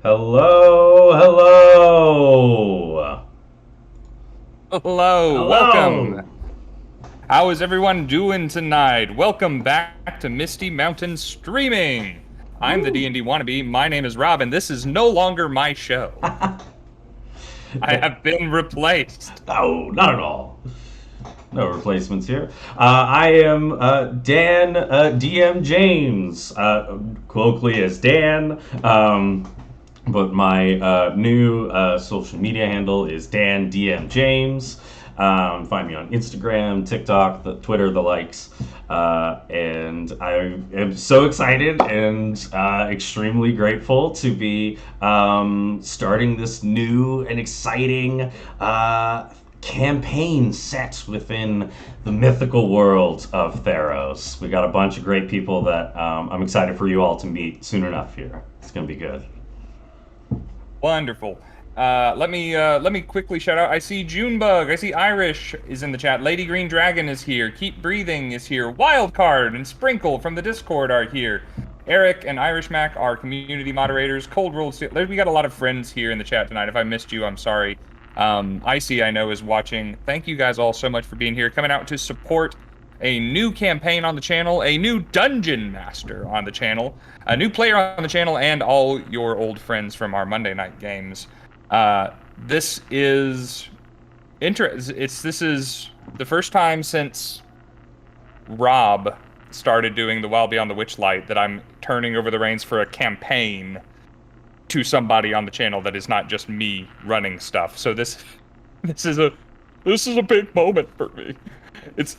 Hello, hello, Hello, welcome. hello. How is everyone doing tonight? Welcome back to Misty Mountain Streaming. I'm the Woo. D&D wannabe. My name is Rob, and this is no longer my show. I have been replaced. No, not at all. No replacements here. I am Dan DM James, colloquially as Dan. But my new social media handle is Dan DM James. Find me on Instagram, TikTok, the Twitter, the likes. And I am so excited and extremely grateful to be starting this new and exciting campaign set within the mythical world of Theros. We got a bunch of great people that I'm excited for you all to meet soon enough here. It's going to be good. Wonderful. Let me quickly shout out. I see Junebug. I see Irish is in the chat. Lady Green Dragon is here. Keep Breathing is here. Wildcard and Sprinkle from the Discord are here. Eric and Irish Mac are community moderators. Cold Rolled Steel. We got a lot of friends here in the chat tonight. If I missed you, I'm sorry. Icy, I know, is watching. Thank you guys all so much for being here, coming out to support a new campaign on the channel, a new dungeon master on the channel, a new player on the channel, and all your old friends from our Monday night games. This is this is the first time since Rob started doing the Wild Beyond the Witchlight that I'm turning over the reins for a campaign to somebody on the channel that is not just me running stuff. So this is a big moment for me. It's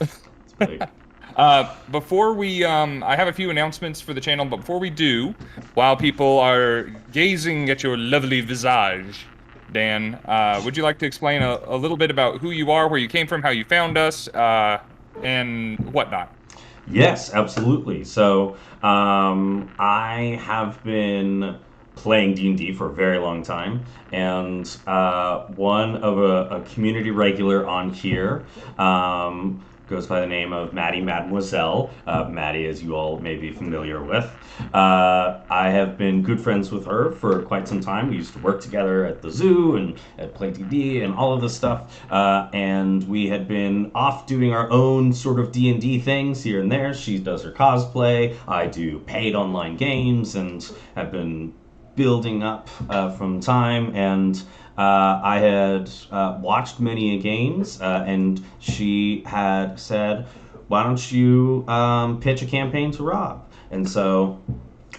before we I have a few announcements for the channel, but before we do, while people are gazing at your lovely visage, Dan, would you like to explain a little bit about who you are, where you came from, how you found us, and whatnot? Yes, absolutely. So I have been playing D&D for a very long time, and one of a community regular on here goes by the name of Maddie Mademoiselle. Maddie, as you all may be familiar with. I have been good friends with her for quite some time. We used to work together at the zoo and at Play D&D and all of this stuff. And we had been off doing our own sort of D&D things here and there. She does her cosplay. I do paid online games and have been building up from time, and I had watched many games, and she had said, "Why don't you pitch a campaign to Rob?" And so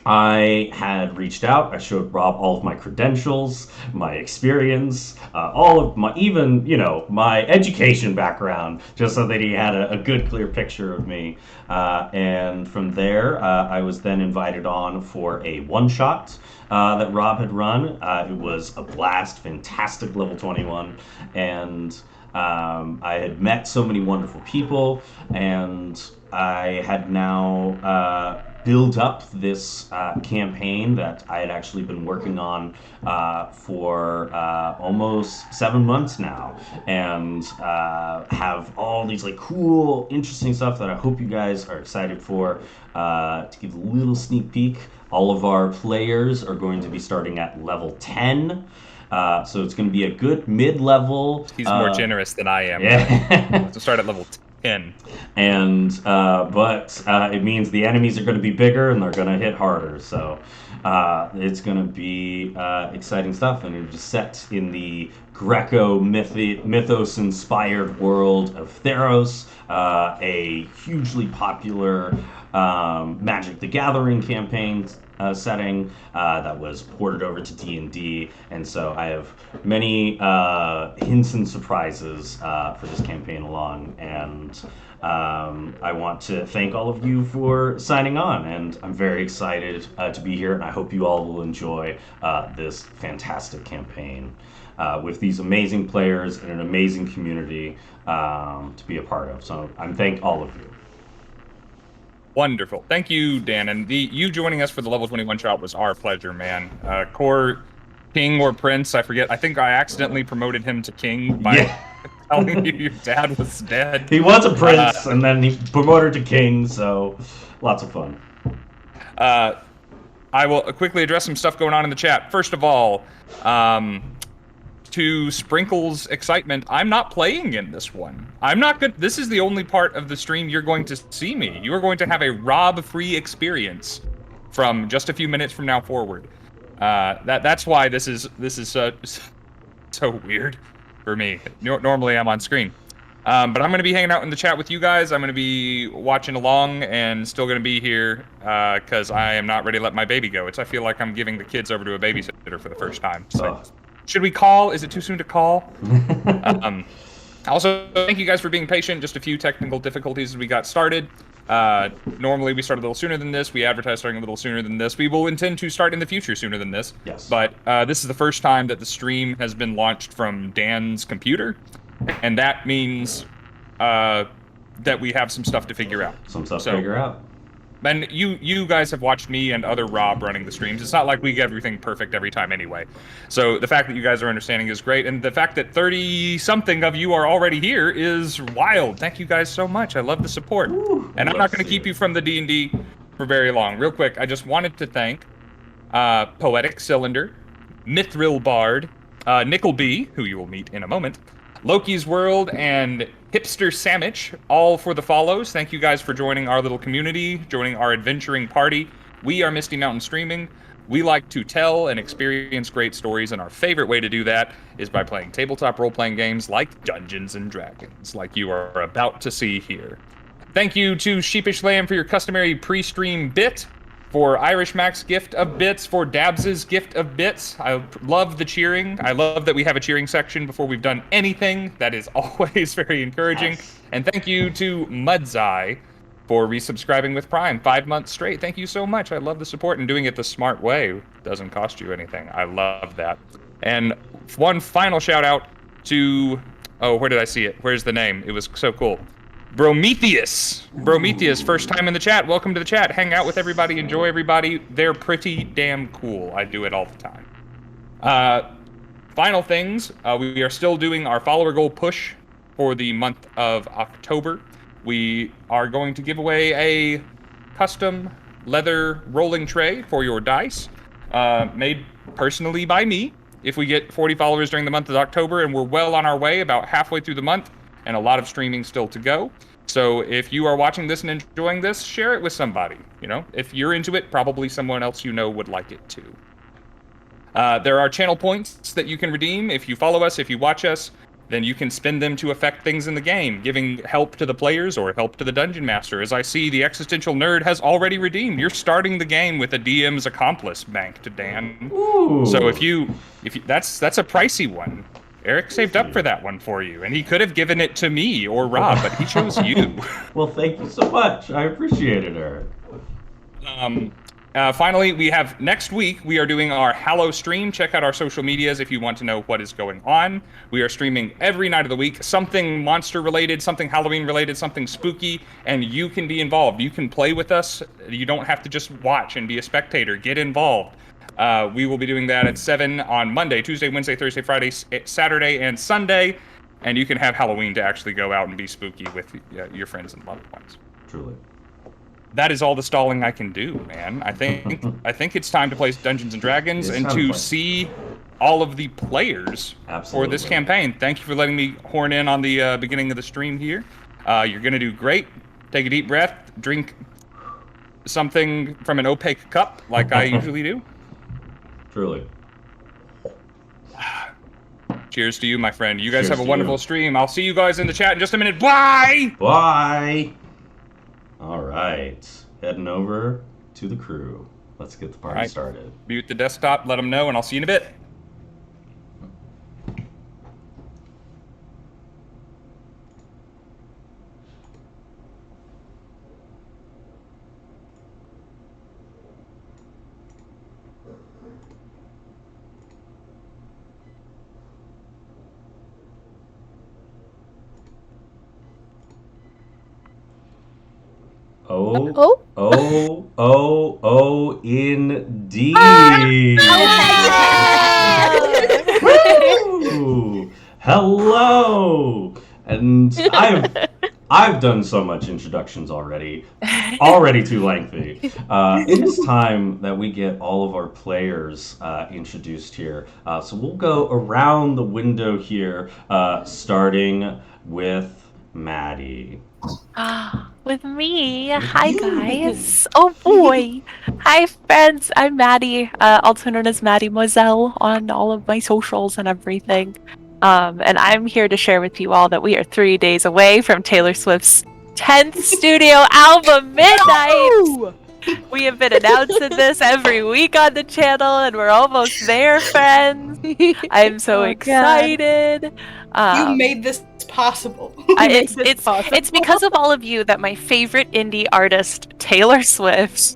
I had reached out. I showed Rob all of my credentials, my experience, all of my, even, my education background, just so that he had a good, clear picture of me. And from there, I was then invited on for a one-shot that Rob had run. It was a blast, fantastic level 21. And I had met so many wonderful people, and I had now build up this campaign that I had actually been working on for almost 7 months now, and have all these like cool, interesting stuff that I hope you guys are excited for. To give a little sneak peek, all of our players are going to be starting at level 10. So it's going to be a good mid-level. He's more generous than I am. Yeah. To start at level 10. And but it means the enemies are going to be bigger and they're going to hit harder. So it's going to be exciting stuff, and it's set in the Greco mythos-inspired world of Theros, a hugely popular Magic the Gathering campaign setting that was ported over to D&D, and so I have many hints and surprises for this campaign along, and I want to thank all of you for signing on, and I'm very excited to be here, and I hope you all will enjoy this fantastic campaign with these amazing players and an amazing community to be a part of. So I thank all of you. Wonderful. Thank you, Dan. And you joining us for the level 21 shot was our pleasure, man. Core King or Prince, I forget. I think I accidentally promoted him to King by telling you your dad was dead. He was a prince, and then he promoted to king, so lots of fun. I will quickly address some stuff going on in the chat. First of all, to Sprinkle's excitement, I'm not playing in this one. I'm not good. This is the only part of the stream you're going to see me. You are going to have a Rob-free experience from just a few minutes from now forward. That's why this is so weird for me. Normally I'm on screen. But I'm going to be hanging out in the chat with you guys. I'm going to be watching along and still going to be here because I am not ready to let my baby go. I feel like I'm giving the kids over to a babysitter for the first time. So, should we call? Is it too soon to call? Also, thank you guys for being patient. Just a few technical difficulties as we got started. Normally we start a little sooner than this. We advertise starting a little sooner than this. We will intend to start in the future sooner than this. Yes. But this is the first time that the stream has been launched from Dan's computer. And that means that we have some stuff to figure out. Some stuff to figure out. And you guys have watched me and other Rob running the streams. It's not like we get everything perfect every time anyway. So the fact that you guys are understanding is great. And the fact that 30-something of you are already here is wild. Thank you guys so much. I love the support. Ooh, and I'm not going to keep you from the D&D for very long. Real quick, I just wanted to thank Poetic Cylinder, Mithril Bard, Nickelbee, who you will meet in a moment, Loki's World, and Hipster Sandwich, all for the follows. Thank you guys for joining our little community, joining our adventuring party. We are Misty Mountain Streaming. We like to tell and experience great stories, and our favorite way to do that is by playing tabletop role-playing games like Dungeons & Dragons, like you are about to see here. Thank you to Sheepish Lamb for your customary pre-stream bit, for Irish Mac's gift of bits, for Dabs's gift of bits. I love the cheering. I love that we have a cheering section before we've done anything. That is always very encouraging. Yes. And thank you to Mudzai for resubscribing with Prime 5 months straight. Thank you so much. I love the support and doing it the smart way. It doesn't cost you anything. I love that. And one final shout out to, oh, where did I see it? Where's the name? It was so cool. Brometheus, first time in the chat. Welcome to the chat. Hang out with everybody, enjoy everybody. They're pretty damn cool. I do it all the time. Final things, we are still doing our follower goal push for the month of October. We are going to give away a custom leather rolling tray for your dice, made personally by me. If we get 40 followers during the month of October, and we're well on our way, about halfway through the month, and a lot of streaming still to go. So if you are watching this and enjoying this, share it with somebody. You know, if you're into it, probably someone else you know would like it too. There are channel points that you can redeem. If you follow us, if you watch us, then you can spend them to affect things in the game, giving help to the players or help to the Dungeon Master. As I see, the Existential Nerd has already redeemed. You're starting the game with a DM's accomplice bank to Dan. Ooh. So if you that's a pricey one. Eric saved up for that one for you, and he could have given it to me or Rob, but he chose you. Well, thank you so much. I appreciate it, Eric. Finally, we have next week, we are doing our Hallow stream. Check out our social medias if you want to know what is going on. We are streaming every night of the week, something monster-related, something Halloween-related, something spooky, and you can be involved. You can play with us. You don't have to just watch and be a spectator. Get involved. We will be doing that at 7 on Monday, Tuesday, Wednesday, Thursday, Friday, Saturday, and Sunday. And you can have Halloween to actually go out and be spooky with your friends and loved ones. Truly. That is all the stalling I can do, man. I think it's time to play Dungeons and Dragons and to see all of the players for this campaign. Thank you for letting me horn in on the beginning of the stream here. You're going to do great. Take a deep breath. Drink something from an opaque cup like I usually do. Truly. Cheers to you, my friend. You guys have a wonderful stream. I'll see you guys in the chat in just a minute. Bye! Bye! All right. Heading over to the crew. Let's get the party started. Mute the desktop, let them know, and I'll see you in a bit. Indeed. Woo! Hello. And I've done so much introductions already. Already too lengthy. It is time that we get all of our players introduced here. So we'll go around the window here, starting with Maddie. With me. Hi, guys. Oh, boy. Hi, friends. I'm Maddie, also known as Mademoiselle on all of my socials and everything. And I'm here to share with you all that we are 3 days away from Taylor Swift's 10th studio album, Midnight. We have been announcing this every week on the channel, and we're almost there, friends. I'm so excited. You made this possible. It's because of all of you that my favorite indie artist, Taylor Swift,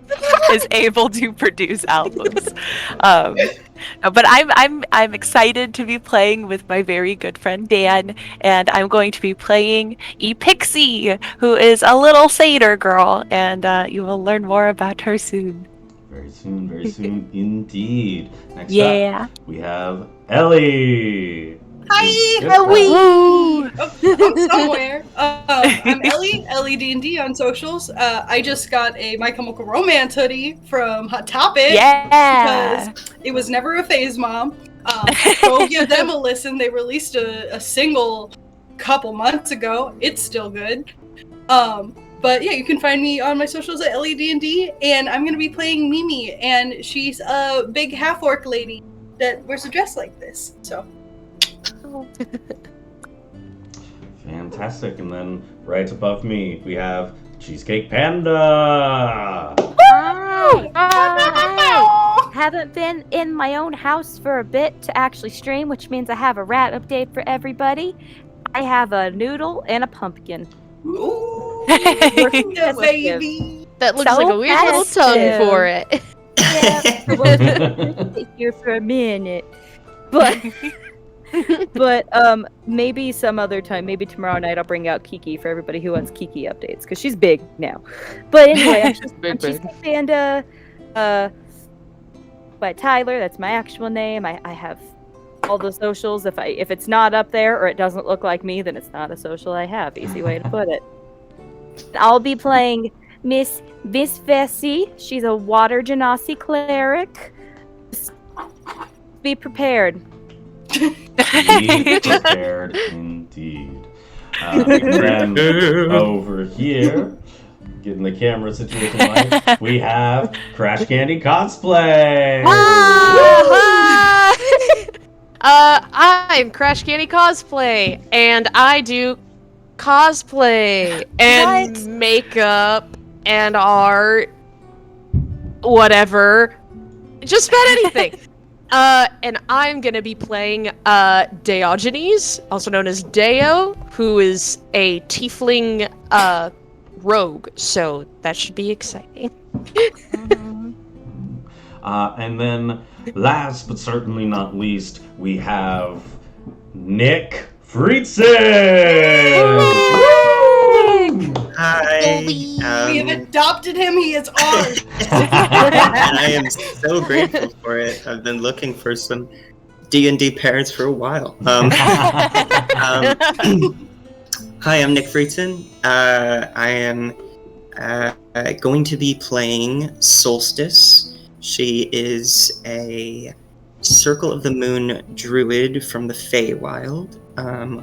is able to produce albums. But I'm excited to be playing with my very good friend Dan, and I'm going to be playing Pixie, who is a little satyr girl, and you will learn more about her soon. Very soon indeed. Next Yeah. up, we have Ellie. Hi, Ellie. I'm somewhere. I'm Ellie D&D on socials. I just got a My Chemical Romance hoodie from Hot Topic. Yeah. Because it was never a phase, Mom. Go give them a listen. They released a single couple months ago. It's still good. But yeah, you can find me on my socials at Ellie D&D, and I'm gonna be playing Mimi, and she's a big half-orc lady that wears a dress like this. So. Fantastic. And then right above me, we have Cheesecake Panda. Hi. Haven't been in my own house for a bit to actually stream, which means I have a rat update for everybody. I have a noodle and a pumpkin. Ooh, Yeah, baby. That looks So like a weird little tongue festive. for it. Yeah, we'll sit here for a minute. But maybe some other time, maybe tomorrow night, I'll bring out Kiki for everybody who wants Kiki updates, because she's big now. But anyway, I'm Cheesecake Panda by Tyler. That's my actual name. I have all the socials. If it's not up there or it doesn't look like me, then it's not a social I have. Easy way to put it. I'll be playing Miss Vessi. She's a water genasi cleric. Be prepared. Be prepared indeed. And then over here, getting the camera situation right, we have Crash Candy Cosplay. I'm Crash Candy Cosplay, and I do cosplay and makeup and art, whatever, just about anything. And I'm gonna be playing Diogenes, also known as Deo, who is a tiefling rogue, so that should be exciting. And then, last but certainly not least, we have Nick Friedson. Hi. We have adopted him. He is ours. And I am so grateful for it. I've been looking for some D&D parents for a while. Hi, I'm Nick Friedson. I am going to be playing Solstice. She is a Circle of the Moon druid from the Feywild,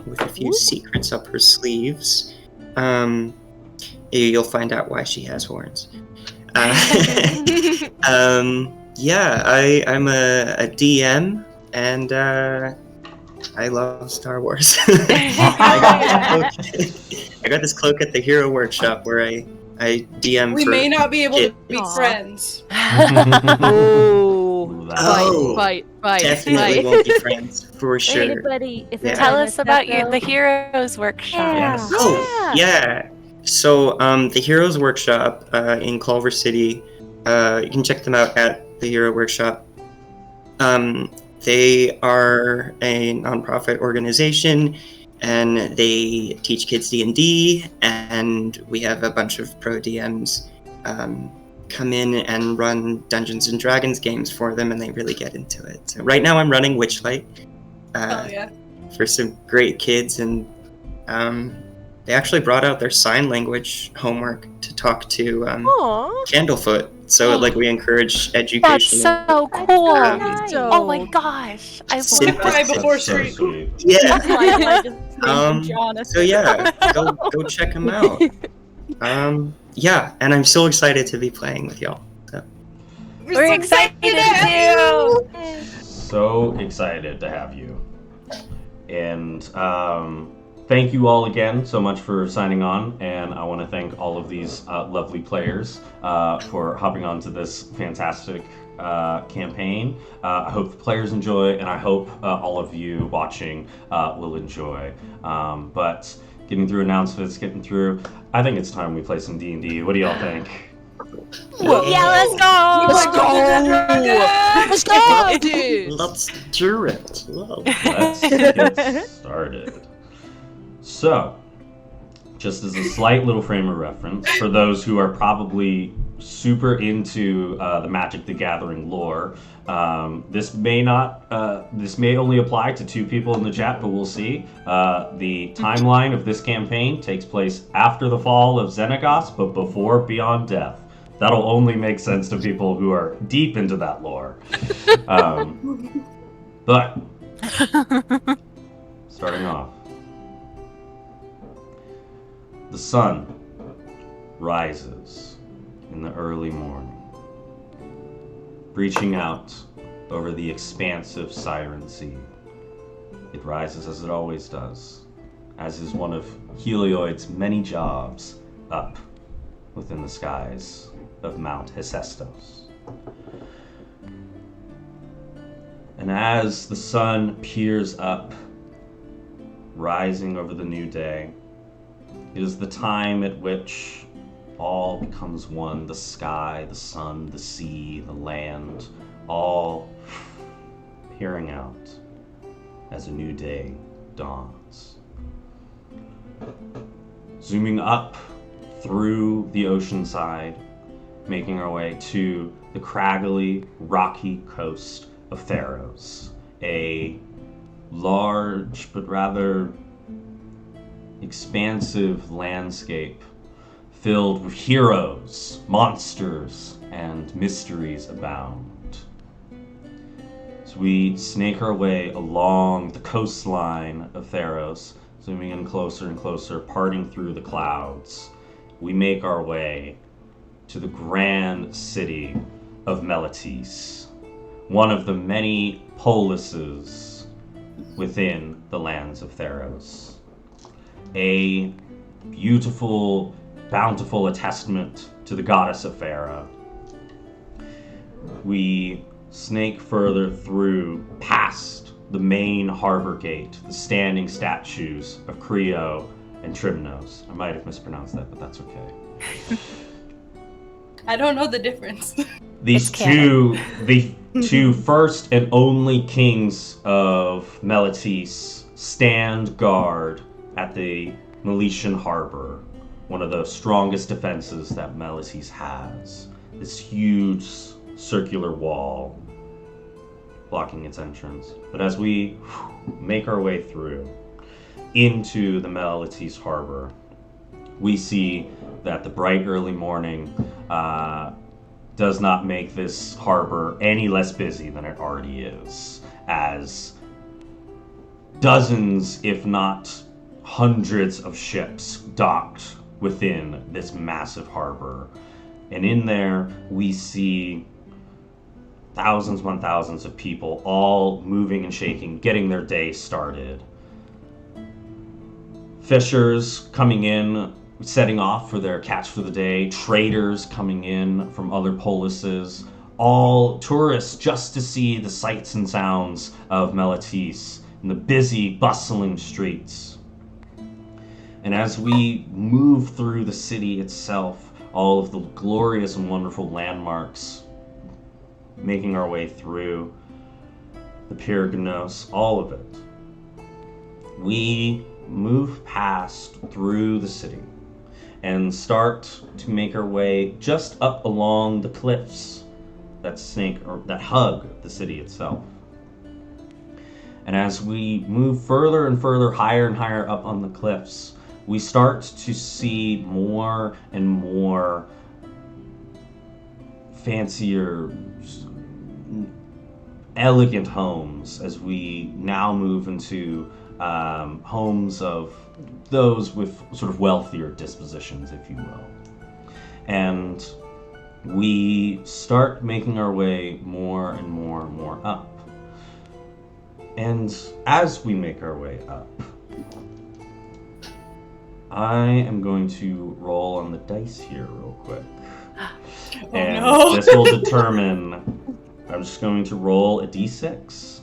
with a few secrets up her sleeves. You'll find out why she has horns. Yeah, I'm a DM, and I love Star Wars. I got this cloak at the Hero Workshop where I DM We for may not be able to be Aw. friends. Oh, Fight. definitely won't be friends, for sure. Anybody, if Yeah. Tell us about the Heroes Workshop. Yeah. Oh, yeah. So, the Heroes Workshop in Culver City, you can check them out at the Hero Workshop. They are a nonprofit organization, and they teach kids D&D, and we have a bunch of pro DMs come in and run Dungeons and Dragons games for them, and they really get into it. So right now I'm running Witchlight Oh yeah. for some great kids, and they actually brought out their sign language homework to talk to Aw. Candlefoot. So like we encourage education. That's so cool. Nice. Oh my gosh. I Sim- love Cry that. before That's so street. sweet. Yeah. Jonathan. So yeah, go check them out. Yeah, and I'm so excited to be playing with y'all. So. We're excited too. So excited to have you. And thank you all again so much for signing on. And I want to thank all of these lovely players for hopping onto this fantastic campaign. I hope the players enjoy, and I hope all of you watching will enjoy. But getting through announcements, I think it's time we play some D&D. What do y'all think? Yeah, let's go. Let's go, dude. Let's do it. Whoa. Let's get started. So, just as a slight little frame of reference, for those who are probably super into the Magic the Gathering lore, this may only apply to 2 people in the chat, but we'll see. The timeline of this campaign takes place after the fall of Xenagos, but before Beyond Death. That'll only make sense to people who are deep into that lore. But, starting off. The sun rises in the early morning, reaching out over the expansive Siren Sea. It rises as it always does, as is one of Helioid's many jobs up within the skies of Mount Hephaestus. And as the sun peers up, rising over the new day, it is the time at which all becomes one. The sky, the sun, the sea, the land, all peering out as a new day dawns. Zooming up through the ocean side, making our way to the craggly, rocky coast of Theros, a large but rather expansive landscape filled with heroes, monsters, and mysteries abound. As we snake our way along the coastline of Theros, zooming in closer and closer, parting through the clouds, we make our way to the grand city of Meletis, one of the many polises within the lands of Theros. A beautiful, bountiful attestment to the goddess of Farah. We snake further through, past the main harbor gate, the standing statues of Creo and Trimnos. I might have mispronounced that, but that's okay. I don't know the difference. These the two first and only kings of Meletis stand guard at the Meletian harbor, one of the strongest defenses that Meletis has. This huge circular wall blocking its entrance. But as we make our way through into the Meletis harbor, we see that the bright early morning does not make this harbor any less busy than it already is, as dozens, if not hundreds of ships docked within this massive harbor. And in there, we see thousands upon thousands of people all moving and shaking, getting their day started. Fishers coming in, setting off for their catch for the day, traders coming in from other polises, all tourists just to see the sights and sounds of Meletis in the busy, bustling streets. And as we move through the city itself, all of the glorious and wonderful landmarks, making our way through the Pyrgonos, all of it, we move past through the city and start to make our way just up along the cliffs that hug the city itself. And as we move further and further, higher and higher up on the cliffs, we start to see more and more fancier, elegant homes as we now move into homes of those with sort of wealthier dispositions, if you will. And we start making our way more and more and more up. And as we make our way up, I am going to roll on the dice here real quick. And this will determine, I'm just going to roll a d6,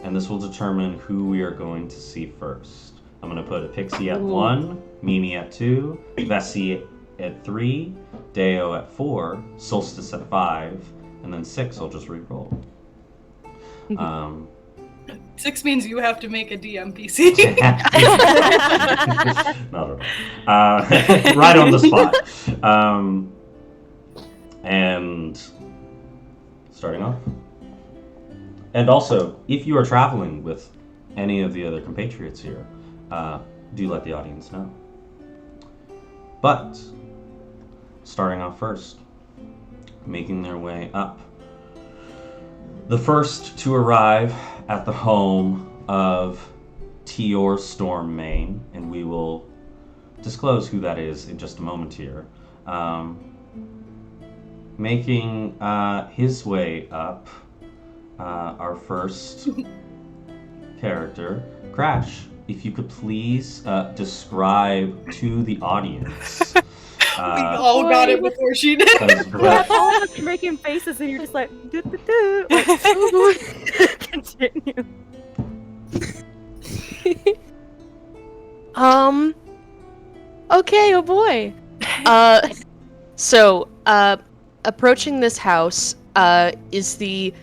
and this will determine who we are going to see first. I'm going to put a Pixie at 1, Mimi at 2, Vessi at 3, Deo at 4, Solstice at 5, and then 6 I'll just re-roll. 6 means you have to make a DMPC. Not at all. Right on the spot. And starting off. And also, if you are traveling with any of the other compatriots here, do let the audience know. But, starting off first, making their way up. The first to arrive at the home of Theros Stormmane, and we will disclose who that is in just a moment here. Making his way up, our first character, Crash. If you could please describe to the audience. We all got it before she did. Yeah, all of us are making faces, and you're just like, do. Continue. Okay, oh boy. So, approaching this house, is the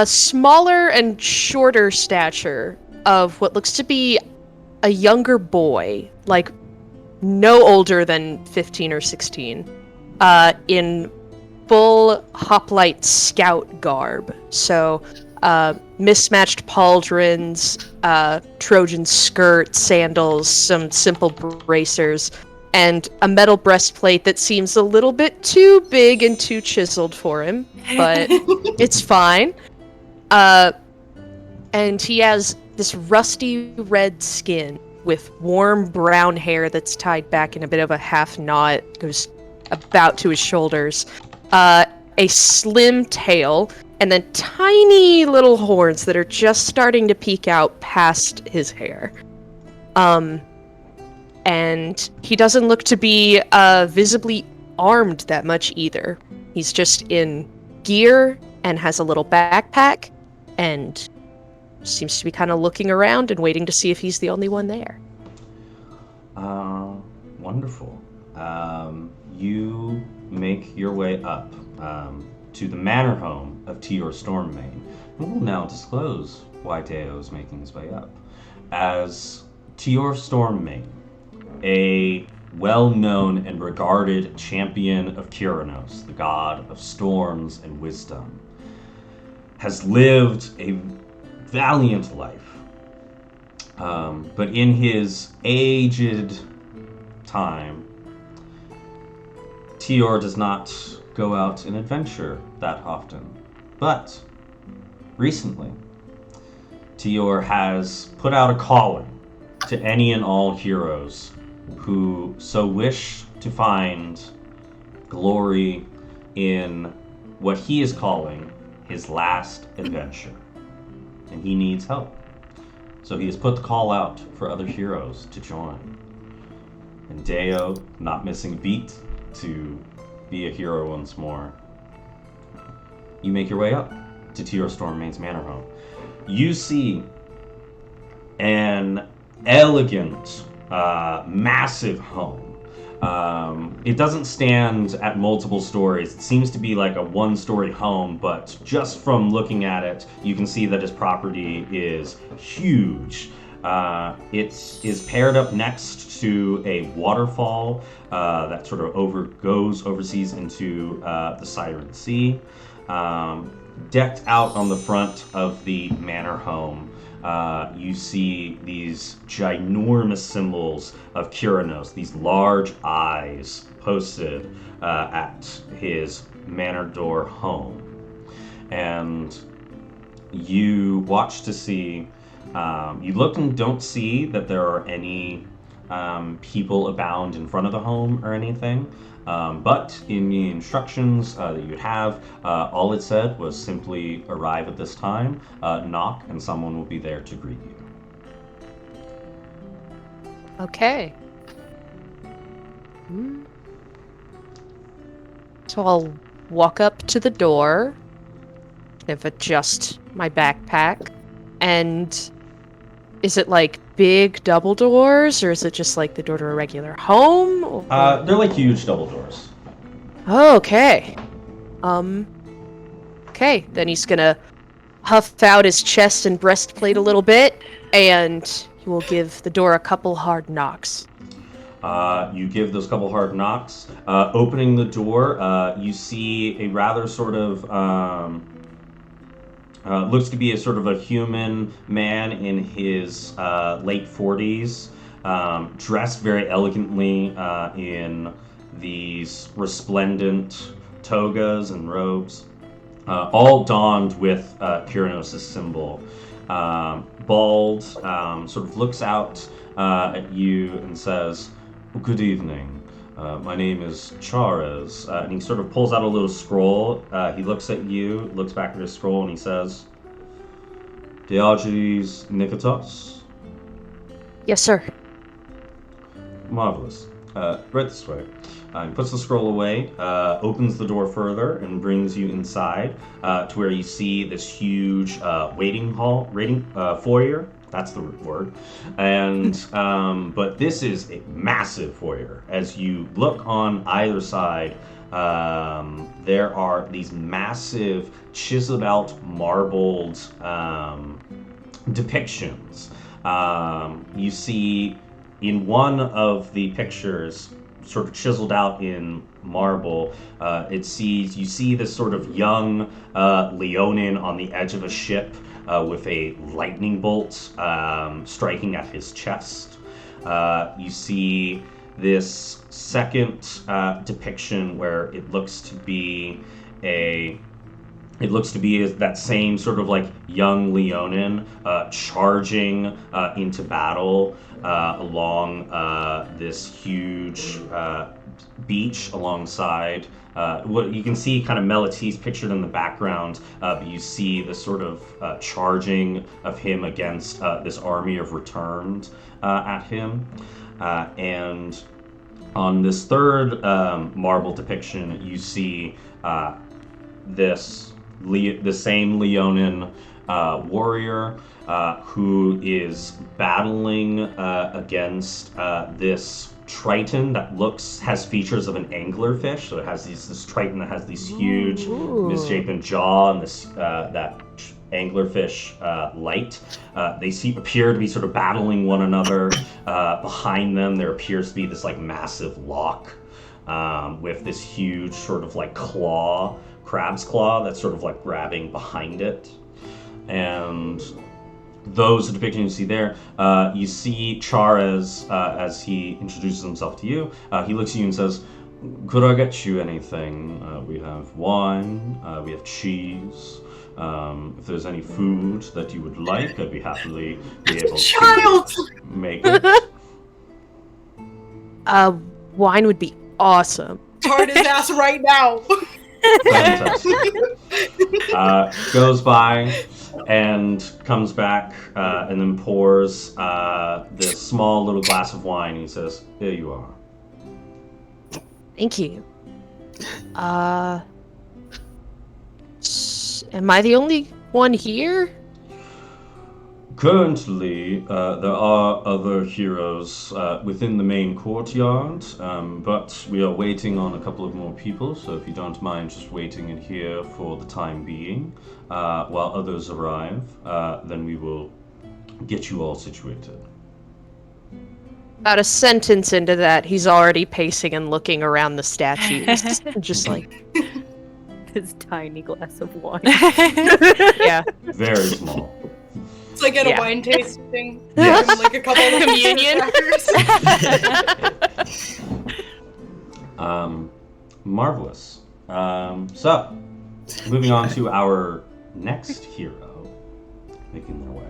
smaller and shorter stature of what looks to be a younger boy, like no older than 15 or 16, in full hoplite scout garb. So, mismatched pauldrons, Trojan skirt, sandals, some simple bracers, and a metal breastplate that seems a little bit too big and too chiseled for him, but it's fine. And he has this rusty red skin with warm brown hair that's tied back in a bit of a half knot, goes about to his shoulders, a slim tail, and then tiny little horns that are just starting to peek out past his hair. And he doesn't look to be visibly armed that much either. He's just in gear and has a little backpack and seems to be kind of looking around and waiting to see if he's the only one there. Wonderful. You make your way up to the manor home of Theros Stormmane. We will now disclose why Deo is making his way up. As Theros Stormmane, a well-known and regarded champion of Kyranos, the god of storms and wisdom, has lived a valiant life. But in his aged time, Tior does not go out and adventure that often. But recently, Tior has put out a calling to any and all heroes who so wish to find glory in what he is calling his last adventure. And he needs help. So he has put the call out for other heroes to join. And Deo, not missing a beat to be a hero once more. You make your way up to Theros Stormmane's manor home. You see an elegant, massive home. It doesn't stand at multiple stories. It seems to be like a one-story home, but just from looking at it, you can see that his property is huge. It is paired up next to a waterfall that sort of overseas into the Siren Sea. Decked out on the front of the manor home you see these ginormous symbols of Kyranos, these large eyes posted at his manor door home. And you watch to see, you look and don't see that there are any people abound in front of the home or anything. But in the instructions that you'd have, all it said was simply arrive at this time, knock, and someone will be there to greet you. Okay. So I'll walk up to the door, kind of adjust my backpack, and is it like big double doors, or is it just like the door to a regular home? Or... They're like huge double doors. Okay. Okay, then he's gonna huff out his chest and breastplate a little bit, and he will give the door a couple hard knocks. You give those couple hard knocks. Opening the door, you see a rather sort of looks to be a sort of a human man in his late 40s, dressed very elegantly in these resplendent togas and robes, all donned with Kyranos' symbol. Bald, sort of looks out at you and says, "Good evening. My name is Chares," and he sort of pulls out a little scroll. He looks at you, looks back at his scroll, and he says, "Diogenes Nikotos?" Yes, sir. Marvelous. Right this way. He puts the scroll away, opens the door further, and brings you inside to where you see this huge waiting foyer. That's the word. And but this is a massive foyer. As you look on either side, there are these massive chiseled out marbled depictions. You see in one of the pictures, sort of chiseled out in marble, you see this sort of young Leonin on the edge of a ship with a lightning bolt striking at his chest. You see this second depiction where it looks to be that same sort of like young Leonin charging into battle along this huge beach alongside what you can see kind of Melitese pictured in the background, but you see the sort of charging of him against this army of returned at him. And on this third marble depiction, you see the same Leonin warrior who is battling against this Triton that has features of an anglerfish. So it has this Triton that has these huge misshapen jaw and this that anglerfish light. They appear to be sort of battling one another. Behind them, there appears to be this like massive lock with this huge sort of like crab's claw that's sort of like grabbing behind it. And those depictions you see there, you see Chares as he introduces himself to you. He looks at you and says, "Could I get you anything? We have wine, we have cheese. If there's any food that you would like, I'd be happily be able to make it." Wine would be awesome. Tart his ass right now. Fantastic. Goes by and comes back and then pours this small little glass of wine. He says, "Here you are." Thank you. Am I the only one here? Currently, there are other heroes within the main courtyard, but we are waiting on a couple of more people, so if you don't mind just waiting in here for the time being, while others arrive, then we will get you all situated. About a sentence into that, he's already pacing and looking around the statues, just like... This tiny glass of wine. Yeah. Very small. It's like at Yeah. a wine tasting. Yes. And, like a couple of Communion. crackers. Marvelous. So, moving on to our next hero, making their way.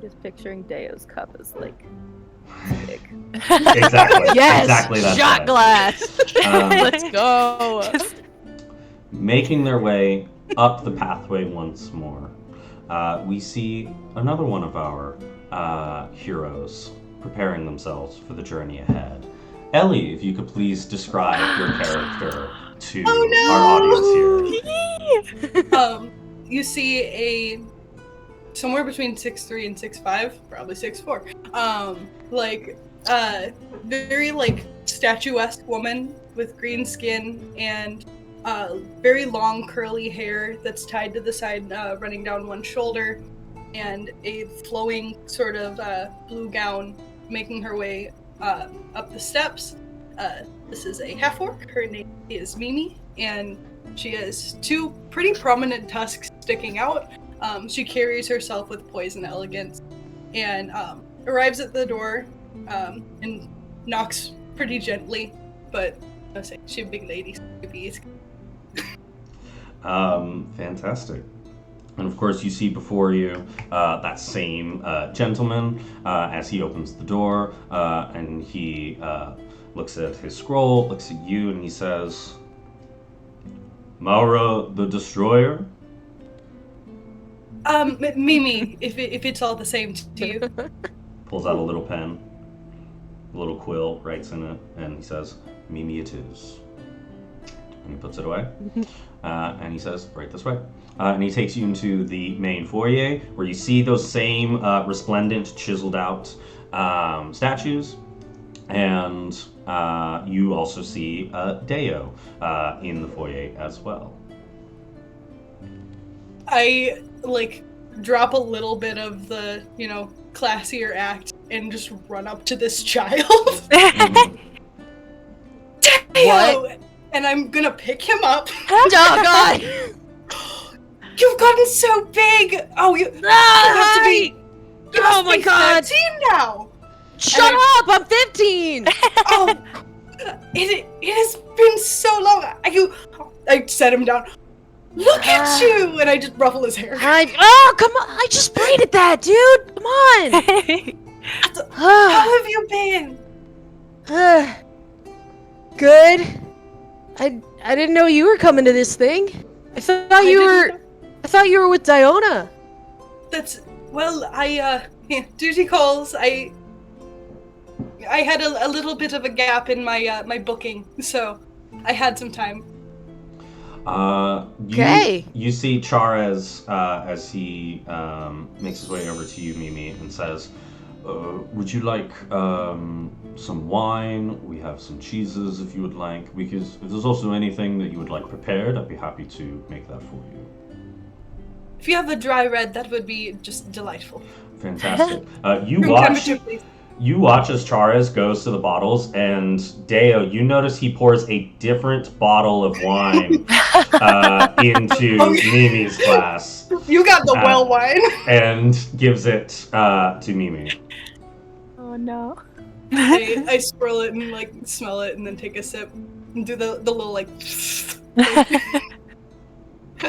Just picturing Deo's cup as like big. Exactly. Yes! Exactly that. Shot size. glass! Um, Let's go! Making their way up the pathway once more, we see another one of our heroes preparing themselves for the journey ahead. Ellie, if you could please describe your character to our audience here. You see somewhere between 6'3" and 6'5", probably 6'4". Very like statuesque woman with green skin and very long curly hair that's tied to the side, running down one shoulder, and a flowing sort of blue gown, making her way up the steps. This is a half-orc. Her name is Mimi, and she has two pretty prominent tusks sticking out. She carries herself with poise and elegance, and arrives at the door and knocks pretty gently, but I say she's a big lady, so maybe it's Fantastic. And of course, you see before you that same gentleman as he opens the door, and he looks at his scroll, looks at you, and he says, Maura the Destroyer? Mimi, if it's all the same to you. Pulls out a little pen, a little quill, writes in it, and he says, Mimi it is. And he puts it away, and he says, right this way. And he takes you into the main foyer, where you see those same resplendent, chiseled out statues, and you also see Deo in the foyer as well. I drop a little bit of the, classier act and just run up to this child. Deo! And I'm gonna pick him up. Oh god! You've gotten so big! Oh, you have to be. You Oh must my be god! 13 now! Shut up! I'm 15! Oh, it has been so long. I set him down. Look at you! And I just ruffle his hair. Oh, come on! I just braided that, dude! Come on! How have you been? Good. I didn't know you were coming to this thing. I thought you were with Diona. Duty calls. I had a little bit of a gap in my my booking, so I had some time. You see Charez as he makes his way over to you, Mimi, and says, would you like some wine? We have some cheeses if you would like. Because if there's also anything that you would like prepared, I'd be happy to make that for you. If you have a dry red, that would be just delightful. Fantastic. You Room watch temperature, please. You watch as Charez goes to the bottles, and Deo, you notice he pours a different bottle of wine into Mimi's glass. You got the well wine. And gives it to Mimi. Oh no. I swirl it and smell it and then take a sip and do the little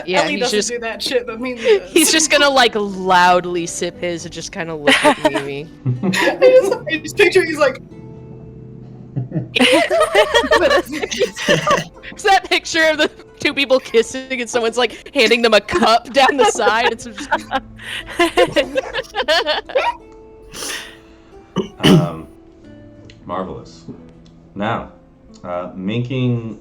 Yeah, Ellie doesn't do that shit, but Mimi does. He's just gonna loudly sip his and just kind of look at Mimi. I just picture he's like. It's that picture of the two people kissing and someone's handing them a cup down the side. It's just... Marvelous. Now, making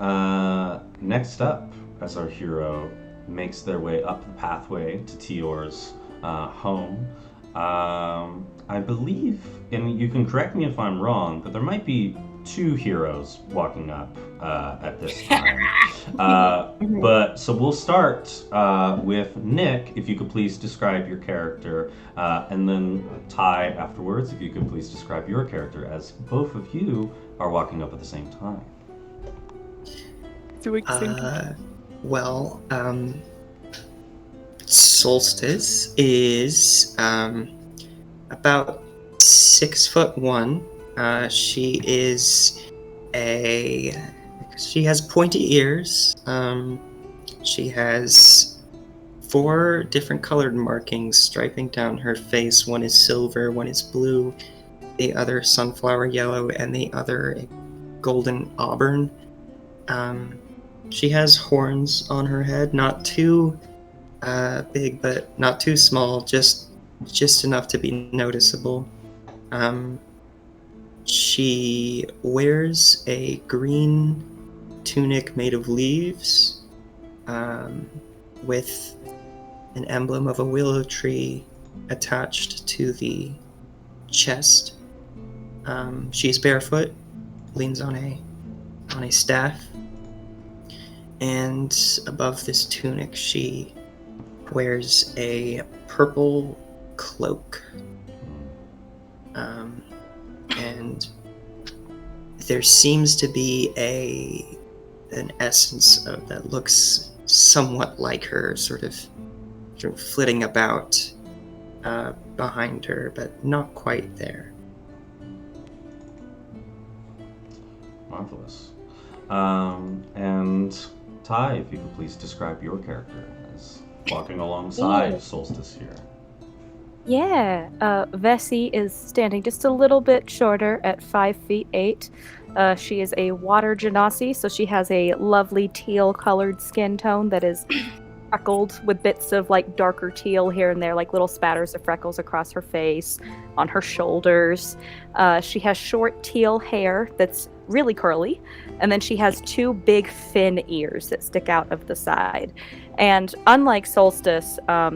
next up as our hero makes their way up the pathway to Tior's home. I believe, and you can correct me if I'm wrong, but there might be two heroes walking up at this time. So we'll start with Nick, if you could please describe your character, and then Ty afterwards, if you could please describe your character, as both of you are walking up at the same time. Solstice is about 6'1". She has pointy ears. She has 4 different colored markings striping down her face. One is silver, one is blue, the other sunflower yellow, and the other golden auburn. She has horns on her head, not too big, but not too small, just enough to be noticeable. She wears a green tunic made of leaves, with an emblem of a willow tree attached to the chest. She's barefoot, leans on a staff, and above this tunic she wears a purple cloak. And there seems to be an essence of that looks somewhat like her, sort of flitting about behind her, but not quite there. Marvelous. And Ty, if you could please describe your character as walking alongside Solstice here. Yeah, Vessi is standing just a little bit shorter at 5'8". She is a water genasi, so she has a lovely teal-colored skin tone that is freckled with bits of like darker teal here and there, like little spatters of freckles across her face, on her shoulders. She has short teal hair that's really curly, and then she has 2 big fin ears that stick out of the side. And unlike Solstice, as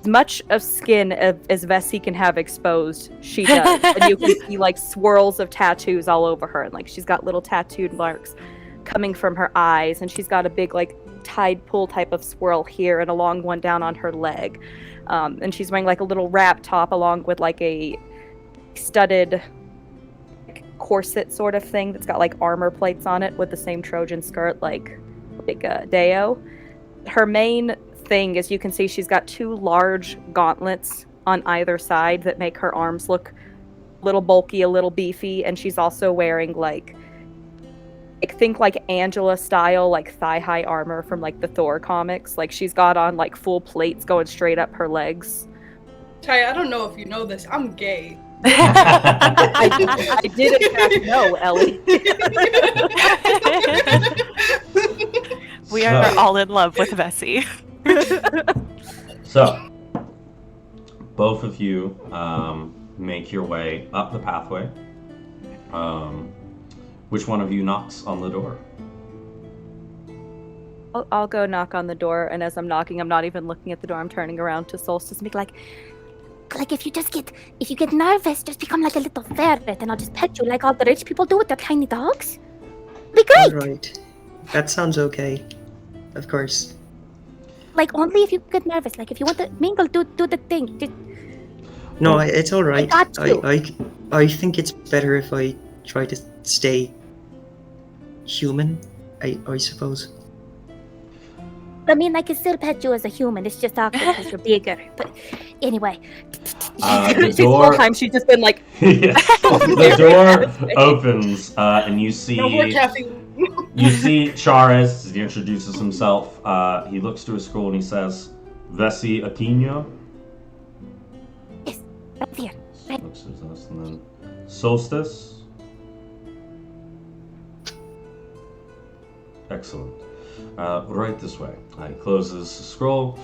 much of skin as Vessi can have exposed, she does. And you can see like swirls of tattoos all over her, and like she's got little tattooed marks coming from her eyes, and she's got a big like tide pool type of swirl here and a long one down on her leg. And she's wearing like a little wrap top along with like a studded corset sort of thing that's got like armor plates on it with the same Trojan skirt like Deo. Her main thing is, you can see she's got 2 large gauntlets on either side that make her arms look a little bulky, a little beefy, and she's also wearing like think like Angela style like thigh-high armor from like the Thor comics. Like she's got on like full plates going straight up her legs. Ty, I don't know if you know this, I'm gay. I did in fact know, Ellie. We are all in love with Vessi. So, both of you make your way up the pathway. Which one of you knocks on the door? I'll go knock on the door, and as I'm knocking, I'm not even looking at the door. I'm turning around to Solstice and be like if you get nervous, just become like a little ferret, and I'll just pet you like all the rich people do with their tiny dogs. Be great. All right, that sounds okay. Of course. Like only if you get nervous. Like if you want to mingle, do the thing. Just... No, it's all right. I got you. I think it's better if I try to stay human. I suppose. I mean, I can still pet you as a human. It's just awkward because you're bigger. But anyway. The door. The whole time she's just been like. The door opens, and you see. No more caffeine. You see Chares as he introduces himself. He looks to his scroll and he says, "Vessi Aquino." Yes, right here. Right. Looks at us, and then Solstice. Excellent. Right this way. He closes the scroll,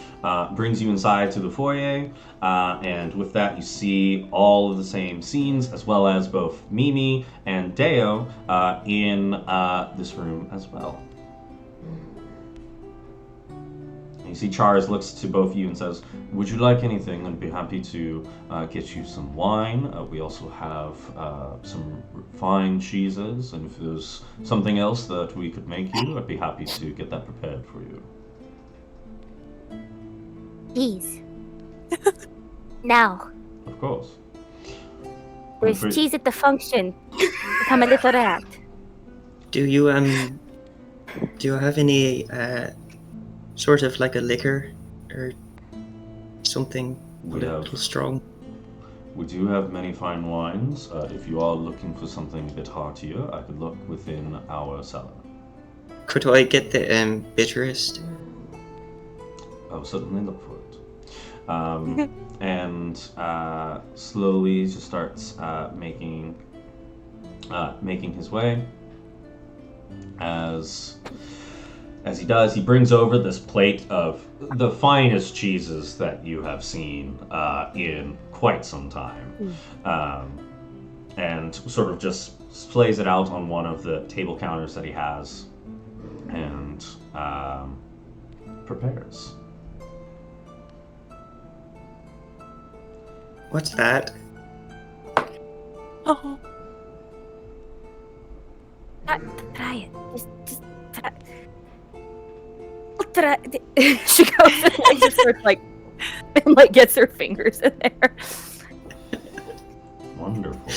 brings you inside to the foyer, and with that you see all of the same scenes, as well as both Mimi and Deo in this room as well. And you see Chares looks to both of you and says, "Would you like anything? I'd be happy to get you some wine. We also have some fine cheeses, and if there's something else that we could make you, I'd be happy to get that prepared for you." Cheese. Now. Of course. Where's cheese at the function? Become a little rat. Do you have any sort of like a liquor or something a little strong. We do have many fine wines. If you are looking for something a bit heartier, I could look within our cellar. Could I get the bitterest? I will certainly look for it. And slowly just starts making his way. As he does, he brings over this plate of the finest cheeses that you have seen in quite some time, and sort of just plays it out on one of the table counters that he has, and prepares. What's that? Oh. Try it. Just try. Try. She goes and just starts and gets her fingers in there. Wonderful.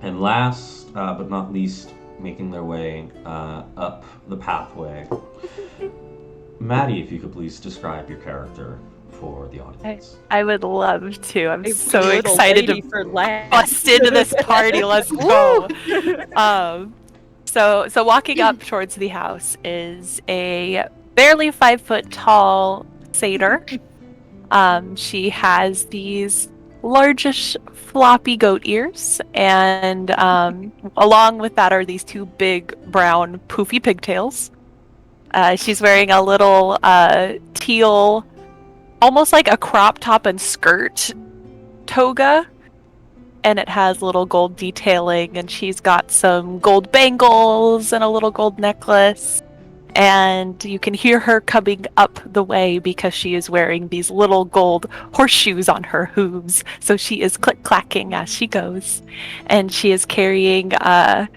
And last but not least, making their way up the pathway. Maddie, if you could please describe your character for the audience. I would love to. I'm so Little excited lady to for last. bust into this party. Let's go. So walking up towards the house is a barely 5 foot tall satyr. She has these largish floppy goat ears, and along with that are these two big brown poofy pigtails. She's wearing a little teal, almost like a crop top and skirt toga, and it has little gold detailing, and she's got some gold bangles and a little gold necklace, and you can hear her coming up the way because she is wearing these little gold horseshoes on her hooves, so she is click-clacking as she goes, and she is carrying a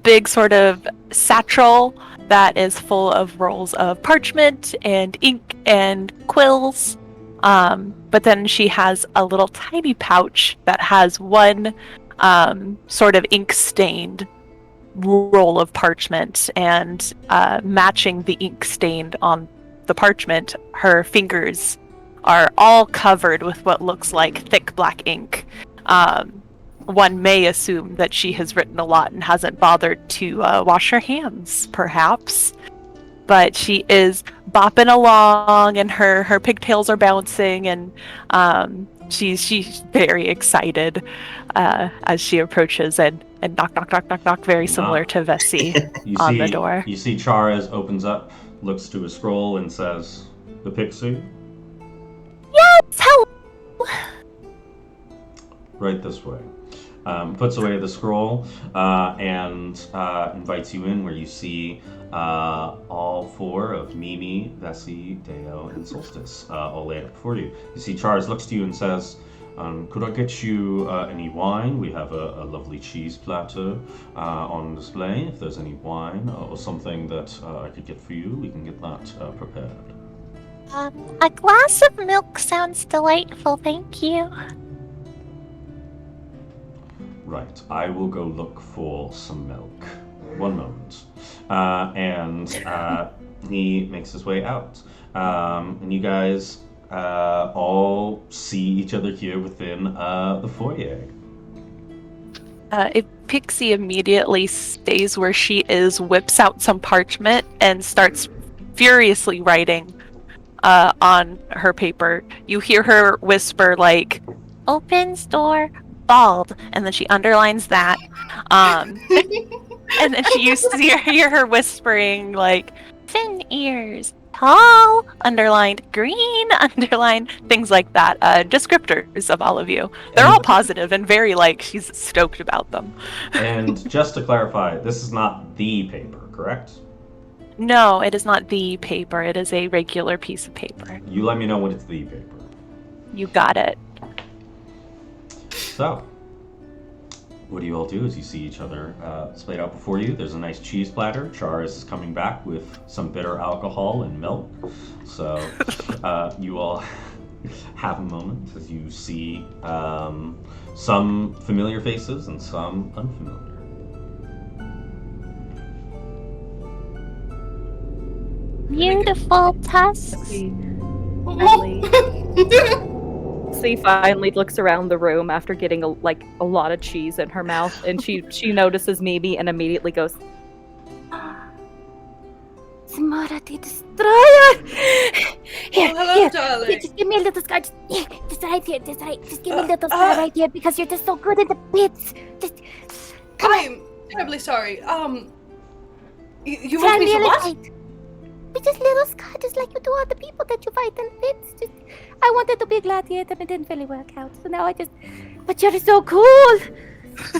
big sort of satchel that is full of rolls of parchment and ink and quills. But then she has a little tiny pouch that has one sort of ink-stained roll of parchment, and matching the ink stained on the parchment, her fingers are all covered with what looks like thick black ink. One may assume that she has written a lot and hasn't bothered to wash her hands, perhaps. But she is bopping along, and her pigtails are bouncing, and she's very excited as she approaches and knock, knock, knock, knock, knock, very similar to Vessi on the door. You see Charas opens up, looks to a scroll, and says, "The pixie? Yes, hello! Right this way." Puts away the scroll and invites you in, where you see all four of Mimi, Vessi, Deo, and Solstice all laid out before you. You see Charas looks to you and says, "Could I get you any wine? We have a lovely cheese platter on display. If there's any wine or something that I could get for you, we can get that prepared." A glass of milk sounds delightful, thank you. Right, I will go look for some milk. One moment. And he makes his way out. And you guys all see each other here within the foyer. Pixie immediately stays where she is, whips out some parchment, and starts furiously writing on her paper. You hear her whisper, like, "Opens door, bald," and then she underlines that. And then you hear her whispering, like, "Thin ears, tall," underlined, "green," underlined, things like that. Descriptors of all of you. They're all positive and very, like, she's stoked about them. And just to clarify, this is not the paper, correct? No, it is not the paper. It is a regular piece of paper. You let me know when it's the paper. You got it. So, what do you all do as you see each other splayed out before you? There's a nice cheese platter. Charas is coming back with some bitter alcohol and milk. So, you all have a moment as you see some familiar faces and some unfamiliar. Beautiful tusks. Ellie. She finally looks around the room after getting a lot of cheese in her mouth, and she notices Mimi and immediately goes, Samara the Destroyer! Here, Hello, darling. Just give me a little scar. Just right here. Just give me a little scar right here because you're just so good at the bits. Just I'm terribly sorry. You try want me to really what? tight. With just little scar, just like you do all the people that you fight in bits. Just, I wanted to be a gladiator, and it didn't really work out. So now but you're so cool.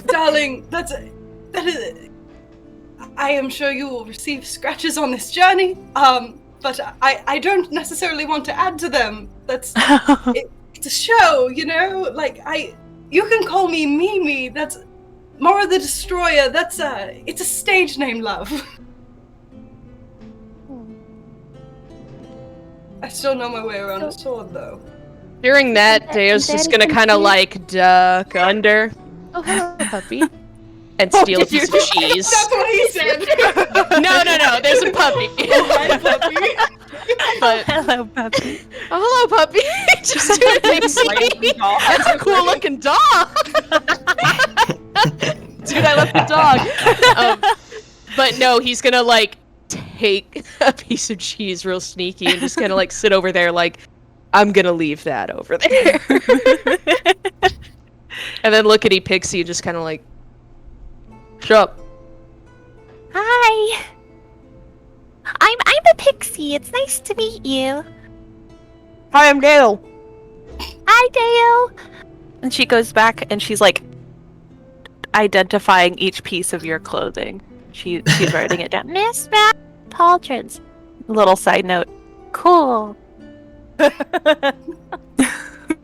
Darling, that is. I am sure you will receive scratches on this journey. But I don't necessarily want to add to them. It's a show, you know. You can call me Mimi. That's Mara the Destroyer. It's a stage name, love. I still know my way around a sword, though. During that, Deo's just gonna kind of like duck under. Oh, hello, puppy. And steal a piece of cheese. That's what he said. No, there's a puppy. Hi, puppy. But Hello, puppy. oh, hello, puppy. Just doing things. That's a cool looking dog. Dude, I love the dog. But no, he's gonna like take a piece of cheese real sneaky and just kind of like sit over there like, I'm gonna leave that over there. And then look at Pixie and just kind of like, shut up. Hi. I'm a pixie. It's nice to meet you. Hi, I'm Dale. Hi, Dale. And she goes back and she's like identifying each piece of your clothing. She's writing it down. Miss Matt Pauldrons. Little side note. Cool. Are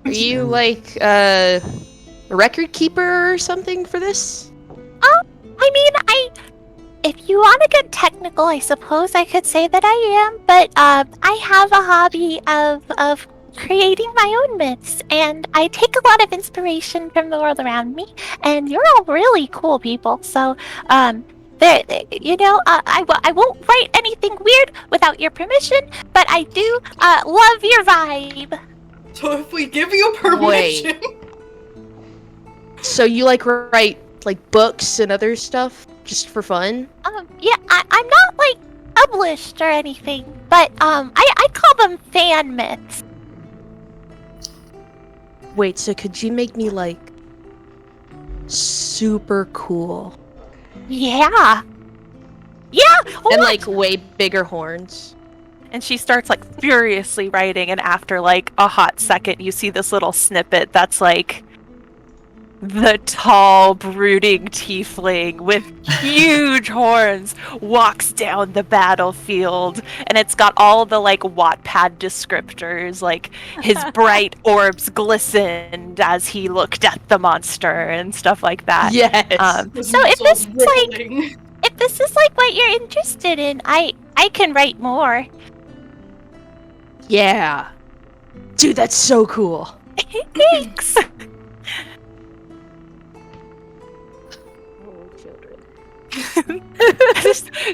you like a record keeper or something for this? I mean, if you want to get technical, I suppose I could say that I am, but I have a hobby of creating my own myths, and I take a lot of inspiration from the world around me, and you're all really cool people, so, I won't write anything weird without your permission, but I do love your vibe. So if we give you permission... So you like write like books and other stuff just for fun? Yeah, I'm not, like, published or anything, but, I call them fan myths. Wait, so could you make me like super cool? Yeah. And like way bigger horns? And she starts like furiously writing, and after like a hot second, you see this little snippet that's like the tall, brooding tiefling with huge horns walks down the battlefield, and it's got all the like Wattpad descriptors, like his bright orbs glistened as he looked at the monster and stuff like that. Yes. So if this is like what you're interested in, I can write more. Yeah. Dude, that's so cool. Thanks.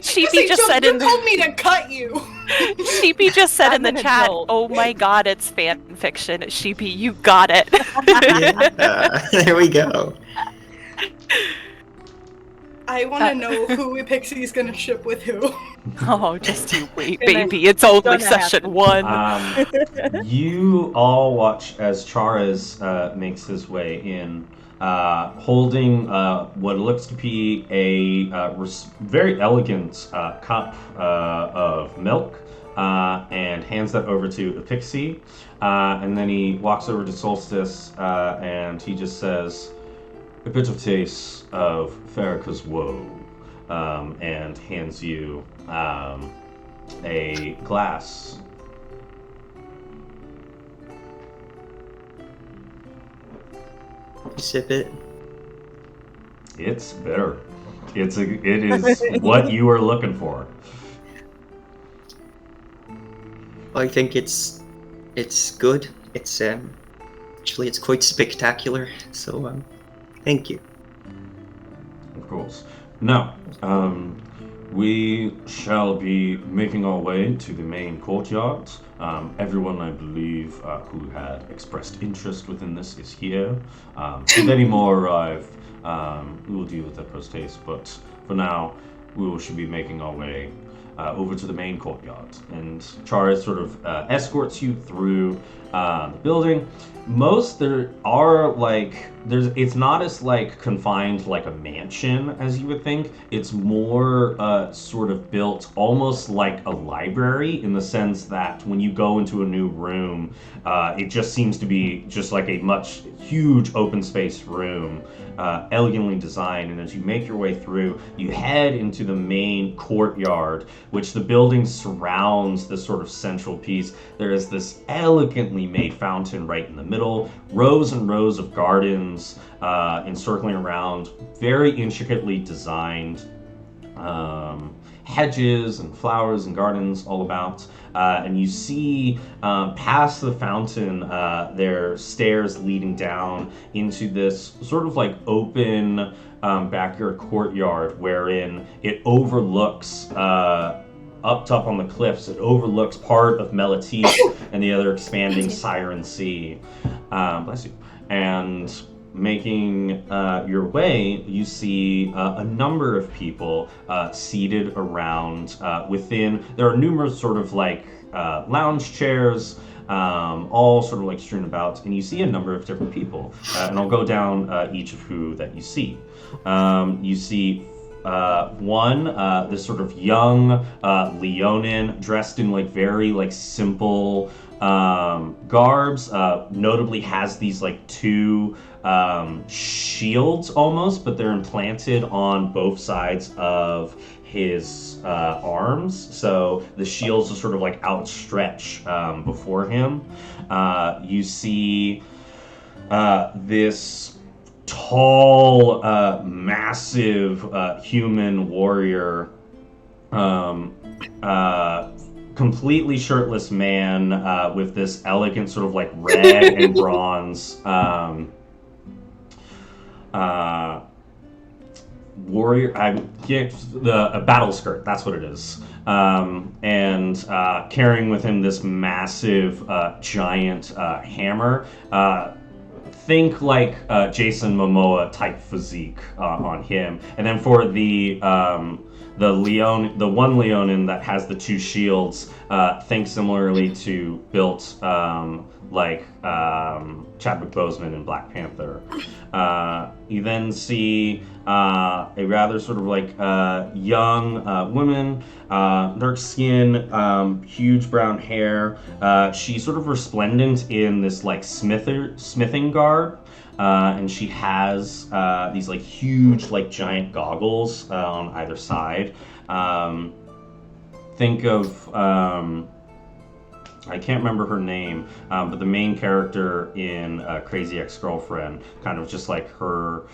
Sheepy just said in told me to cut you. Sheepy just said in the I'm an chat, adult. "Oh my god, it's fan fiction." Sheepy, you got it. There we go. I want to know who Pixie's gonna ship with who. Oh, just you wait, And then baby. It's only gonna session one. You all watch as Charas makes his way in, holding what looks to be a very elegant cup of milk, and hands that over to the pixie. And then he walks over to Solstice, and he just says, "A bit of taste of Farrakha's woe," and hands you a glass. Sip it. It's bitter. It is what you were looking for. I think it's good. It's actually it's quite spectacular. So thank you. Of course. Now, We shall be making our way to the main courtyard. Everyone, I believe, who had expressed interest within this is here. If any more arrive, we will deal with that post haste. But for now, should be making our way over to the main courtyard. And Charis sort of escorts you through the building. It's not as confined like a mansion as you would think. It's more sort of built almost like a library, in the sense that when you go into a new room, it just seems to be just like a huge open space room, elegantly designed. And as you make your way through, you head into the main courtyard, which the building surrounds this sort of central piece. There is this elegantly made fountain right in the middle, rows and rows of gardens encircling around, very intricately designed hedges and flowers and gardens all about. And you see past the fountain, there are stairs leading down into this sort of like open backyard courtyard, wherein it overlooks up top on the cliffs. It overlooks part of Melatif and the other expanding Siren Sea. Bless you. And making your way, you see a number of people seated around within. There are numerous sort of like lounge chairs, all sort of like strewn about, and you see a number of different people. And I'll go down each of who that you see. You see one, this sort of young Leonin, dressed in like very like simple garbs, notably has these like two shields almost, but they're implanted on both sides of his arms, so the shields are sort of like outstretched before him. You see this tall, massive human warrior, completely shirtless man with this elegant sort of like red and bronze warrior. A battle skirt, that's what it is. And carrying with him this massive giant hammer. Think like Jason Momoa type physique on him. And then for the one Leonin that has the two shields, think similarly to built like Chadwick Boseman in Black Panther. You then see a rather sort of like young woman, dark skin, huge brown hair. She's sort of resplendent in this like smithing garb. And she has these like huge like giant goggles on either side. Think of I can't remember her name, but the main character in Crazy Ex-Girlfriend, kind of just like her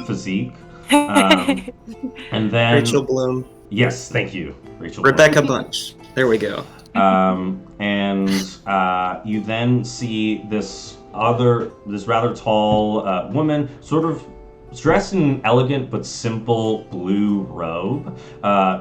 physique. And then Rachel Bloom. Yes, thank you, Rachel. Rebecca Bunch. There we go. And you then see this rather tall woman, sort of dressed in an elegant but simple blue robe.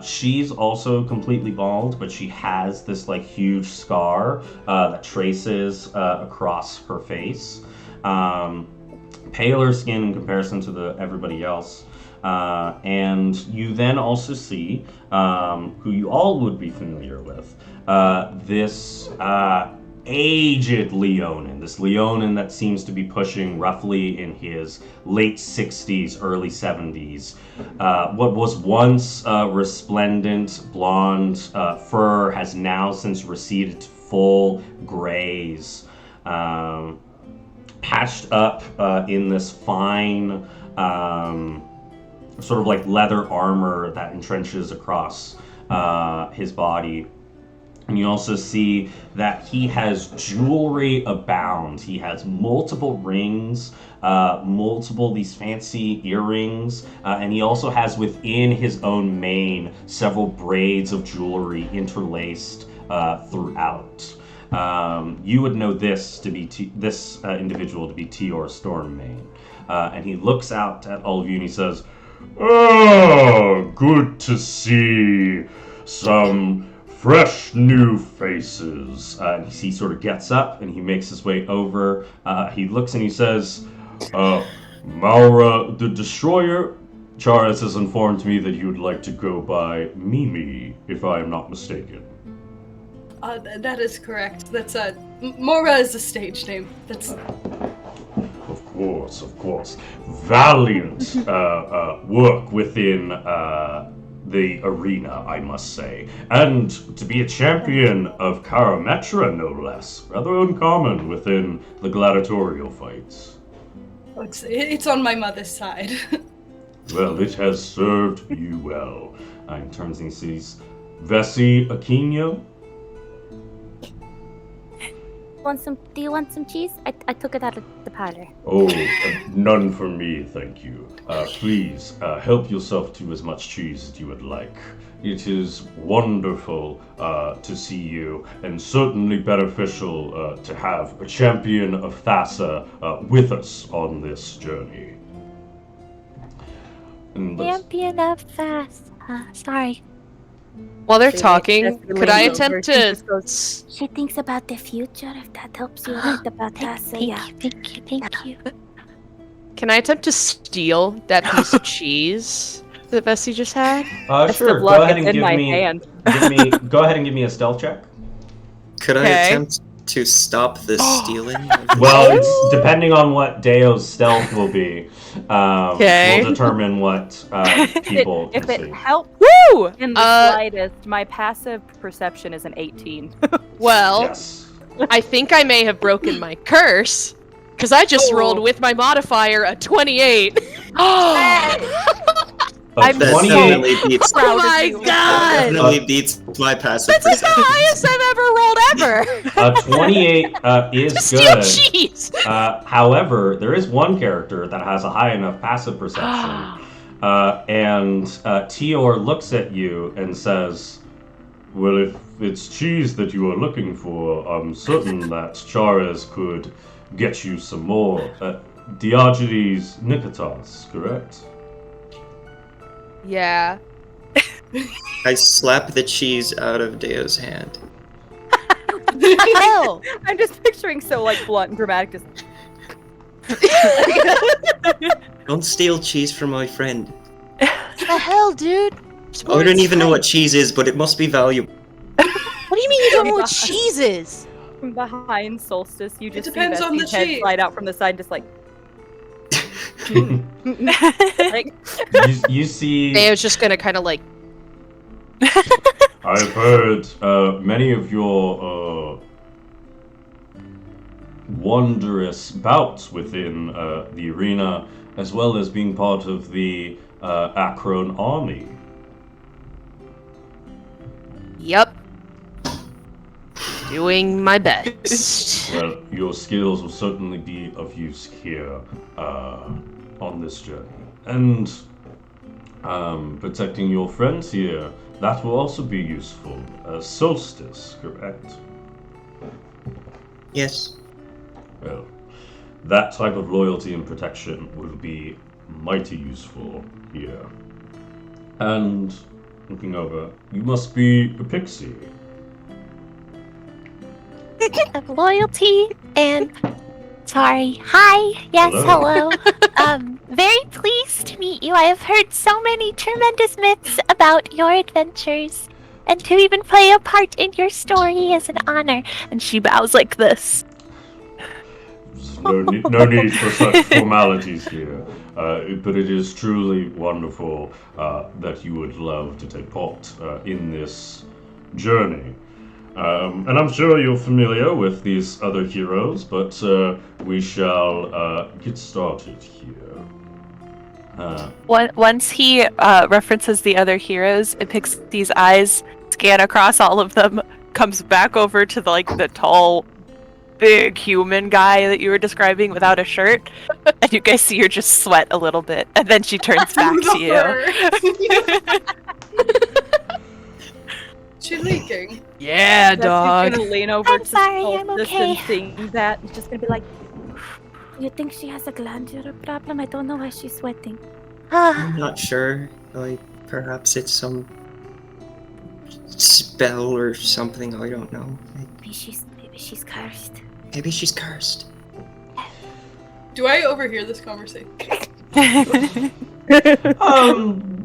She's also completely bald, but she has this like huge scar that traces across her face. Paler skin in comparison to everybody else. And you then also see, who you all would be familiar with, this aged Leonin. This Leonin that seems to be pushing roughly in his late 60s, early 70s. What was once resplendent blonde fur has now since receded to full grays. Patched up in this fine sort of like leather armor that entrenches across his body. And you also see that he has jewelry abound. He has multiple rings, these fancy earrings, and he also has within his own mane several braids of jewelry interlaced throughout. You would know this to be this individual to be Tior Stormmane. And he looks out at all of you and he says, Oh, good to see some fresh new faces. And he sort of gets up and he makes his way over. He looks and he says, Maura the Destroyer, Charis has informed me that you would like to go by Mimi, if I am not mistaken. That is correct. That's Mora is a stage name. That's. Of course. Valiant work within the arena, I must say. And to be a champion of Karametra, no less. Rather uncommon within the gladiatorial fights. It's on my mother's side. Well, it has served you well. He turns and he sees Vessi Aquino. Do you want some cheese? I took it out of the parlor. Oh, none for me, thank you. Please, help yourself to as much cheese as you would like. It is wonderful to see you, and certainly beneficial to have a champion of Thassa with us on this journey. Champion of Thassa. Sorry. While they're talking, could I attempt to... She thinks about the future, if that helps you write about Thassa. Thank you. Can I attempt to steal that piece of cheese that Vessi just had? Sure. Go ahead and go ahead and give me a stealth check. Could I attempt to stop the stealing? Well, it's depending on what Deo's stealth will be. Will determine what people if can it see. helps Woo! in the slightest, my passive perception is an 18. Well, Yes. I think I may have broken my curse, because I just rolled with my modifier a 28. A 28. Beats, Oh my god! definitely beats my passive That's like the perception. highest I've ever rolled ever! A 28 is To steal good. cheese! However, there is one character that has a high enough passive perception. And Tior looks at you and says, well, if it's cheese that you are looking for, I'm certain that Charis could get you some more. Diogenes Nikotas, correct? Yeah. I slap the cheese out of Deo's hand. Hell! I'm just picturing so blunt and dramatic. Just Don't steal cheese from my friend. The hell, dude? I don't even know what cheese is, but it must be valuable. What do you mean you don't know what cheese is? from behind Solstice, you just depends see on the Vesti's head cheese. slide out from the side, just like. like You see. Theo's just gonna kind of like. I've heard many of your wondrous bouts within the arena, as well as being part of the Akron army. Yep. Doing my best. Well, your skills will certainly be of use here on this journey. And protecting your friends here, that will also be useful. Solstice, correct? Yes. Well, that type of loyalty and protection will be mighty useful here. And, looking over, you must be a pixie. Of loyalty and sorry. Hi. Yes, hello. Very pleased to meet you. I have heard so many tremendous myths about your adventures, and to even play a part in your story is an honor. And she bows like this. No need for such formalities here. But it is truly wonderful that you would love to take part in this journey. And I'm sure you're familiar with these other heroes, but we shall get started here. Once he references the other heroes, Pixie's eyes scan across all of them, comes back over to the tall, big human guy that you were describing without a shirt, and you guys see her just sweat a little bit, and then she turns back to you. She's leaking. Yeah, dog. She's gonna lean over I'm to sorry, I'm Solstice okay. and sing that. She's just gonna be like, You think she has a glandular problem? I don't know why she's sweating. I'm not sure. Like, perhaps it's some spell or something. I don't know. Maybe she's cursed. Maybe she's cursed. Do I overhear this conversation?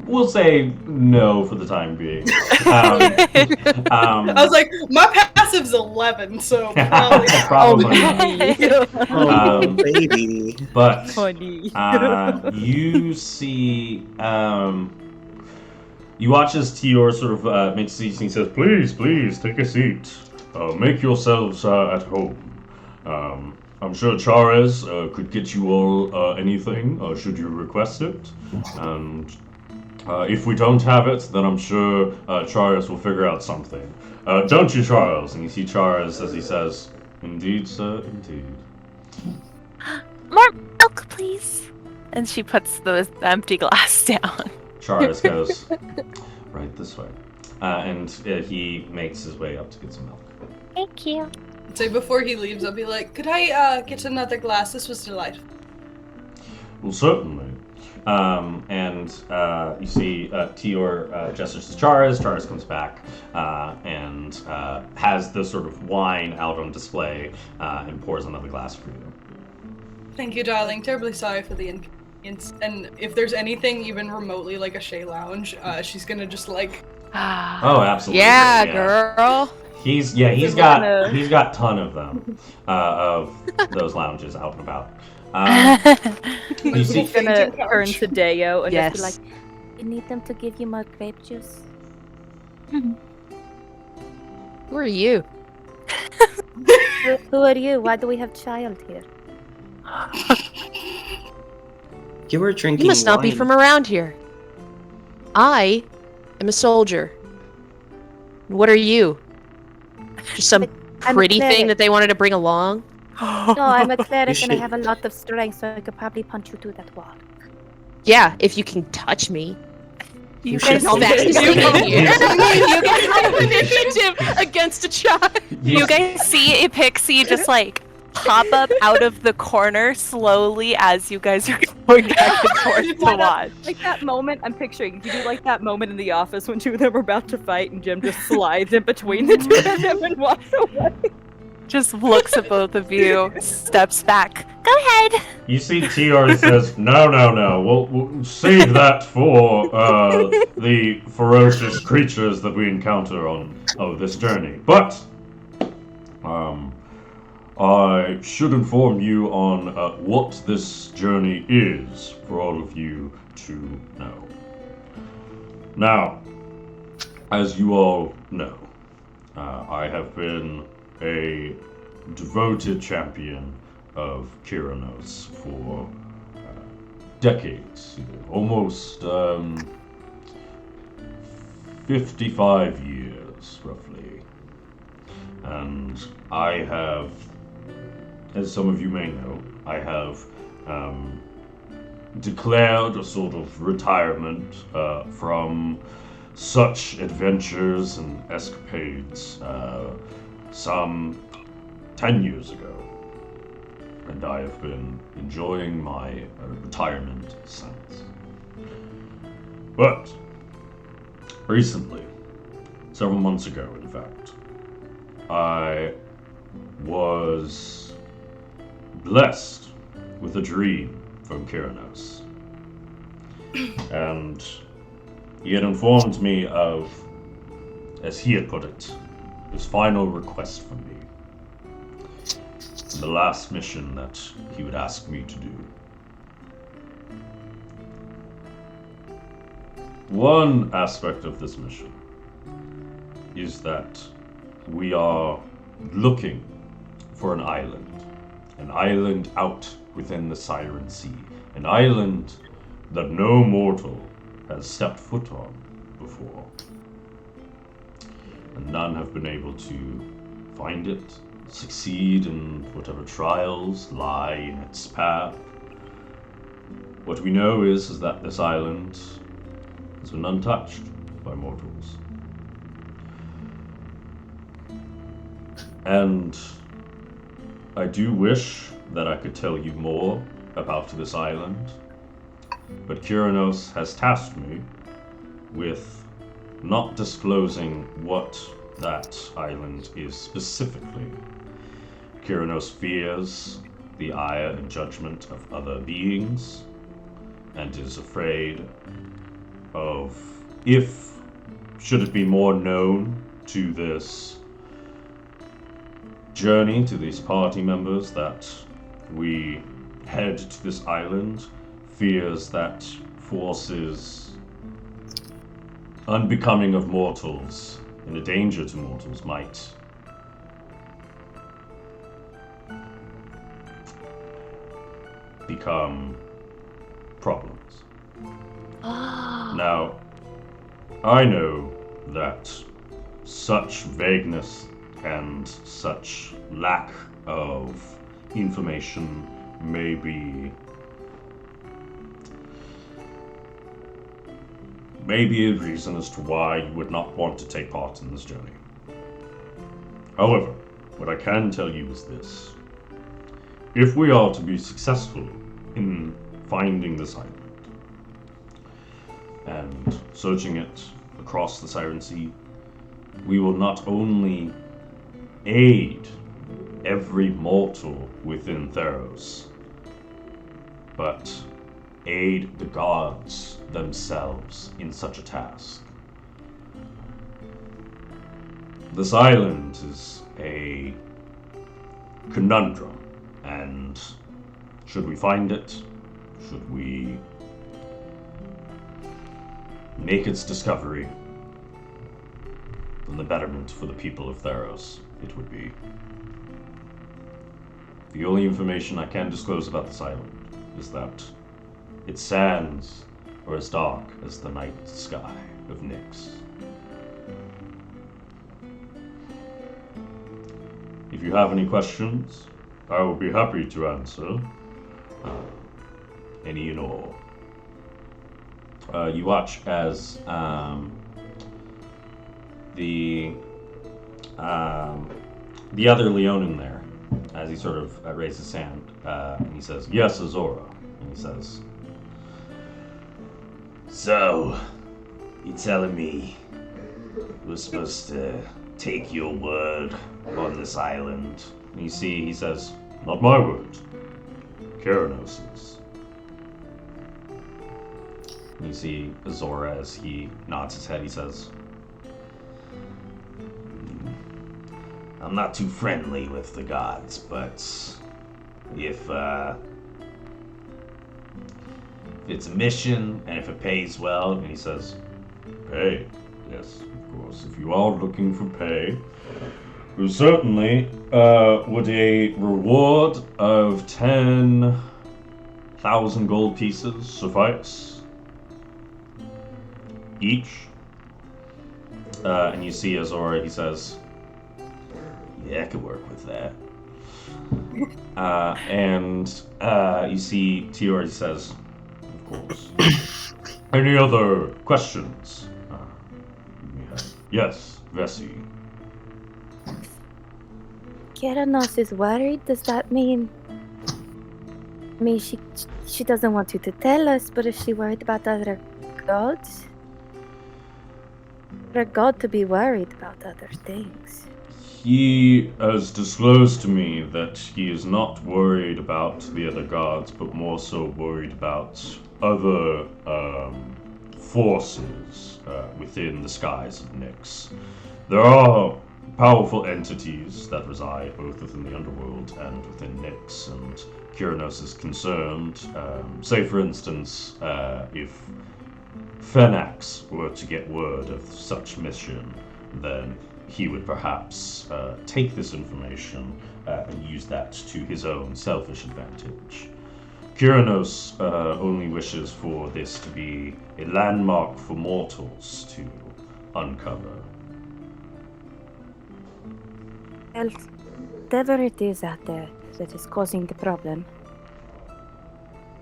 We'll say no for the time being. I was like, my passive's 11, so probably. Probably. Oh, baby. But Honey. you see, you watch as Tior sort of makes seats and he says, please, take a seat. Make yourselves at home. I'm sure Chares could get you all anything, should you request it. And if we don't have it, then I'm sure Chares will figure out something. Don't you, Charles? And you see Chares as he says, indeed, sir, indeed. More milk, please. And she puts the empty glass down. Chares goes, right this way. And he makes his way up to get some milk. Thank you. So before he leaves, I'll be like, could I get another glass? This was delightful. Well, certainly. And you see Tior gestures to Chares. Chares comes back and has the sort of wine out on display and pours another glass for you. Thank you, darling. Terribly sorry for the inconvenience. And if there's anything even remotely like a Shea Lounge, she's gonna just like... Oh, absolutely. Yeah, girl. He's got ton of them of those lounges out and about. You see, He's gonna turn to Deo and Yes. just be like, you need them to give you more grape juice? Who are you? Who are you? Why do we have child here? You were drinking You must not be wine. from around here. I am a soldier. What are you? Just some I'm a pretty thing cleric. that they wanted to bring along? No, I'm a cleric and I should- have a lot of strength, so I could probably punch you through that wall. Yeah, if you can touch me. You Guys, should- fastest thing in here. You guys- Roll initiative against a child. You guys see a pixie just like pop up out of the corner slowly as you guys are going back and forth to watch. Like that moment, I'm picturing, you do like that moment in the office when two of them are about to fight and Jim just slides in between the two of them and walks away. Just looks at both of you, steps back. Go ahead. You see Tior says, no, we'll save that for the ferocious creatures that we encounter on this journey. But I should inform you on what this journey is for all of you to know. Now, as you all know, I have been a devoted champion of Kyranos for decades, almost 55 years, roughly. And I have, as some of you may know, I have declared a sort of retirement from such adventures and escapades some 10 years ago. And I have been enjoying my retirement since. But recently, several months ago in fact, I was blessed with a dream from Kyranos. And he had informed me of, as he had put it, his final request from me. And the last mission that he would ask me to do. One aspect of this mission is that we are looking for an island out within the Siren Sea, an island that no mortal has stepped foot on before. And none have been able to find it, succeed in whatever trials lie in its path. What we know is that this island has been untouched by mortals. And I do wish that I could tell you more about this island, but Kyranos has tasked me with not disclosing what that island is specifically. Kyranos fears the ire and judgment of other beings, and is afraid of, if should it be more known to this journey, to these party members, that we head to this island, fears that forces unbecoming of mortals and a danger to mortals might become problems. Now, I know that such vagueness and such lack of information may be a reason as to why you would not want to take part in this journey. However, what I can tell you is this. If we are to be successful in finding this island and searching it across the Siren Sea, we will not only aid every mortal within Theros, but aid the gods themselves in such a task. This island is a conundrum, and should we find it, should we make its discovery, then the betterment for the people of Theros it would be. The only information I can disclose about this island is that its sands are as dark as the night sky of Nyx. If you have any questions, I will be happy to answer any and all. You watch as the other Leonin there, as he sort of raises his hand, and he says, "Yes, Azora," and he says, "So, you're telling me we're supposed to take your word on this island?" and you see, he says, "Not my word, Kyranos's." And you see Azora, as he nods his head, he says, "I'm not too friendly with the gods, but if it's a mission and if it pays well," and he says, "Pay? Yes, of course. If you are looking for pay, well, certainly would a reward of 10,000 gold pieces suffice each?" And you see Azora, he says, yeah, I could work with that. and you see Tior, he says, "Of course." Any other questions? Yes, Vessi. Kyranos is worried. Does that mean? I mean, she doesn't want you to tell us, but is she worried about other gods? For a god to be worried about other things. He has disclosed to me that he is not worried about the other gods, but more so worried about other forces within the skies of Nyx. There are powerful entities that reside both within the underworld and within Nyx, and Kyranos is concerned. Say, for instance, if Fenax were to get word of such mission, then he would perhaps take this information and use that to his own selfish advantage. Kyranos only wishes for this to be a landmark for mortals to uncover. Well, whatever it is out there that is causing the problem,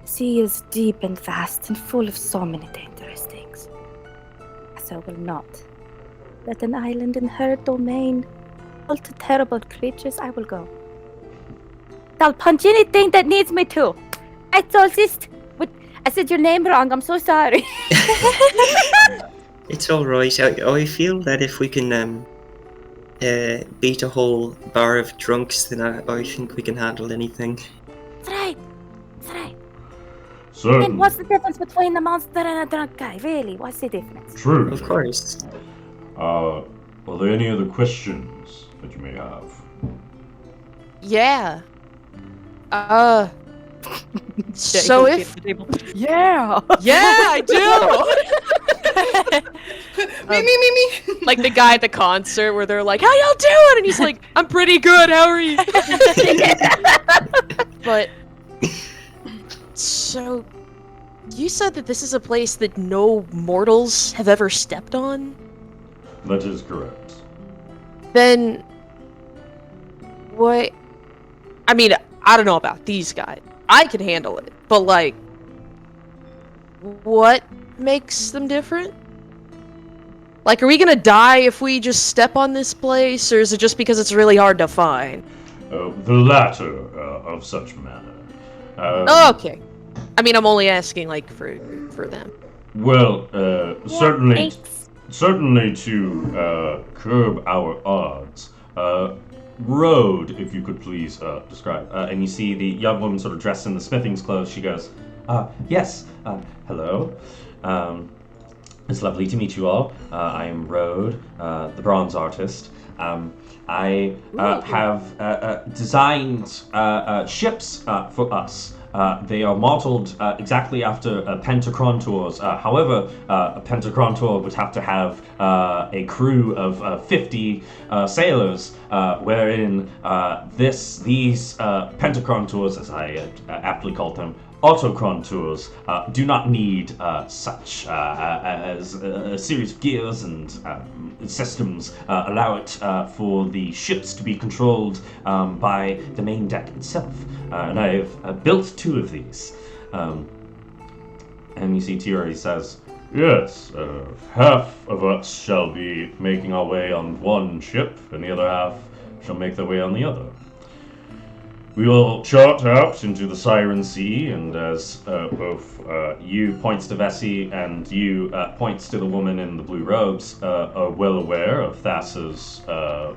the sea is deep and vast and full of so many dangerous things. So will not let an island in her domain fall to terrible creatures. I will go. I'll punch anything that needs me to. I Solstice. I said your name wrong. I'm so sorry. It's all right. I feel that if we can beat a whole bar of drunks, then I think we can handle anything. That's right. That's right. Certainly. And what's the difference between a monster and a drunk guy? Really? What's the difference? True. Of course. Are there any other questions that you may have? Yeah. So if Yeah. yeah, I do. Me. Like the guy at the concert where they're like, "How y'all doing?" and he's like, "I'm pretty good. How are you?" But so you said that this is a place that no mortals have ever stepped on? That is correct. Then what? I mean, I don't know about these guys. I can handle it, but like, what makes them different? Like, are we gonna die if we just step on this place, or is it just because it's really hard to find? The latter of such manner. Okay. I mean, I'm only asking, like, for them. Well, certainly Thanks. to curb our odds. Road, if you could please describe. And you see the young woman sort of dressed in the smithing's clothes. She goes, yes, hello. It's lovely to meet you all. I am Rode, the bronze artist. I have designed ships for us. They are modeled exactly after Pentacrontours. However, a Pentacrontour would have to have a crew of 50 sailors, wherein these Pentacrontours, as I aptly call them, Autocrontours, do not need such as a series of gears and systems allow it for the ships to be controlled by the main deck itself. And I have built 2 of these. And you see Tiri says, yes, half of us shall be making our way on one ship, and the other half shall make their way on the other. We will chart out into the Siren Sea, and as both you points to Vessi and you points to the woman in the blue robes are well aware of Thassa's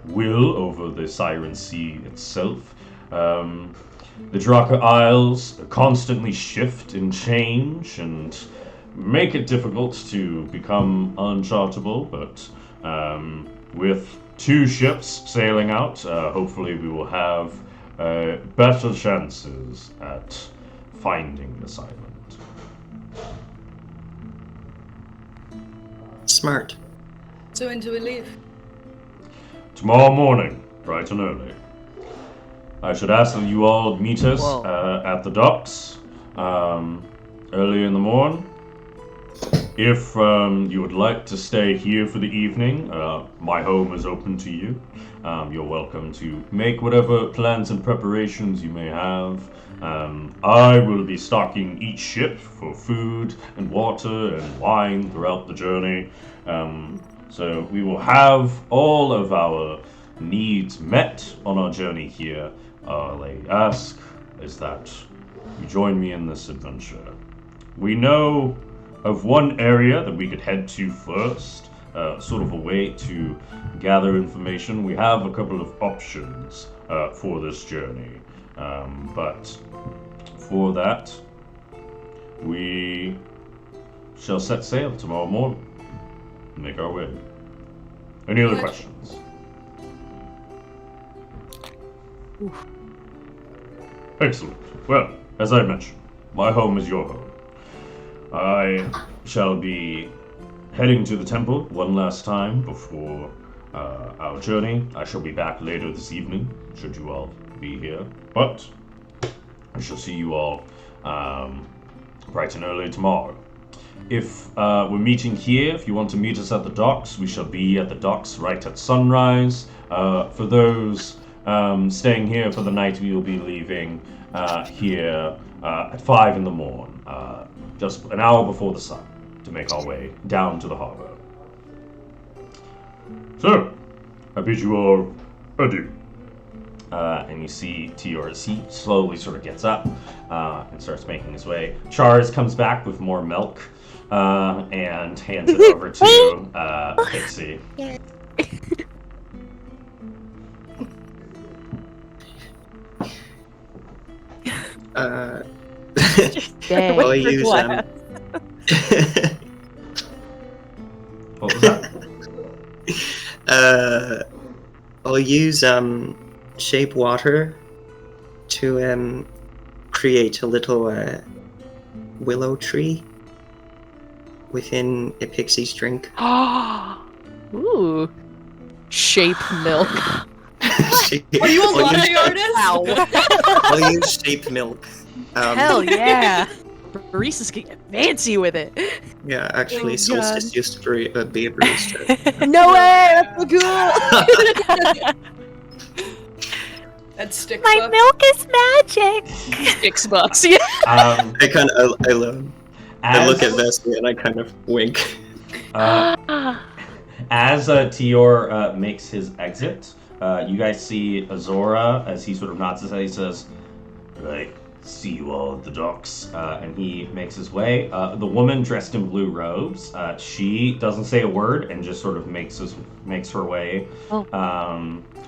will over the Siren Sea itself. The Draka Isles constantly shift and change and make it difficult to become unchartable, but with 2 ships sailing out, hopefully we will have better chances at finding this island. Smart. So when do we leave? Tomorrow morning, bright and early. I should ask that you all meet us at the docks early in the morning. If you would like to stay here for the evening, my home is open to you. You're welcome to make whatever plans and preparations you may have. I will be stocking each ship for food and water and wine throughout the journey. So we will have all of our needs met on our journey here. All I ask is that you join me in this adventure. We know of one area that we could head to first, sort of a way to gather information. We have a couple of options for this journey, but for that, we shall set sail tomorrow morning and make our way. Any other questions? Excellent. Well, as I mentioned, my home is your home. I shall be heading to the temple one last time before our journey. I shall be back later this evening, should you all be here. But I shall see you all bright and early tomorrow. If we're meeting here, if you want to meet us at the docks, we shall be at the docks right at sunrise. For those staying here for the night, we will be leaving here at 5 in the morning, just an hour before the sun, to make our way down to the harbor. So, I bid you all adieu. And you see Tior as he slowly sort of gets up and starts making his way. Charles comes back with more milk and hands it over to Pixie. I'll use What was that? I'll use shape water to create a little willow tree within a pixie's drink. Ooh. Shape milk. Are you a latte artist? I'll use shape milk. Hell yeah. Baristas can get fancy with it. Yeah, actually, Oh, Solstice God. used to be a barista. No way! That's so cool! That's stick My bucks. milk is magic. $6, yeah. I look at As Vessi and I kind of wink. as Tior makes his exit, you guys see Azora as he sort of nods his head. He says, "Right, see you all at the docks," and he makes his way. The woman dressed in blue robes, she doesn't say a word and just sort of makes her way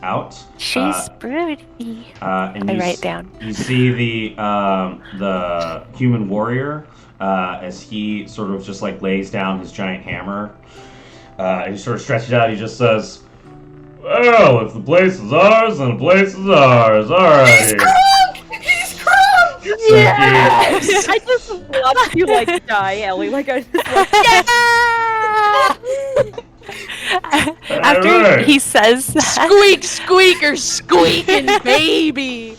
out. She's broody. And I you write down. You see the human warrior as he sort of just like lays down his giant hammer, and he sort of stretches out. He just says, "Well, if the place is ours, then the place is ours. All right." He's crunk! Yes! I just watched you like die, Ellie. Like I just After Alright. he says that, Squeak, squeaker, squeaking, baby.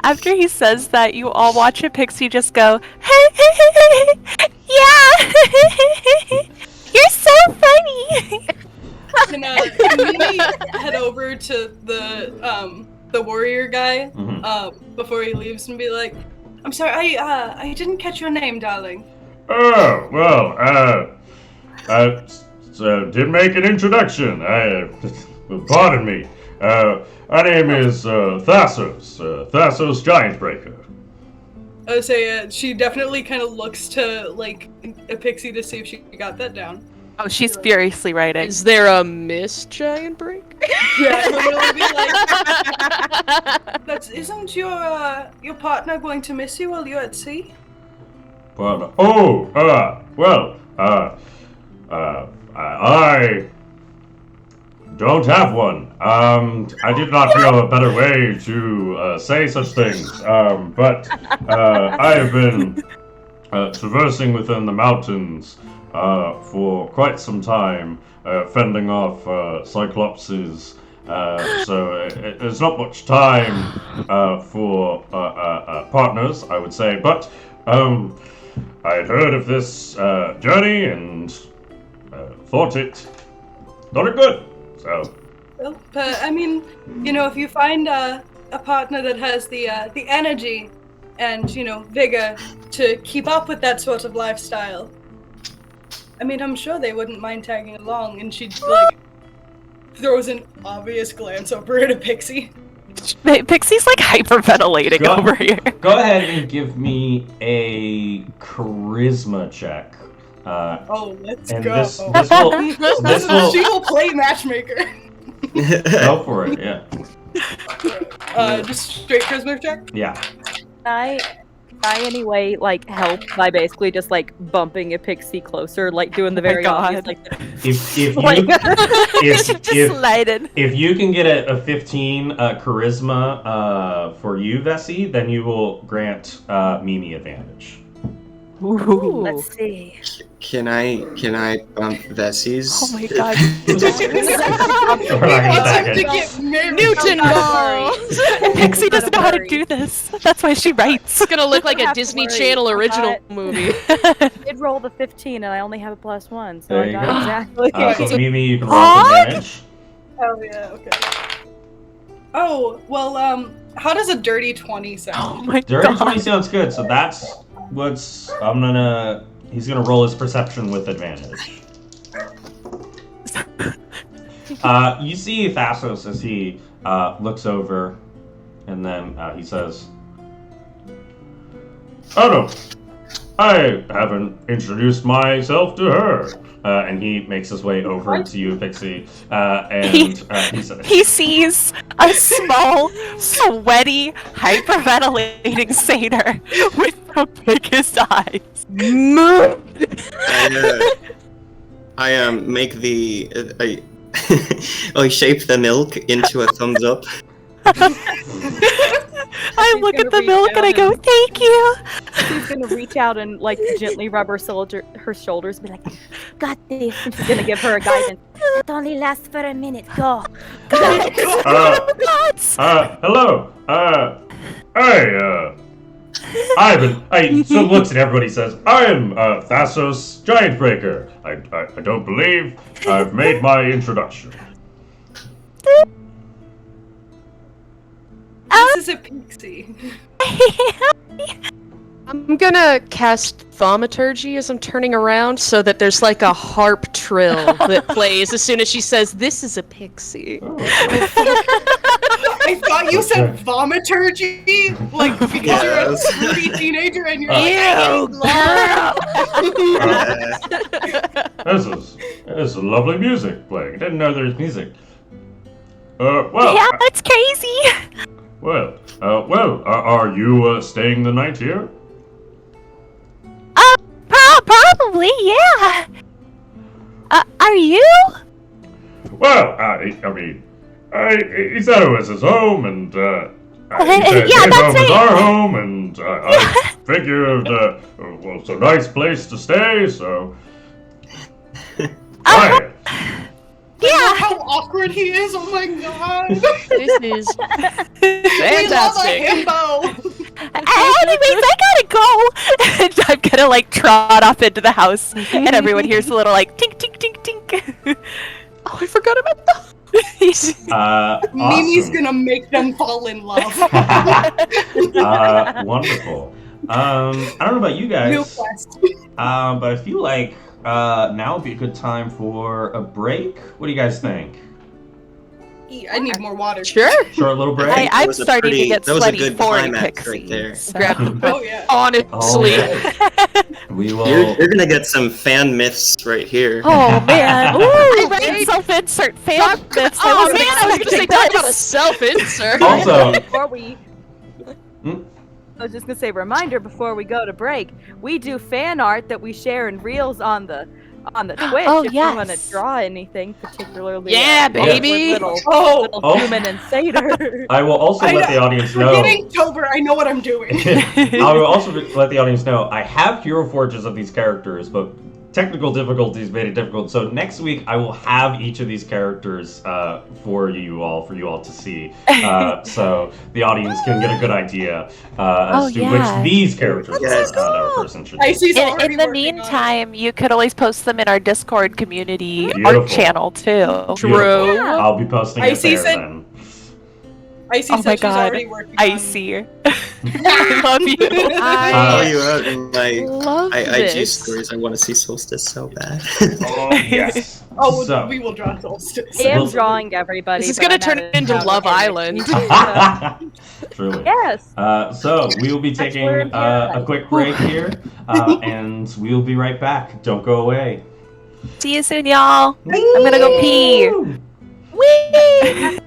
after he says that, you all watch a pixie just go, Yeah. You're so funny. Can we head over to the warrior guy before he leaves and be like, "I'm sorry, I didn't catch your name, darling." Oh, well, I did make an introduction. Pardon me. My name is Theros, Theros Giantbreaker. I would say she definitely kind of looks to like a pixie to see if she got that down. oh, she's furiously writing. Is there a Miss Giant Break? Yeah, it'll be like, isn't your partner going to miss you while you're at sea? But, well, I don't have one. I did not feel a better way to say such things. But I have been traversing within the mountains for quite some time, fending off cyclopses. So there's not much time for partners, I would say. But I had heard of this journey and thought it good. So, Well, but I mean, if you find a partner that has the energy and vigor to keep up with that sort of lifestyle, I mean, I'm sure they wouldn't mind tagging along. And she like throws an obvious glance over at a pixie. Pixie's like hyperventilating Go- over here. Go ahead and give me a charisma check. Oh, let's And go. this will She will play matchmaker. go for it. Yeah. Just straight charisma check. Yeah. I anyway like help by basically just like bumping a pixie closer, like doing the very obvious like If you Like- Just sliding. if you can get a 15 charisma for you, Vessi, then you will grant Mimi advantage. Ooh. let's see. Can I bump Vessi's? Oh my god. We're not gonna Wants back him to it. get married. Newton I'm balls! Pixie doesn't know how to Sorry. do this. That's why she writes. It's gonna look like You a have to Disney worry. Channel I original got- movie. I did roll the 15 and I only have a +1, so There I you got go. exactly. So Mimi, you can roll with advantage. Oh yeah, okay. Oh well, how does a dirty 20 Oh sound? my Dirty god. 20 sounds good. So that's what's he's gonna roll his perception with advantage. You see Thassos as he looks over, and then he says, Adam, I haven't introduced myself to her. And he makes his way over to you, Pixie, and he says, He sees a small, sweaty, hyperventilating satyr with the biggest eyes. I make the I shape the milk into a thumbs up. I look at the milk and I go, "Thank you." She's gonna reach out and like gently rub her shoulders, and be like, "Got this." And she's gonna give her a guidance. It only lasts for a minute. Go. Hello. He so looks at everybody and says, I am Thassos Giantbreaker. I don't believe I've made my introduction. This is a pixie. I'm gonna cast Thaumaturgy as I'm turning around so that there's like a harp trill that plays as soon as she says, "This is a pixie." Oh. I thought you said vomiturgy, like because you're a fruity teenager and you're like, This is lovely music playing. I didn't know there was music. Well, Yeah, that's crazy. Are you staying the night here? Probably, yeah. Are you? Well, he said it was his home, and he said yeah, his that's home is right. our home, and I figured, well, it's a nice place to stay, so. Right. yeah. How awkward he is! Oh my god. This is We love a fantastic. himbo. Anyways, I gotta go. And I'm gonna like trot off into the house, and everyone hears a little like tink, tink, tink, tink. Oh, I forgot about that. Mimi's Awesome. gonna make them fall in love. Wonderful. I don't know about you guys, New quest. but I feel like now would be a good time for a break. What do you guys think? I need more water. Sure. Short little break? That I'm was a starting pretty- to get that was a sweaty good for climax right Pixie. there. So. Oh yeah. Honestly. We will. You're gonna get some fan myths right here. Oh man! Ooh, I read babe. self-insert fan myths. I Oh wasn't man, I was gonna say expecting talk about a this. self-insert. Also, Before we, Hmm? I was just gonna say, reminder before we go to break, we do fan art that we share in reels on the Twitch. Oh, if you want to yes. draw anything, particularly Yeah, baby, baby. Oh, Oh. human and satyr. I will also let the audience know. forgetting Tober, I know what I'm doing. I will also let the audience know I have hero forges of these characters, but technical difficulties made it difficult. So next week I will have each of these characters for you all to see, so the audience can get a good idea as to yeah. which these characters Yes. that were first introduced. Icy's already In the working on it. meantime, you could always post them in our Discord community Beautiful. art channel too. True. Yeah. I'll be posting it Icy there said- then. Icy Oh said my she's God. already working on Icy. I love you. I'll I you out in my love IG this. stories. I want to see Solstice so bad. Oh yes. Oh, So- we will draw Solstice. I am Well- drawing everybody. This is but gonna I'm turn at it into a- Love Island. Truly. Yes. So we will be taking Bachelor in a Paradise. quick break here, and we will be right back. Don't go away. See you soon, y'all. I'm gonna go pee. Whee!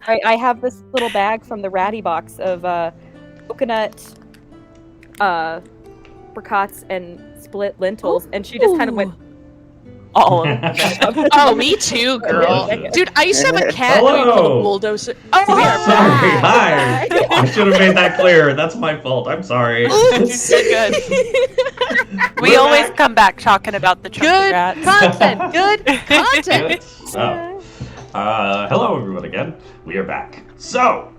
I have this little bag from the Ratty box of coconut, apricots, and split lentils, and she just kind of went. All of them. Oh, me too, girl. Delicious. Dude, I used to have a cat who Hello. called bulldozer. Oh, Sorry, hi. hi. I should have made that clear. That's my fault. I'm sorry. Oops. Good. We We're always back. come back talking about the chunky Good rats. content. Good content. Good. So, hello everyone again. We are back. So,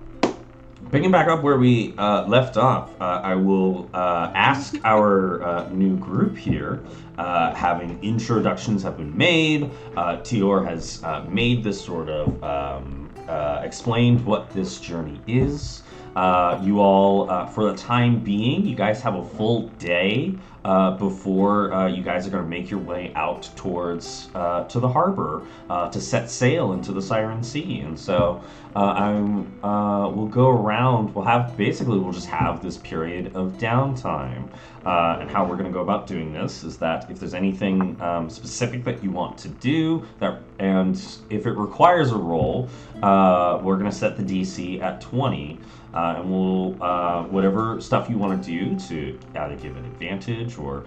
picking back up where we left off, I will ask our new group here, having introductions have been made, Tior has made this sort of, explained what this journey is. You all, for the time being, you guys have a full day before you guys are going to make your way out towards to the harbor to set sail into the Siren Sea. And so we'll go around. We'll just have this period of downtime. And how we're going to go about doing this is that if there's anything specific that you want to do, and if it requires a roll, we're going to set the DC at 20. And we'll, whatever stuff you want to do to either give an advantage or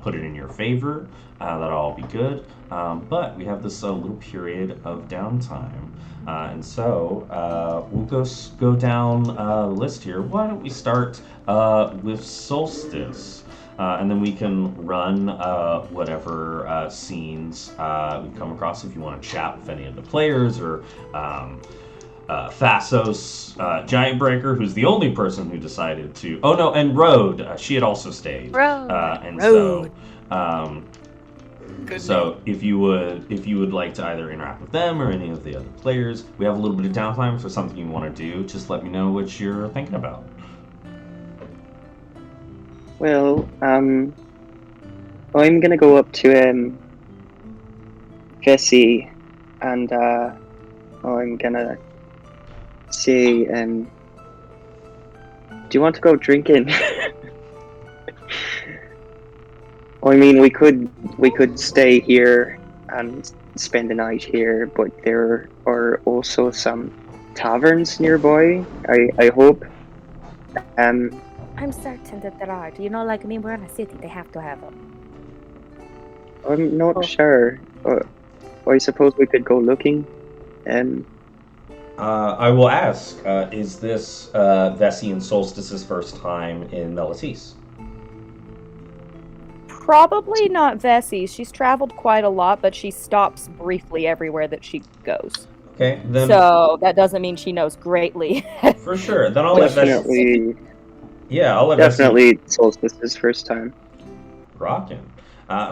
put it in your favor, that'll all be good. But we have this little period of downtime. And so we'll go down the list here. Why don't we start with Solstice? And then we can run whatever scenes we come across if you want to chat with any of the players or Thassos, Giant Breaker, who's the only person who decided to. Oh no, and Road. She had also stayed. Road. Road. So if you would like to either interact with them or any of the other players, we have a little bit of downtime. If there's something you want to do, just let me know what you're thinking about. Well, I'm gonna go up to Vessi, and I'm gonna say, do you want to go drinking? I mean, we could stay here and spend the night here, but there are also some taverns nearby. I hope. I'm certain that there are. Do you know, like, I mean, we're in a city. They have to have them. I'm not sure. I suppose we could go looking. I will ask, is this Vessi and Solstice's first time in Melitis? Probably not Vessi. She's traveled quite a lot, but she stops briefly everywhere that she goes. Okay, then. So that doesn't mean she knows greatly. For sure. Then I'll let Vessi. Definitely. Yeah, I'll let Definitely Solstice's first time. Rockin'.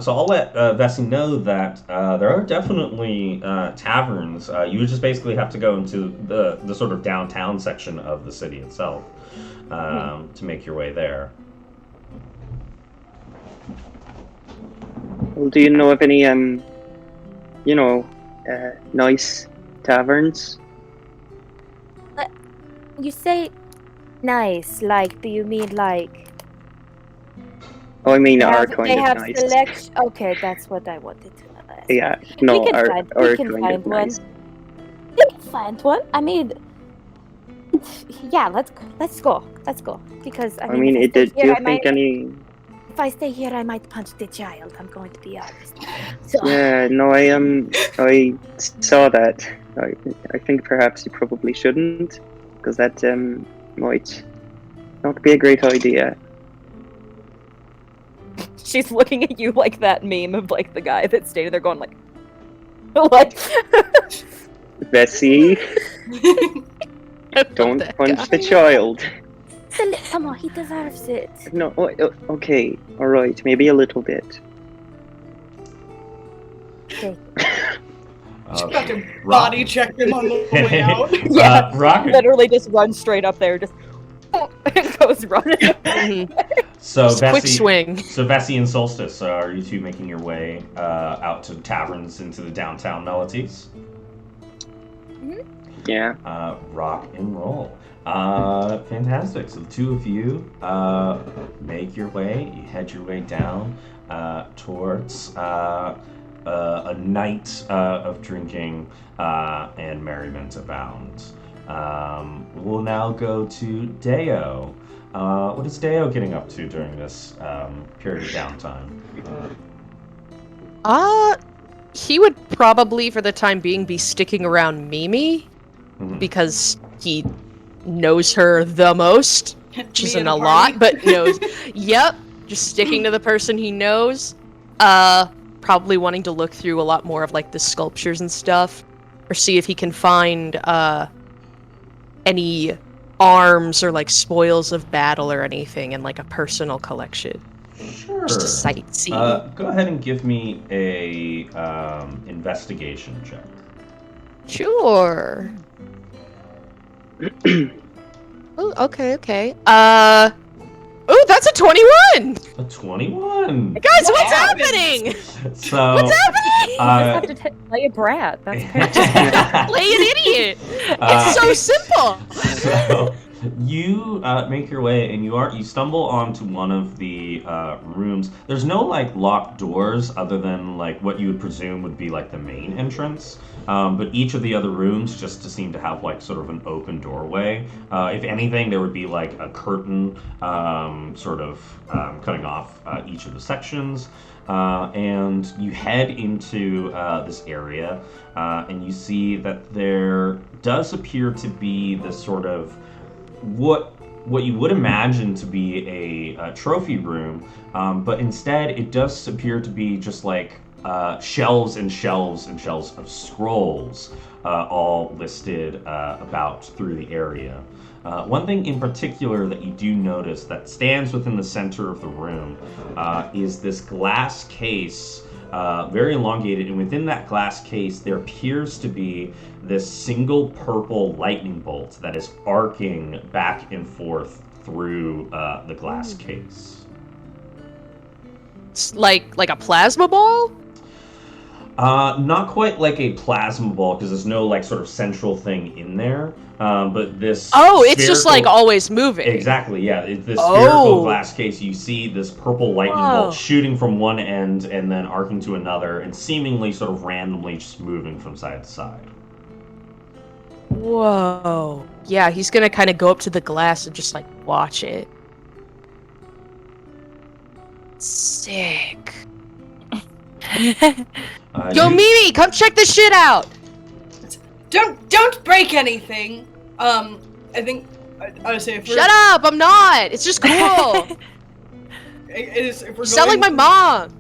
So I'll let Vessi know that there are definitely taverns. You would just basically have to go into the sort of downtown section of the city itself to make your way there. Well, do you know of any, nice taverns? You say nice, like, do you mean like... Oh, I mean, our kind they of have nice. selection. Okay, that's what I wanted to know. Yeah, no, we can our find kind one. of nice. We can find one. I mean, yeah, let's go. Because I mean, if I do stay you here, think any? If I stay here, I might punch the child. I'm going to be honest. So, Yeah, no, I saw that. I think perhaps you probably shouldn't, because that might not be a great idea. she's looking at you like that meme of like the guy that's standing there going like, what? Vessi, don't punch the child. Come on, he deserves it. No, okay, alright, maybe a little bit. Okay. Fucking body check him on the way out. Yeah, Rocket. literally just runs straight up there, just and goes running. So Quick Vessi, swing. So Vessi and Solstice, are you two making your way out to taverns into the downtown Melitis? Yeah. Rock and roll. Fantastic. So the two of you make your way. You head your way down towards a night of drinking and merriment abound. We'll now go to Deo. What is Deo getting up to during this period of downtime? He would probably, for the time being, be sticking around Mimi because he knows her the most, which isn't a lot, but knows. Yep, just sticking to the person he knows. Probably wanting to look through a lot more of like the sculptures and stuff, or see if he can find any arms or like spoils of battle or anything in like a personal collection. Sure. Just a sightsee. Go ahead and give me a investigation check. Sure. Oh, okay. Oh, that's a 21! A 21! Guys, what's happening? So, what's happening? Have to play a brat. That's Play an idiot. It's so simple. So, you make your way, and you stumble onto one of the rooms. There's no like locked doors, other than like what you would presume would be like the main entrance. But each of the other rooms just seem to have like sort of an open doorway. If anything, there would be like a curtain cutting off each of the sections. And you head into this area, and you see that there does appear to be this sort of what you would imagine to be a trophy room, but instead it does appear to be just like shelves and shelves and shelves of scrolls, all listed about through the area. One thing in particular that you do notice that stands within the center of the room is this glass case, very elongated, and within that glass case there appears to be this single purple lightning bolt that is arcing back and forth through the glass case. It's like a plasma ball? Not quite like a plasma ball, because there's no like sort of central thing in there. But this. Oh, it's just like always moving. Exactly, yeah. It's this spherical glass case. You see this purple lightning bolt shooting from one end and then arcing to another, and seemingly sort of randomly just moving from side to side. Whoa. Yeah, he's gonna kind of go up to the glass and just like watch it. Sick. Yo, Mimi, come check this shit out. Don't break anything. I think I would say if we're, Shut up! I'm not. It's just cool. if we're Sound like my mom.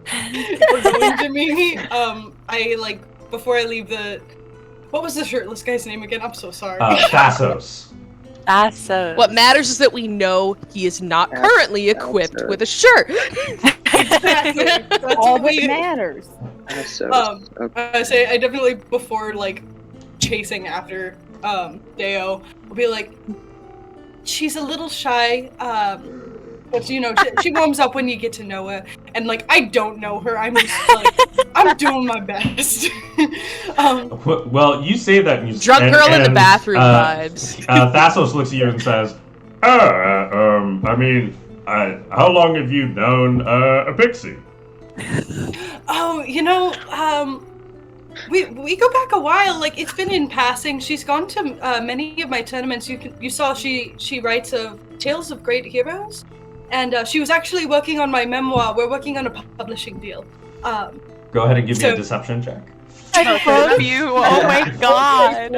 If we're going to Mimi, I like before I leave the. What was the shirtless guy's name again? I'm so sorry. Thassos. Thassos. What matters is that we know he is not currently equipped with a shirt. Exactly. That's all what that matters. I say I definitely before like chasing after Deo will be like, she's a little shy, but you know she warms up when you get to know her, and like I don't know her. I'm just like I'm doing my best. Well, you say that, and you Drunk girl in the bathroom vibes. Thassos looks at you and says, I mean, how long have you known a pixie? Oh, you know, we go back a while. Like it's been in passing. She's gone to many of my tournaments. You saw she writes of tales of great heroes, and she was actually working on my memoir. We're working on a publishing deal. Go ahead and give me a deception check. I love you. Oh my god.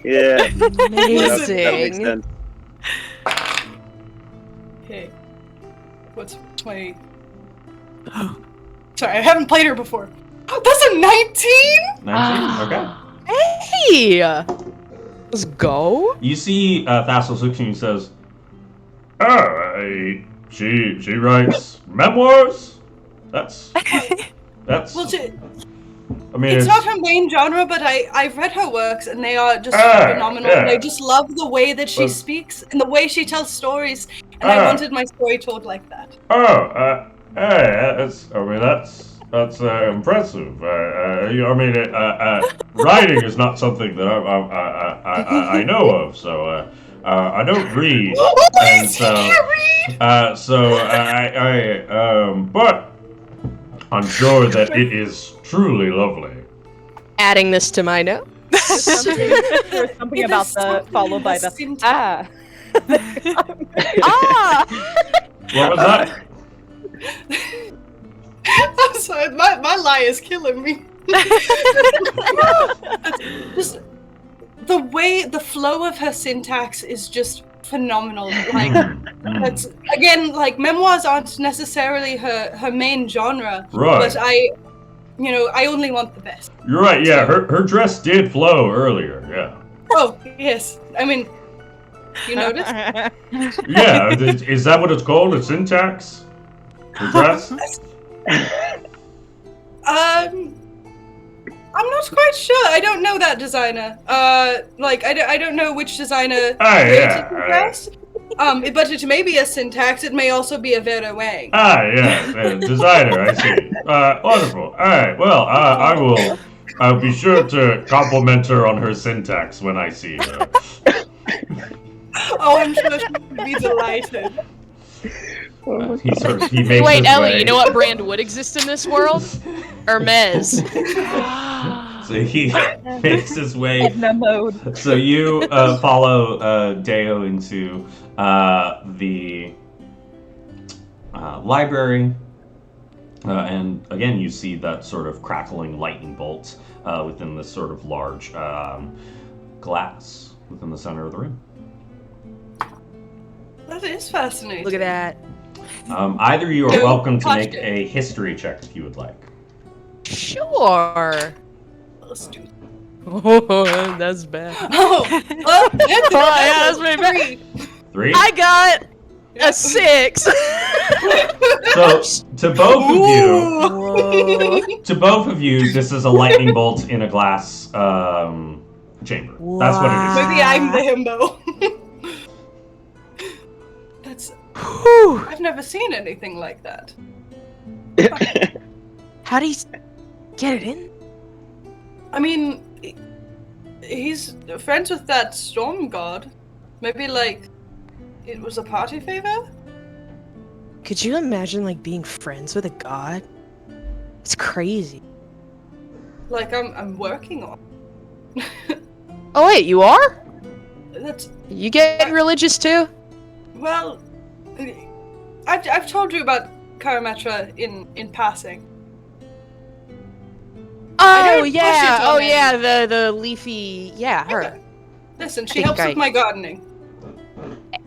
Yeah. Amazing. That makes sense. Okay. What's my... Sorry, I haven't played her before. Oh, that's a 19? 19? Okay. Hey! Let's go. You see Thassos looks at you and says, she writes memoirs? That's... Well, I mean, it's not her main genre, but I've read her works, and they are just phenomenal. Yeah. And I just love the way that she speaks and the way she tells stories. And I wanted my story told like that. That's impressive. Writing is not something that I know of, so I don't read, and but I'm sure that it is truly lovely. Adding this to my notes. There's something about the followed by the syntax. Ah! What was that? I'm sorry, my lie is killing me. Just the flow of her syntax is just phenomenal. Like that's again, like memoirs aren't necessarily her main genre, Right. but I only want the best. You're right. Yeah, her dress did flow earlier. Yeah. Oh yes, I mean, you noticed? Yeah. Is that what it's called? A syntax? Her dress? I'm not quite sure. I don't know that designer. Like I don't know which designer created the dress. But it may be a syntax. It may also be a Vera Wang. Yeah, designer. I see. Wonderful. All right. Well, I'll be sure to compliment her on her syntax when I see her. Oh, I'm sure she'd be delighted. He makes Wait, his Ellie, way. you know what brand would exist in this world? Hermes. So he makes his way. Edna mode. So you follow Deo into the library, and again you see that sort of crackling lightning bolt within this sort of large glass within the center of the room. That is fascinating. Look at that. Either of you are welcome to make a history check if you would like. Sure. Let's do it. Oh, that's bad. Oh, well, Yeah, that's pretty bad. 3. I got a 6. So to both of you, this is a lightning bolt in a glass chamber. That's what it is. Maybe I'm the himbo. I've never seen anything like that. How do you get it in? I mean, he's friends with that storm god. Maybe like it was a party favor? Could you imagine like being friends with a god? It's crazy. Like I'm working on. Oh wait, you are? That's You get religious too? well. I've told you about Karametra in passing. I Oh don't yeah, push it oh on me. yeah, the leafy, yeah, her. Listen, she think helps with my gardening.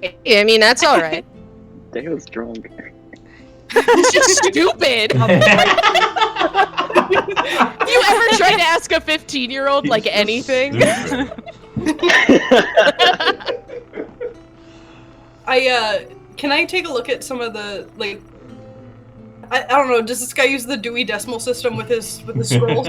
I mean, that's all right. Deo's drunk. It's just stupid. You ever try to ask a 15-year-old like anything? Can I take a look at some of the like? I don't know. Does this guy use the Dewey Decimal System with his scrolls?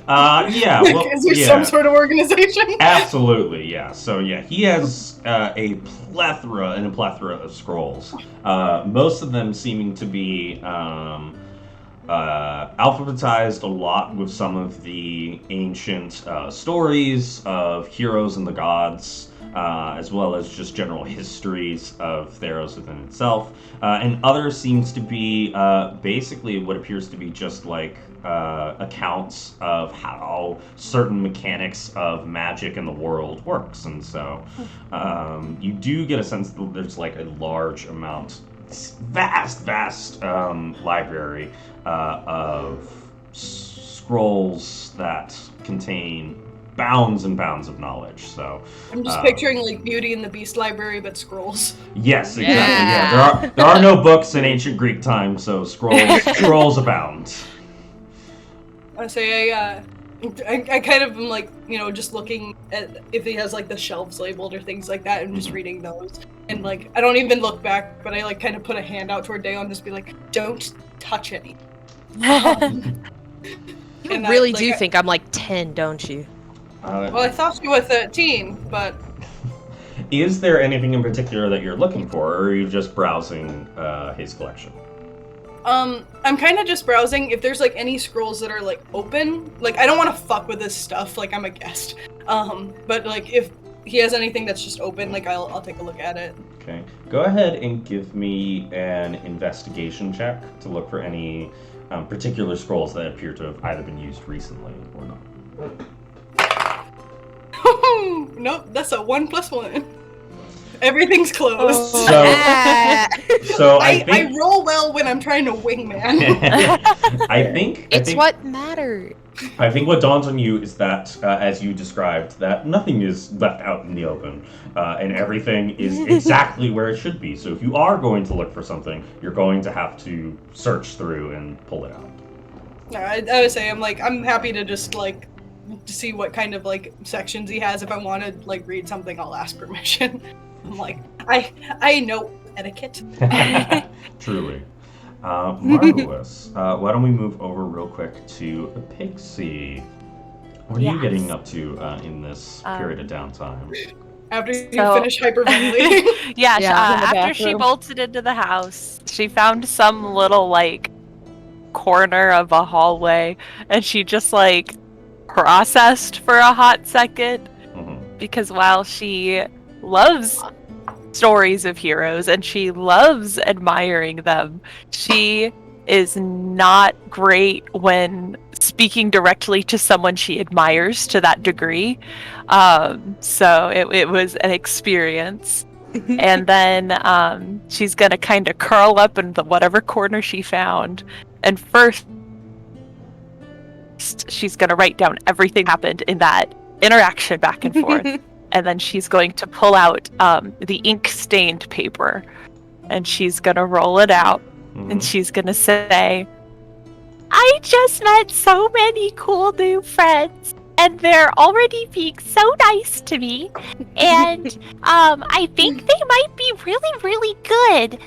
Yeah. Like, Well, is there yeah. some sort of organization? Absolutely, yeah. So yeah, he has a plethora of scrolls. Most of them seeming to be alphabetized a lot with some of the ancient stories of heroes and the gods. As well as just general histories of Theros within itself. And others seems to be basically what appears to be just like accounts of how certain mechanics of magic in the world works. And so you do get a sense that there's like a large amount, vast library of scrolls that contain bounds and bounds of knowledge. So I'm just picturing like Beauty and the Beast library, but scrolls. yes, exactly. Yeah, there are no books in ancient Greek times, so scrolls abound. I say I kind of am like, just looking at if he has like the shelves labeled or things like that and just reading those. And like I don't even look back, but I like kind of put a hand out toward Deo and just be like, don't touch any. You really do think I'm like 10, don't you? Well, I thought you were 13, but Is there anything in particular that you're looking for, or are you just browsing his collection? I'm kind of just browsing if there's like any scrolls that are like open. Like I don't want to fuck with this stuff. Like I'm a guest. But like if he has anything that's just open, like I'll take a look at it. Okay. Go ahead and give me an investigation check to look for any particular scrolls that appear to have either been used recently or not. Nope, that's a 1 + 1. Everything's closed. So I think I roll well when I'm trying to wingman. I think what matters. I think what dawns on you is that, as you described, that nothing is left out in the open, and everything is exactly where it should be. So if you are going to look for something, you're going to have to search through and pull it out. No, I would say I'm happy to just to see what kind of sections he has. If I want to read something, I'll ask permission. I'm I know etiquette. Truly. Marvelous. Why don't we move over real quick to Pixie? What are you getting up to in this period of downtime? After you finish hyperventilating. After she bolted into the house, she found some little corner of a hallway, and she just processed for a hot second, because while she loves stories of heroes and she loves admiring them, she is not great when speaking directly to someone she admires to that degree. So it was an experience. And then she's gonna kind of curl up in whatever corner she found, and first she's gonna write down everything that happened in that interaction back and forth. And then she's going to pull out the ink-stained paper, and she's going to roll it out, and she's going to say, I just met so many cool new friends, and they're already being so nice to me, and I think they might be really, really good.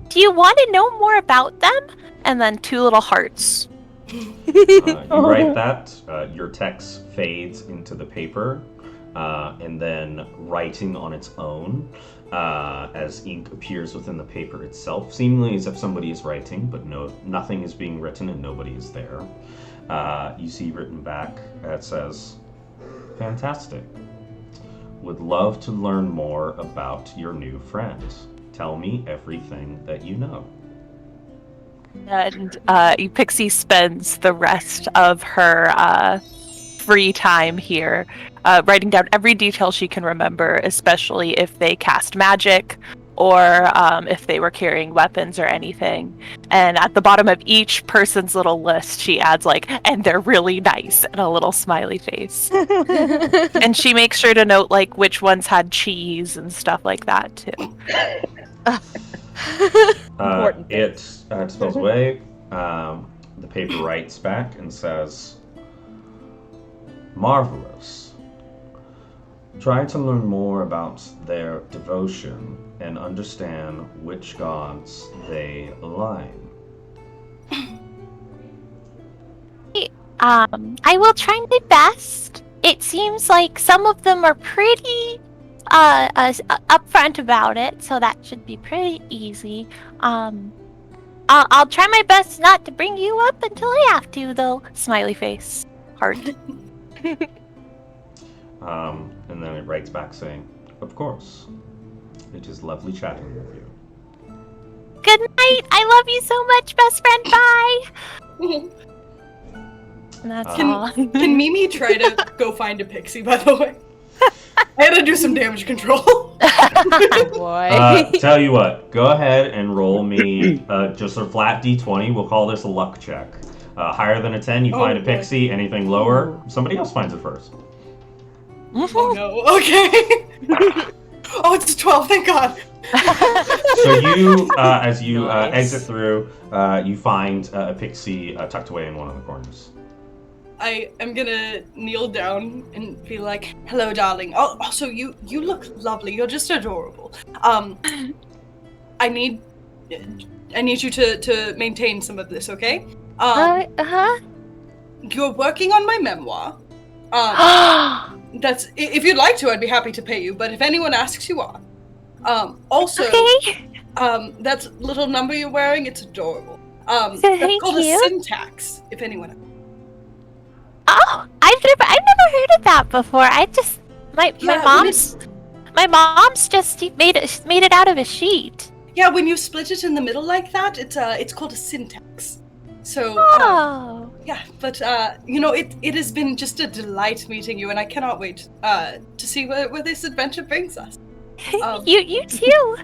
Do you want to know more about them? And then 2 little hearts. You write that, your text fades into the paper. And then writing on its own as ink appears within the paper itself, seemingly as if somebody is writing, but nothing is being written and nobody is there. You see written back, it says, fantastic. Would love to learn more about your new friends. Tell me everything that you know. And Pixie spends the rest of her free time here writing down every detail she can remember, especially if they cast magic or if they were carrying weapons or anything. And at the bottom of each person's little list, she adds and they're really nice, and a little smiley face. And she makes sure to note which ones had cheese and stuff like that too. It spills away. The paper writes back and says, marvelous. Try to learn more about their devotion and understand which gods they align. I will try my best. It seems like some of them are pretty upfront about it, so that should be pretty easy. I'll try my best not to bring you up until I have to, though. Smiley face. Heart. And then it writes back saying, of course. It is lovely chatting with you. Good night. I love you so much, best friend. Bye. And that's all. Can Mimi try to go find a pixie, by the way? I had to do some damage control. Boy. Tell you what, go ahead and roll me just a flat d20. We'll call this a luck check. Higher than a 10, you find a pixie. Anything lower, somebody else finds it first. Oh no, okay. Oh, it's a 12, thank God. So you, as you exit through, you find a pixie tucked away in one of the corners. I am gonna kneel down and be like, hello, darling. Oh, also, you look lovely. You're just adorable. I need you to maintain some of this, okay? You're working on my memoir. That's, if you'd like to, I'd be happy to pay you, but if anyone asks, you are. Also, that little number you're wearing, it's adorable. That's called a syntax, if anyone. Oh, I've never heard of that before. My mom's just made it out of a sheet. Yeah, when you split it in the middle like that, it's called a syntax. So Yeah, but it has been just a delight meeting you, and I cannot wait to see where this adventure brings us. You too.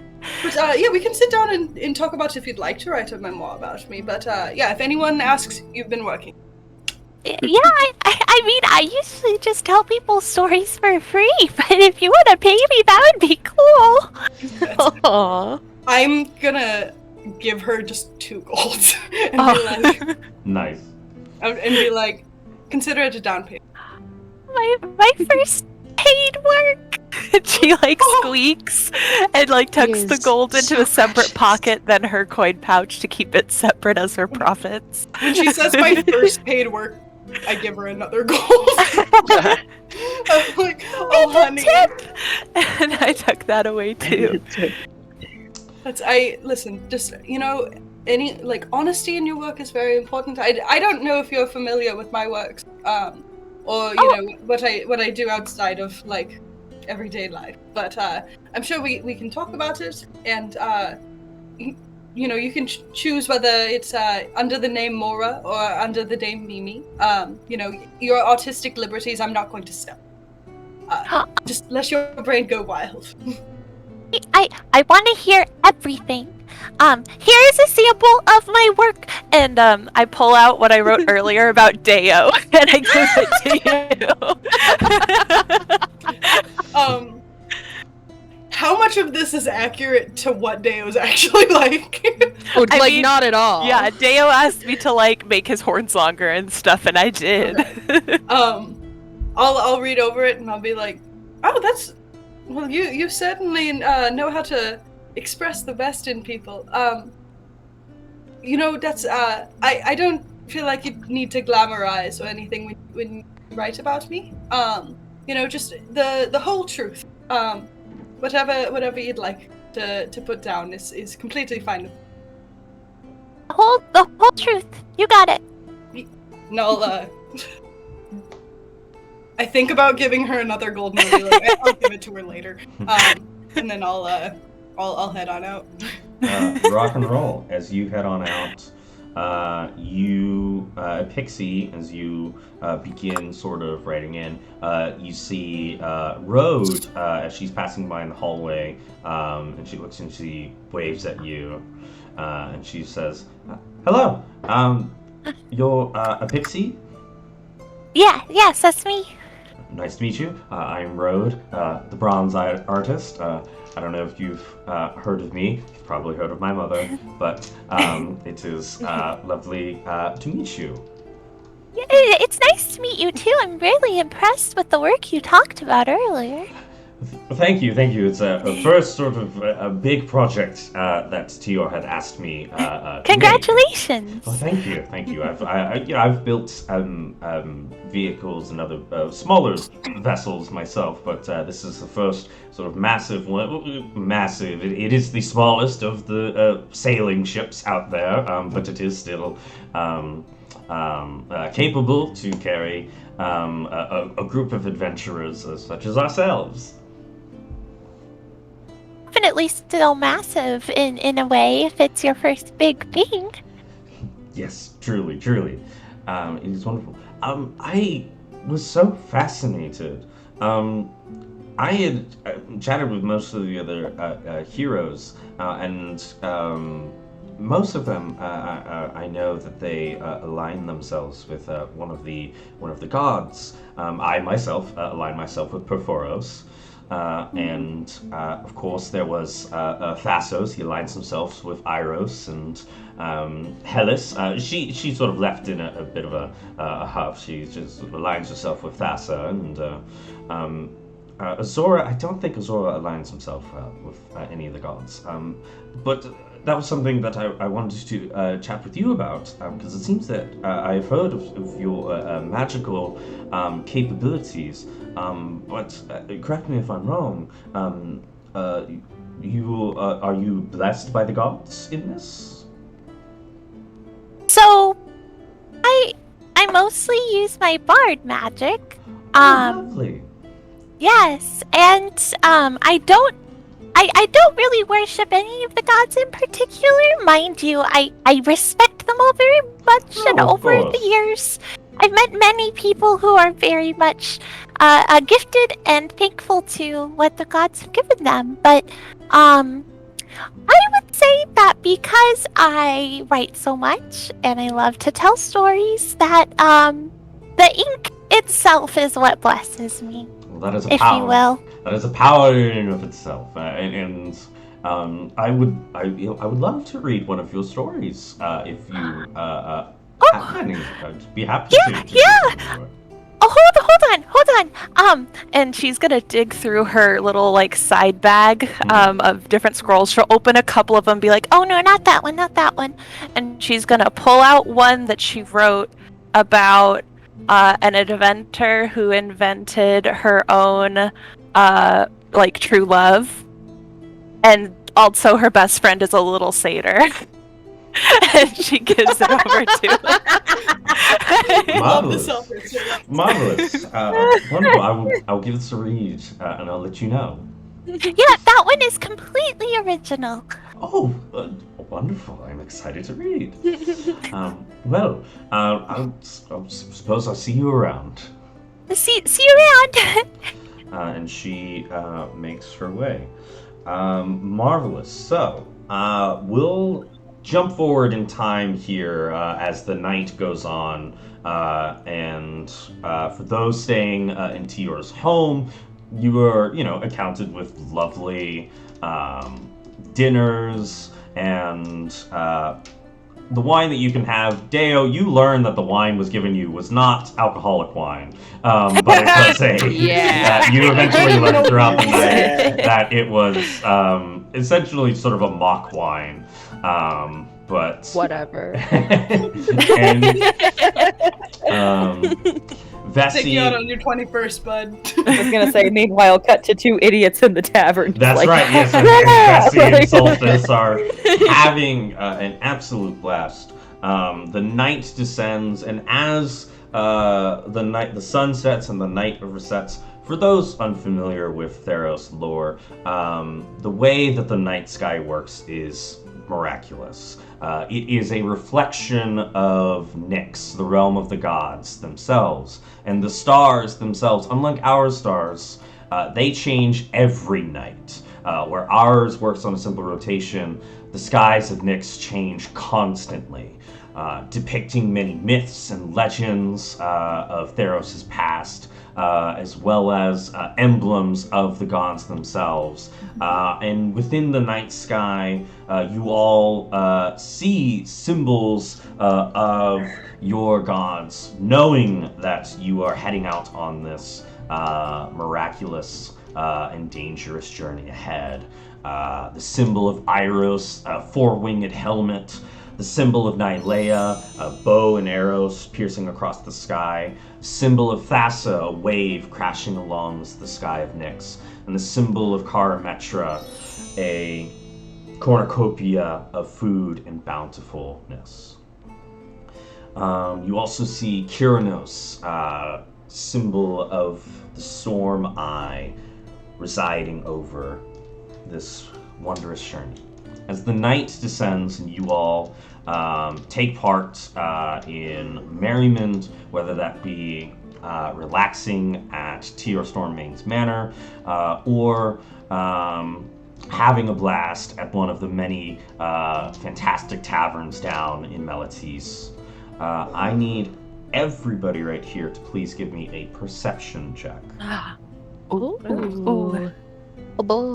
But yeah, we can sit down and talk about it if you'd like to write a memoir about me. But yeah, if anyone asks, you've been working. Yeah, I mean, I usually just tell people stories for free, but if you want to pay me, that would be cool. Aww. I'm gonna give her just 2 golds and be like, Nice. and be like, consider it a down payment. My first paid work. She like squeaks and like tucks the Is gold into so a separate precious. pocket, then her coin pouch to keep it separate as her profits. When she says my first paid work, I give her another gold. I'm like, oh honey. Tip! And I tuck that away too. Listen, just any like honesty in your work is very important. I don't know if you're familiar with my works, or what I do outside of like everyday life, but I'm sure we can talk about it, and you can choose whether it's under the name Mora or under the name Mimi. Your artistic liberties I'm not going to sell. Just let your brain go wild. I want to hear everything. Here is a sample of my work, and I pull out what I wrote earlier about Deo, and I give it to you. How much of this is accurate to what Deo's actually like? Oh, I like mean, not at all. Yeah, Deo asked me to like make his horns longer and stuff, and I did. Okay. I'll read over it and I'll be like, oh, well, you certainly know how to express the best in people. That's I don't feel like you need to glamorize or anything when you write about me. Just the whole truth. Whatever you'd like to put down is completely fine. The whole truth. You got it. No, I think about giving her another gold and I'll be like, I'll give it to her later. And then I'll head on out. Rock and roll. As you head on out, Pixie, as you begin sort of writing in, you see Rode as she's passing by in the hallway, and she looks and she waves at you, and she says, "Hello, you're a Pixie?" Yes, that's me. Nice to meet you. I'm Rode, the bronze artist. I don't know if you've heard of me. You've probably heard of my mother, but it is lovely to meet you. Yeah, it's nice to meet you too. I'm really impressed with the work you talked about earlier. Thank you. It's a first sort of a big project that Tior had asked me. Congratulations! To make. Well, thank you. I've built vehicles and other smaller vessels myself, but this is the first sort of massive one. Massive. It is the smallest of the sailing ships out there, but it is still capable to carry a group of adventurers such as ourselves. Definitely still massive in a way if it's your first big thing. Yes, truly. It is wonderful. I was so fascinated. I had chatted with most of the other heroes, and most of them, I know that they align themselves with one of the gods. I myself align myself with Perforos. And of course there was Thassos. He aligns himself with Iros, and Hellas. She sort of left in a bit of a huff. She just aligns herself with Thassa, and Azora. I don't think Azora aligns himself with any of the gods. But that was something that I wanted to chat with you about, because it seems that I've heard of your magical capabilities. But correct me if I'm wrong. Are you blessed by the gods in this? So, I mostly use my bard magic. Lovely. Yes, and I don't really worship any of the gods in particular. Mind you, I respect them all very much, and of over course. the years, I've met many people who are very much gifted and thankful to what the gods have given them. But I would say that because I write so much and I love to tell stories, that the ink itself is what blesses me, Well, that is a if power. you will. That is a power in and of itself, I would love to read one of your stories if you have any. I'd be happy to. Yeah. Oh, hold on. And she's gonna dig through her little like side bag of different scrolls. She'll open a couple of them, be like, "Oh no, not that one," and she's gonna pull out one that she wrote about an inventor who invented her own like true love, and also her best friend is a little satyr. And she gives it over to Love the Marvelous. self-research. Marvelous. Wonderful. I will give this a read, and I'll let you know. Yeah, that one is completely original. Oh, wonderful. I'm excited to read. Well, I suppose I'll see you around. See you around. And she makes her way. Marvelous. So, we'll jump forward in time here as the night goes on. And for those staying in Tior's home, you are, accounted with lovely dinners and the wine that you can have. Deo, you learn that the wine was given you was not alcoholic wine, but it was a. Yeah. You eventually learn throughout the night that it was essentially sort of a mock wine, but Whatever. and Vessi. Take you out on your 21st, bud. I was gonna say, meanwhile, cut to two idiots in the tavern. That's like, right, yes, and Vessi and Solstice are having an absolute blast. The night descends, and as the sun sets and the night resets, for those unfamiliar with Theros lore, the way that the night sky works is miraculous. It is a reflection of Nyx, the realm of the gods themselves. And the stars themselves, unlike our stars, they change every night. Where ours works on a simple rotation, the skies of Nyx change constantly, depicting many myths and legends of Theros' past, as well as emblems of the gods themselves. And within the night sky, you all see symbols of your gods, knowing that you are heading out on this miraculous and dangerous journey ahead. The symbol of Iros, a four-winged helmet. The symbol of Nylea, a bow and arrows piercing across the sky. Symbol of Thassa, a wave crashing along the sky of Nyx. And the symbol of Karametra, a cornucopia of food and bountifulness. You also see Kyranos, symbol of the storm eye, residing over this wondrous journey. As the night descends and you all take part in merriment, whether that be relaxing at Tior Stormmane's Manor, or having a blast at one of the many fantastic taverns down in Melatis, I need everybody right here to please give me a perception check. Ooh. Oh boy.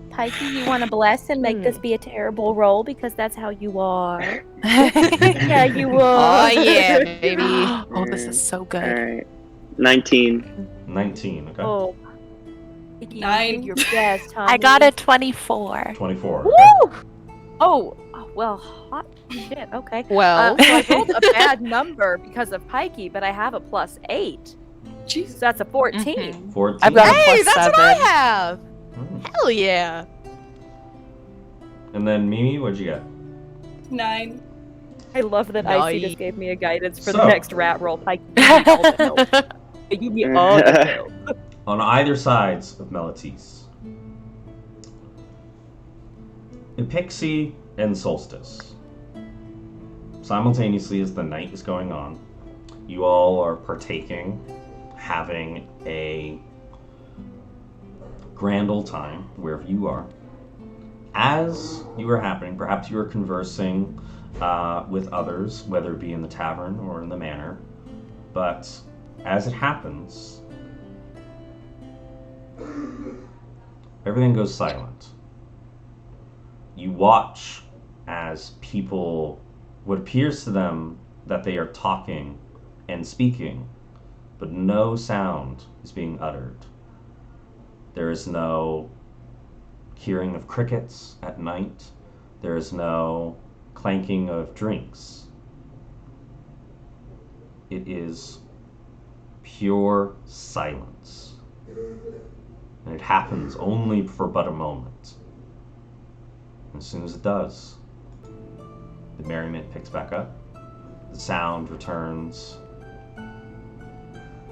Pikey, you want to bless and make this be a terrible roll because that's how you are. Yeah, you will. Oh yeah, baby. Oh, this is so good. Alright. 19. 19, okay. Oh, Pikey, you 9. did your best, honey. I got a 24. 24. Woo! Okay. Oh, well, hot shit. Okay. Well, So I rolled a bad number because of Pikey, but I have a +8. Jeez. So that's a 14. Mhm. 14. I've got a hey, plus that's what I 7. have. Hmm. Hell yeah. And then Mimi, what'd you get? 9. I love that Icy Nice. just gave me a guidance for So- the next rat roll. Pikey, give me all the help. On either sides of Melatis, Pixie and Solstice. simultaneously as the night is going on, you all are partaking, having a grand old time wherever you are. As you are happening, perhaps you are conversing with others, whether it be in the tavern or in the manor, but as it happens, everything goes silent. You watch as people, what appears to them that they are talking and speaking, but no sound is being uttered. There is no hearing of crickets at night. There is no clanking of drinks. It is pure silence. And it happens only for but a moment. And as soon as it does, the merriment picks back up. The sound returns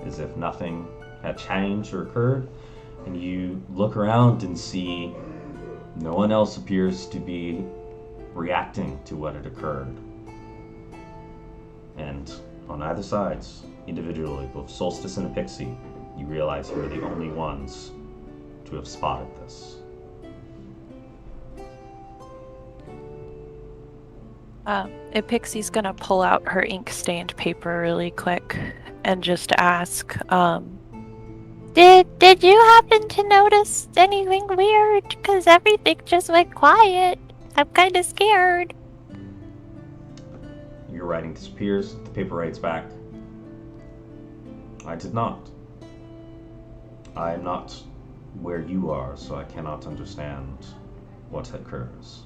as if nothing had changed or occurred. And you look around and see no one else appears to be reacting to what had occurred. And on either sides, individually, both Solstice and a Pixie, you realize you are the only ones to have spotted this. Pixie's gonna pull out her ink-stained paper really quick and just ask, Did you happen to notice anything weird? Because everything just went quiet. I'm kind of scared. Your writing disappears, the paper writes back. I did not. I am not where you are, so I cannot understand what occurs.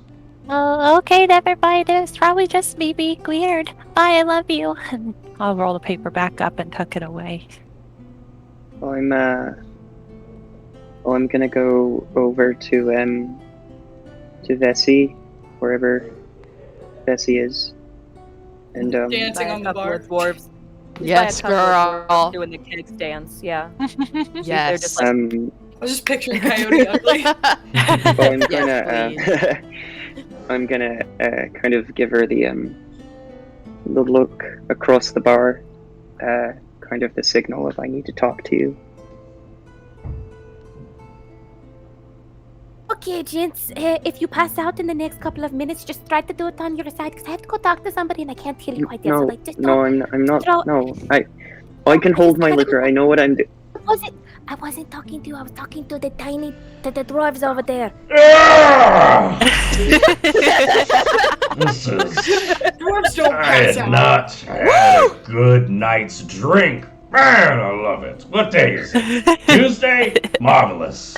Oh, okay, never mind. It was probably just me being weird. Bye, I love you. I'll roll the paper back up and tuck it away. I'm gonna go over to Vessie, wherever Vessie is, and Dancing on the bar. Dwarves. Yes, girl. Doing the keg dance, yeah. Yes. Just like, I was just picturing Coyote Ugly. well, I'm Yes, I'm gonna kind of give her the look across the bar, kind of the signal if I need to talk to you. Okay, gents, if you pass out in the next couple of minutes, just try to do it on your side, because I have to go talk to somebody and I can't hear you quite yet. No, So, like, just no, don't. I'm not. throw- No, I can hold my liquor. I know what I'm doing. I wasn't talking to you. I was talking to the dwarves over there. This is. Dwarves don't I pass had out. not had a good night's drink. Man, I love it. What day is it? Tuesday? Marvelous.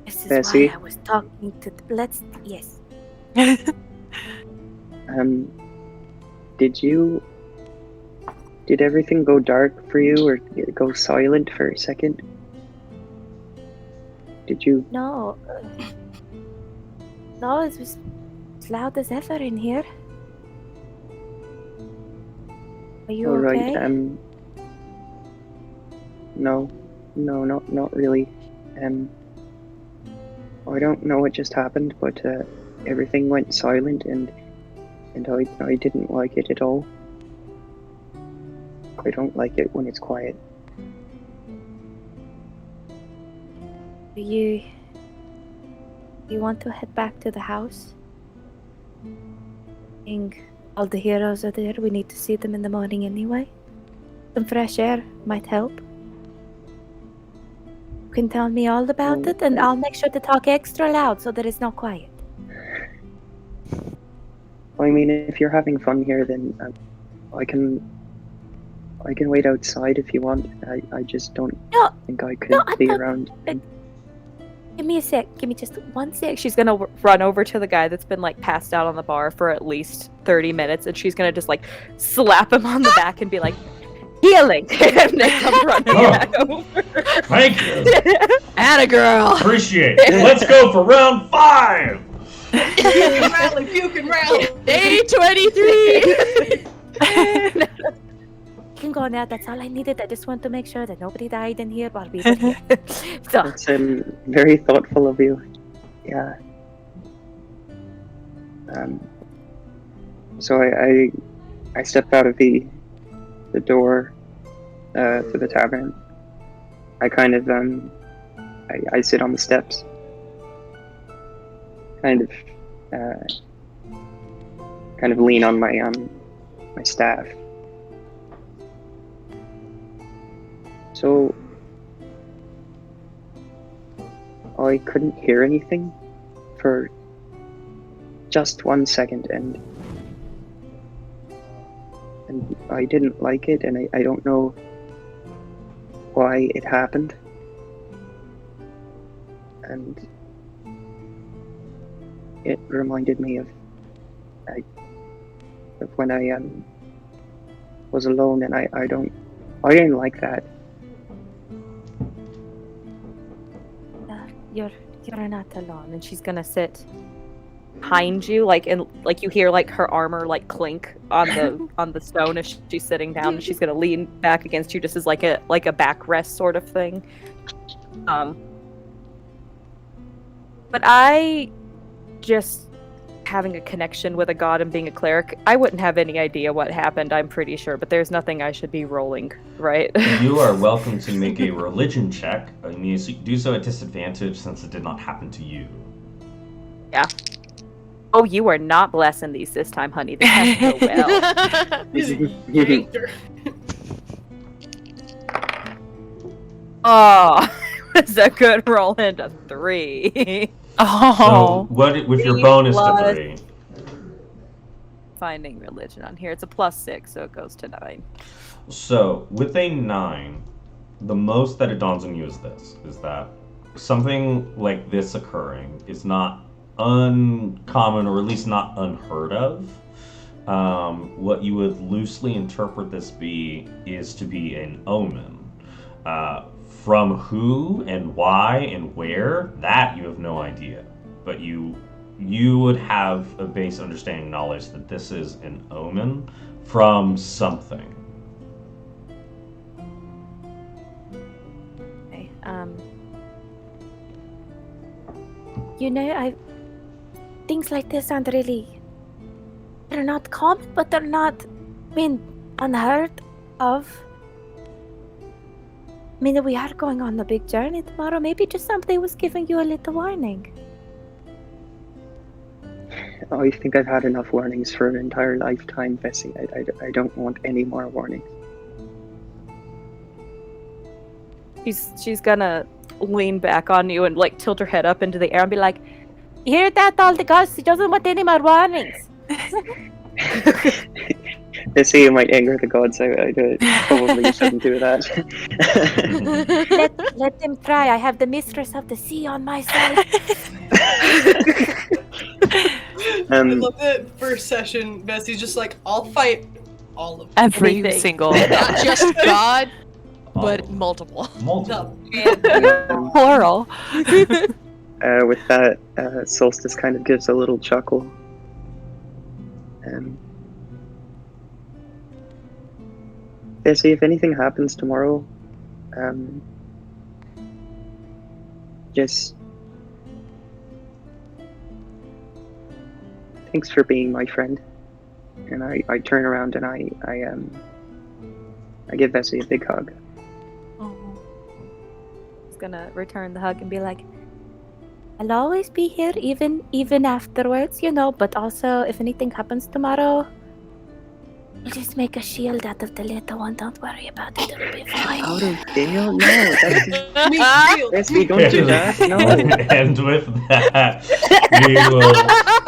This is Bessie? why I was talking to. Yes. Did everything go dark for you, or go silent for a second? Did you? No. No, it was as loud as ever in here. Are you All right. okay? No, not really. I don't know what just happened, but everything went silent, and I didn't like it at all. I don't like it when it's quiet. Do you want to head back to the house? I think all the heroes are there. We need to see them in the morning anyway. Some fresh air might help. You can tell me all about it, and I'll make sure to talk extra loud so that it's not quiet. I mean, if you're having fun here, then I can wait outside if you want. I just don't think I could be around. Give me a sec. Give me just 1 sec. She's gonna run over to the guy that's been like passed out on the bar for at least 30 minutes, and she's gonna just like slap him on the back and be like, "Healing!" and then come running back over. Thank you. Atta girl. Appreciate it. Let's go for round 5. Puke and rally, puke and rally. Day 23. You can go now. That's all I needed. I just want to make sure that nobody died in here while we were here. So, That's very thoughtful of you. Yeah. So I step out of the door to the tavern. I kind of I sit on the steps, kind of lean on my my staff. So I couldn't hear anything for just 1 second, and I didn't like it, and I don't know why it happened. And it reminded me of when I was alone, and I didn't like that. You're not alone, and she's gonna sit behind you, like you hear like her armor like clink on the stone as she's sitting down, and she's gonna lean back against you just as like a backrest sort of thing. But I just having a connection with a god and being a cleric, I wouldn't have any idea what happened, I'm pretty sure, but there's nothing I should be rolling, right? You are welcome to make a religion check. You do so at disadvantage since it did not happen to you. Yeah. Oh, you are not blessing these this time, honey. This has to go well. Oh, it's a good roll into 3. So what with your bonus to 3? Finding religion on here. It's a +6, so it goes to 9. So with a 9, the most that it dawns on you is that something like this occurring is not uncommon, or at least not unheard of. What you would loosely interpret this is to be an omen. From who and why and where, that you have no idea. But you would have a base understanding knowledge that this is an omen from something. Okay. Things like this aren't really. They're not common, but they're not, unheard of. We are going on the big journey tomorrow. Maybe just somebody was giving you a little warning. I think I've had enough warnings for an entire lifetime, Bessie. I don't want any more warnings. She's gonna lean back on you and like tilt her head up into the air and be like, "You hear that, all the gods? She doesn't want any more warnings." Bessie, it might anger the gods. I probably shouldn't do that. let them try. I have the mistress of the sea on my side. I love that first session. Bessie's just like, I'll fight all of them. Every single. Not just God, but multiple. Plural. With that, Solstice kind of gives a little chuckle. Bessie, if anything happens tomorrow, just thanks for being my friend. And I turn around and I give Bessie a big hug. Oh. He's gonna return the hug and be like, I'll always be here, even afterwards, but also if anything happens tomorrow, I'll just make a shield out of the little one. Don't worry about it. It'll be fine. Out of Dale? No, Bessie, don't do that. No. And with that, we will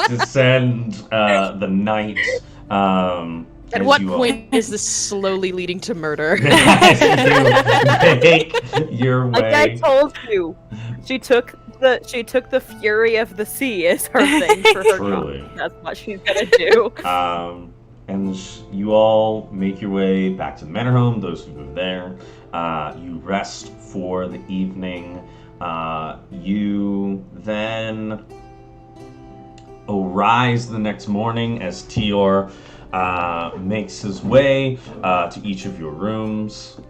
descend the night. At what point is this slowly leading to murder? As you make your way. like I told you, she took the fury of the sea as her thing for her Truly. job. That's what she's gonna do. And you all make your way back to the manor home, those who live there. You rest for the evening. You then arise the next morning as Tior makes his way to each of your rooms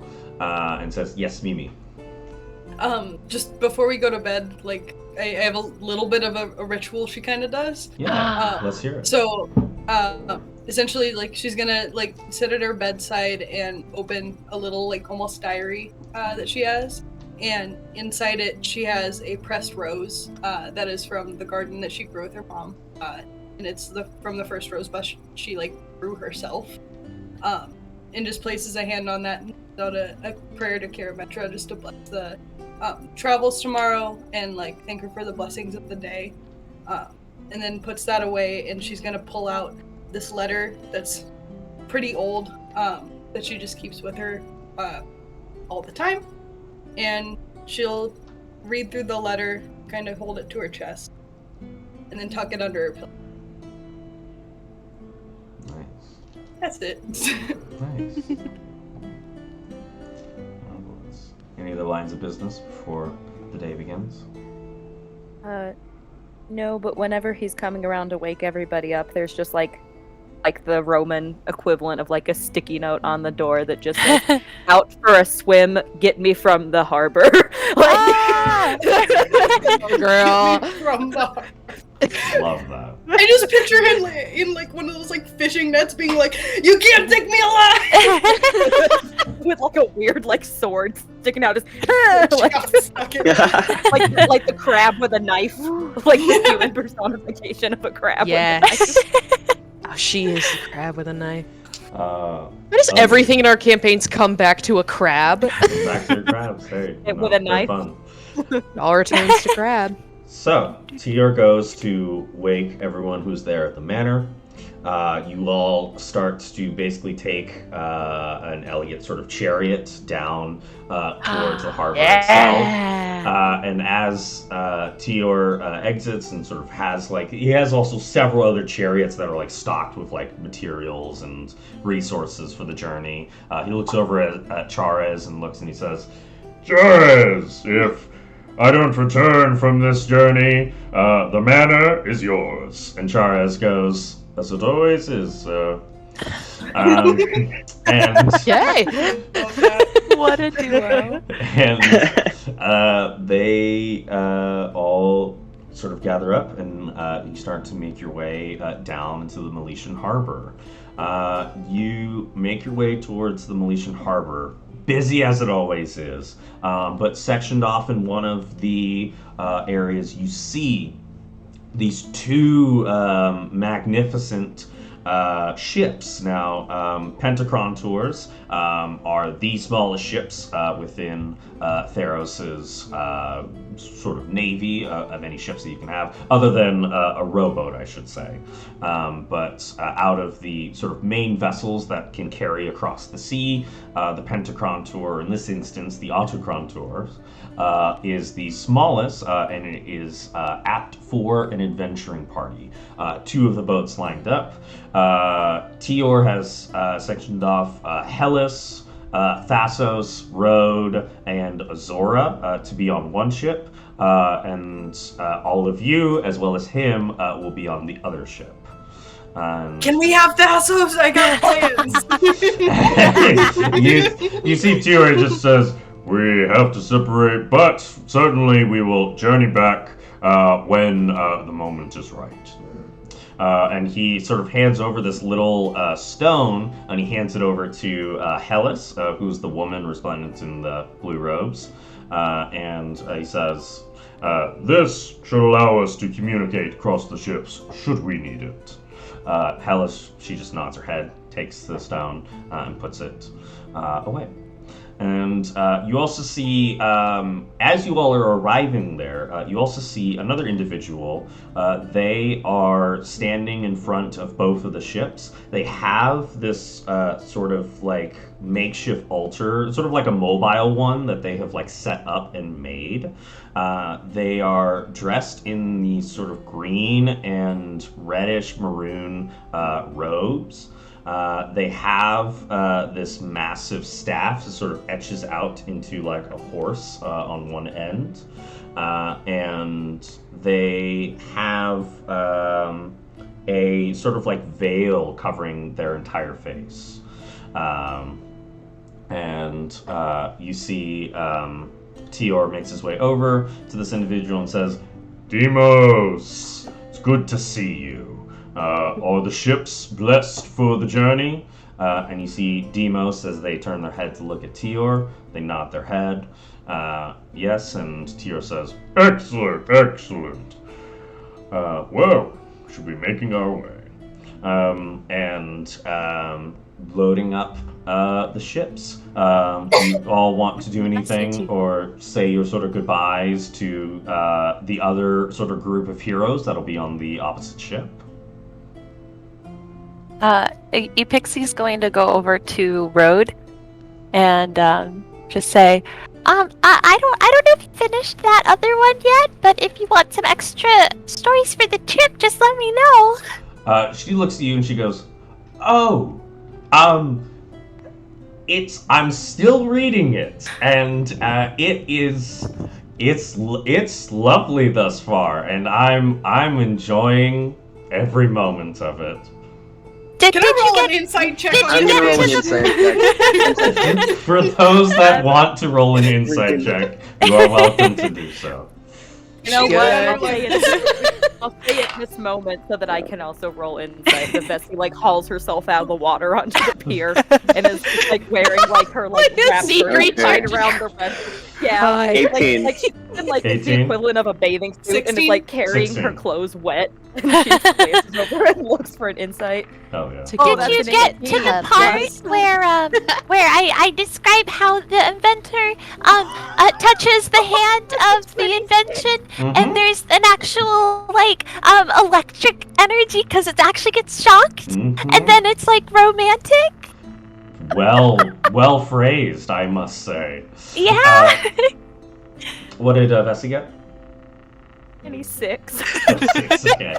and says, "Yes, Mimi." Just before we go to bed, like, I have a little bit of a ritual she kind of does. Yeah, let's hear it. So, essentially, like, she's gonna, like, sit at her bedside and open a little, like, almost diary that she has. And inside it, she has a pressed rose that is from the garden that she grew with her mom. And it's from the first rose bush she, like, grew herself. And just places a hand on that and out a prayer to Karametra just to bless the travels tomorrow and, like, thank her for the blessings of the day. And then puts that away, and she's gonna pull out this letter that's pretty old that she just keeps with her all the time. And she'll read through the letter, kind of hold it to her chest, and then tuck it under her pillow. Nice. That's it. Nice. Any other lines of business before the day begins? No, but whenever he's coming around to wake everybody up, there's just like the Roman equivalent of like a sticky note on the door that just says, "Out for a swim, get me from the harbor." Girl. Get me from the harbor. Love that. I just picture him in like one of those like fishing nets being like, "You can't take me alive!" With like a weird like sword sticking out his like the crab with a knife, like the human personification of a crab. Yes. Oh, she is the crab with a knife. Why does everything in our campaigns come back to a crab? Back to your crabs, hey. With a knife. Fun. It all returns to crab. So, Tior goes to wake everyone who's there at the manor. You all start to basically take an Elliot sort of chariot down towards the harbor itself. And as Tior exits and sort of has he has also several other chariots that are like stocked with like materials and resources for the journey. He looks over at Charez and looks and he says, Charez, if I don't return from this journey, the manor is yours. And Charez goes, as it always is, and Yay! What a duo. And they all sort of gather up, and you start to make your way down into the Meletian Harbor. You make your way towards the Meletian Harbor, busy as it always is, but sectioned off in one of the areas you see these two magnificent ships. Now, Pentachrontors are the smallest ships within Theros' sort of navy of any ships that you can have, other than a rowboat, I should say. But out of the sort of main vessels that can carry across the sea, the Pentachrontor, in this instance, the Autochrontor, is the smallest, and it is apt for an adventuring party. Two of the boats lined up. Tior has sectioned off Hellas, Thassos, Rhode, and Azora to be on one ship, and all of you, as well as him, will be on the other ship. Can we have Thassos? I got plans. you see Tior just says, we have to separate, but certainly we will journey back when the moment is right. And he sort of hands over this little stone, and he hands it over to Hellas, who's the woman resplendent in the blue robes. And he says, this should allow us to communicate across the ships, should we need it. Hellas, she just nods her head, takes the stone, and puts it away. And you also see, as you all are arriving there, you also see another individual. They are standing in front of both of the ships. They have this sort of like makeshift altar, sort of like a mobile one that they have like set up and made. They are dressed in these sort of green and reddish maroon robes. They have this massive staff that sort of etches out into like a horse on one end. And they have a sort of like veil covering their entire face. And you see Tior makes his way over to this individual and says, Demos, it's good to see you. Are the ships blessed for the journey? And you see Demos as they turn their head to look at Tior. They nod their head. Yes, and Tior says, Excellent, excellent. Well, we should be making our way. Loading up the ships. You all want to do anything or say your sort of goodbyes to the other sort of group of heroes that'll be on the opposite ship? Epixie's going to go over to Road and just say, I don't know if you finished that other one yet, but if you want some extra stories for the trip, just let me know. She looks at you and she goes, "Oh, I'm still reading it, and it's lovely thus far, and I'm enjoying every moment of it." Can I roll an insight check? I'm gonna roll an insight check. For those that want to roll an insight check, you are welcome to do so. You know what? I'll say it this moment so that I can also roll insight. The Vessi hauls herself out of the water onto the pier and is wearing her wrap secret tied around the rest. Yeah, 18. She's in the 18? equivalent of a bathing suit 16? and is carrying 16. her clothes wet. And she just glances over and looks for an insight. Oh yeah. Did you get to the part where I describe how the inventor touches the hand of the invention and there's an actual electric energy because it actually gets shocked and then it's romantic? Well phrased, I must say. Yeah. What did Vessi get? 26. 6, okay.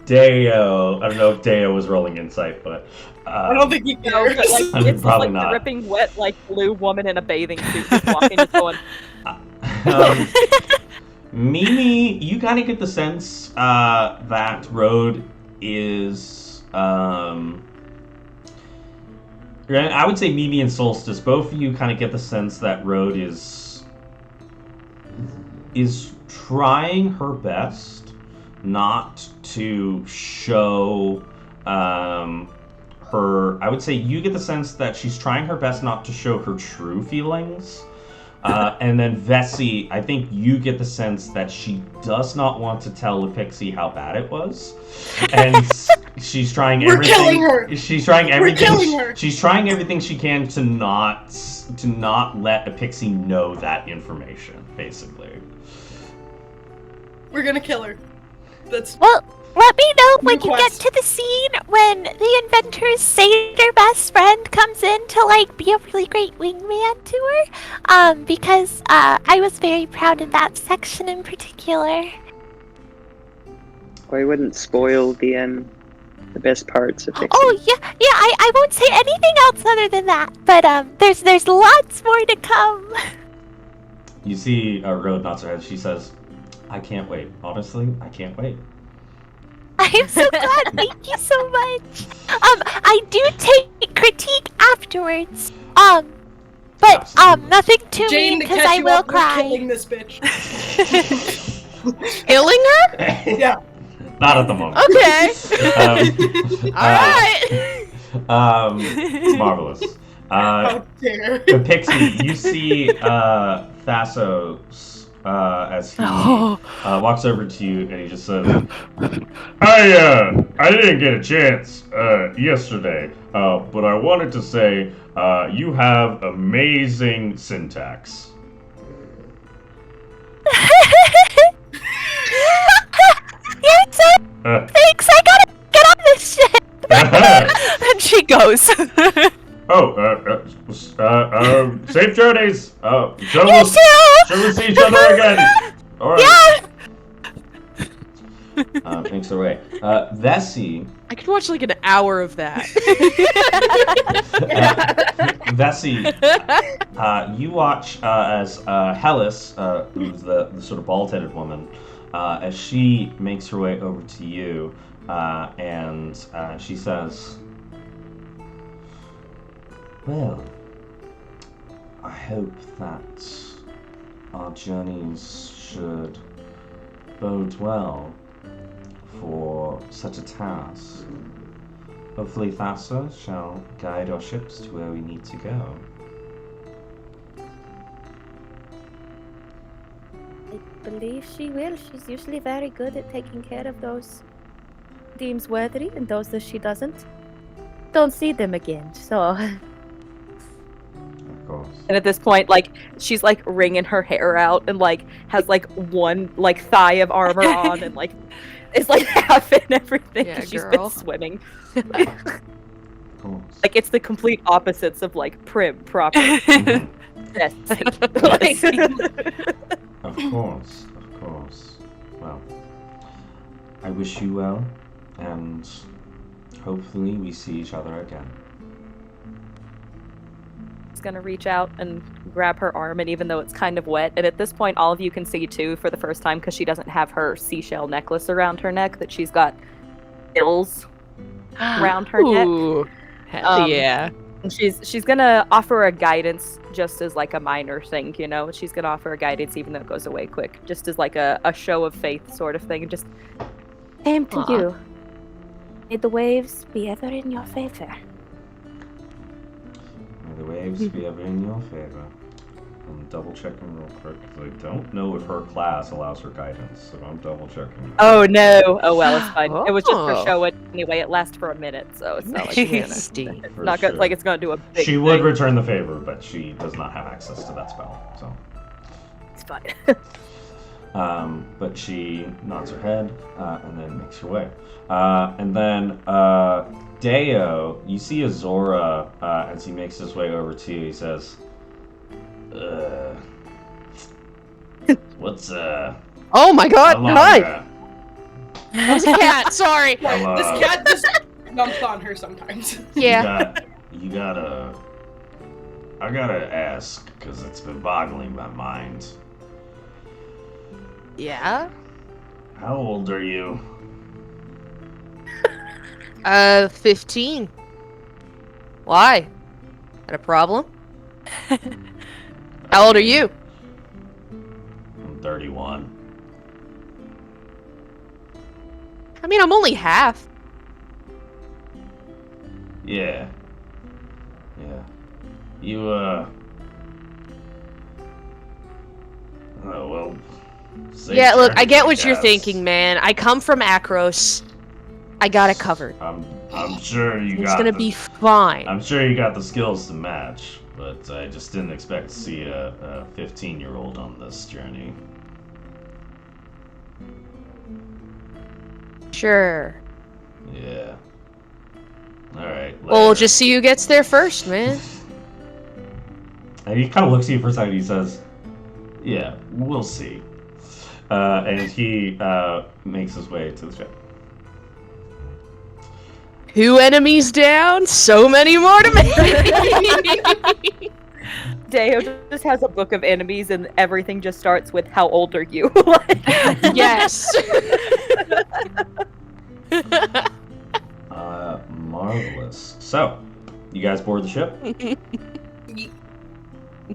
Deo, I don't know if Deo was rolling insight, but I don't think he cares. It's probably just not. dripping wet, blue woman in a bathing suit just walking, just going. Mimi, you kind of get the sense that Road is. I would say Mimi and Solstice, both of you kind of get the sense that Road is trying her best not to show her. I would say you get the sense that she's trying her best not to show her true feelings. And then Vessi, I think you get the sense that she does not want to tell Epixie how bad it was, and she's trying everything. We're killing her. She's trying everything. We're killing her. She's trying everything she can to not let Epixie know that information. Basically, We're gonna kill her. That's Well, let me know when you get Request. to the scene when the inventors say their best friend comes in to be a really great wingman to her. Because I was very proud of that section in particular. I wouldn't spoil the best parts of Pixie. Oh yeah, I won't say anything else other than that. But there's lots more to come. you see Road nods her head. She says, "I can't wait. Honestly, I can't wait." I am so glad. Thank you so much. I do take critique afterwards. But nothing too Jane mean to because catch I you will up. We're cry. killing this bitch. Killing her? Yeah. Not at the moment. Okay. Alright. Marvelous. How dare. Pixie, you see Thassos as he walks over to you and he just says, I didn't get a chance yesterday, but I wanted to say you have amazing syntax. You're so thanks. I gotta get on this shit. And she goes. Safe journeys. Sure You too. we'll see each other again. All right. Yeah. thanks her way. Vessi, I could watch an hour of that. Vessi, you watch as Hellas, who's the sort of bald-headed woman, as she makes her way over to you, and she says, "Well, I hope that our journeys should bode well for such a task. Hopefully Thassa shall guide our ships to where we need to go. I believe she will. She's usually very good at taking care of those deems worthy, and those that she don't see them again. So, Of course. And at this point, like, she's like wringing her hair out and like has like one like thigh of armor on and like is like half in everything Yeah, 'cause she's girl. been swimming. Of course. Like it's the complete opposites of like prim proper. Yes. Of course, of course. Well, I wish you well, and hopefully we see each other again. She's gonna reach out and grab her arm, and even though it's kind of wet, and at this point all of you can see too for the first time because she doesn't have her seashell necklace around her neck, that she's got ills around her neck. Ooh, hell yeah. And she's gonna offer a guidance just as like a minor thing, you know. She's gonna offer a guidance even though it goes away quick, just as like a show of faith sort of thing. And just same to Aw. you. May the waves be ever in your favor. May the waves be ever in your favor. I'm double checking real quick because I don't know if her class allows her guidance, so I'm double checking. oh no, oh well, it's fine. It was just for Oh. show. Anyway, it lasts for a minute, so it's not like Nasty. it's For not sure. like it's gonna do a big. She would thing. return the favor, but she does not have access to that spell. So, It's fine. but she nods her head and then makes her way. And then Deo, you see Azora as he makes his way over to you. He says, "What's Oh my god, how long, hi! That was a cat, sorry. Hello. This cat just jumps on her sometimes. Yeah. I gotta ask because it's been boggling my mind. Yeah? How old are you?" 15. Why? Got a problem? How old are you? I'm 31. I mean, I'm only half. Yeah. You, oh, well. safe Yeah, look, journey, I get what you're guess. thinking, man. I come from Akros. I got it covered. I'm sure you It's got gonna the, be fine. I'm sure you got the skills to match, but I just didn't expect to see a 15-year-old on this journey. Sure. Yeah. Alright. Well, we'll just see who gets there first, man. And he kind of looks at you for a second. He says, "Yeah, we'll see." And he makes his way to the ship. 2 enemies down, so many more to make. Deo just has a book of enemies, and everything just starts with "How old are you?" Yes. Marvelous. So, you guys board the ship?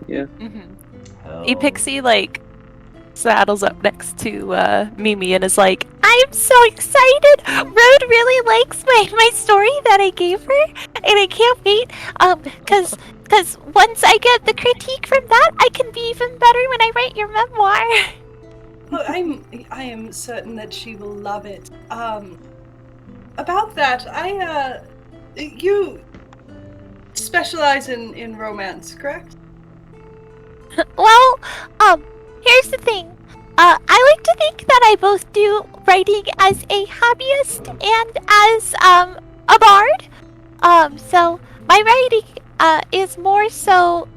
Yeah. Hell. Pixie like saddles up next to Mimi and is like, "I'm so excited! Rode really likes my story that I gave her, and I can't wait. Cause once I get the critique from that, I can be even better when I write your memoir." Well, I am certain that she will love it. About that, you specialize in romance, correct? Well, here's the thing. I like to think that I both do writing as a hobbyist and as a bard. So my writing is more so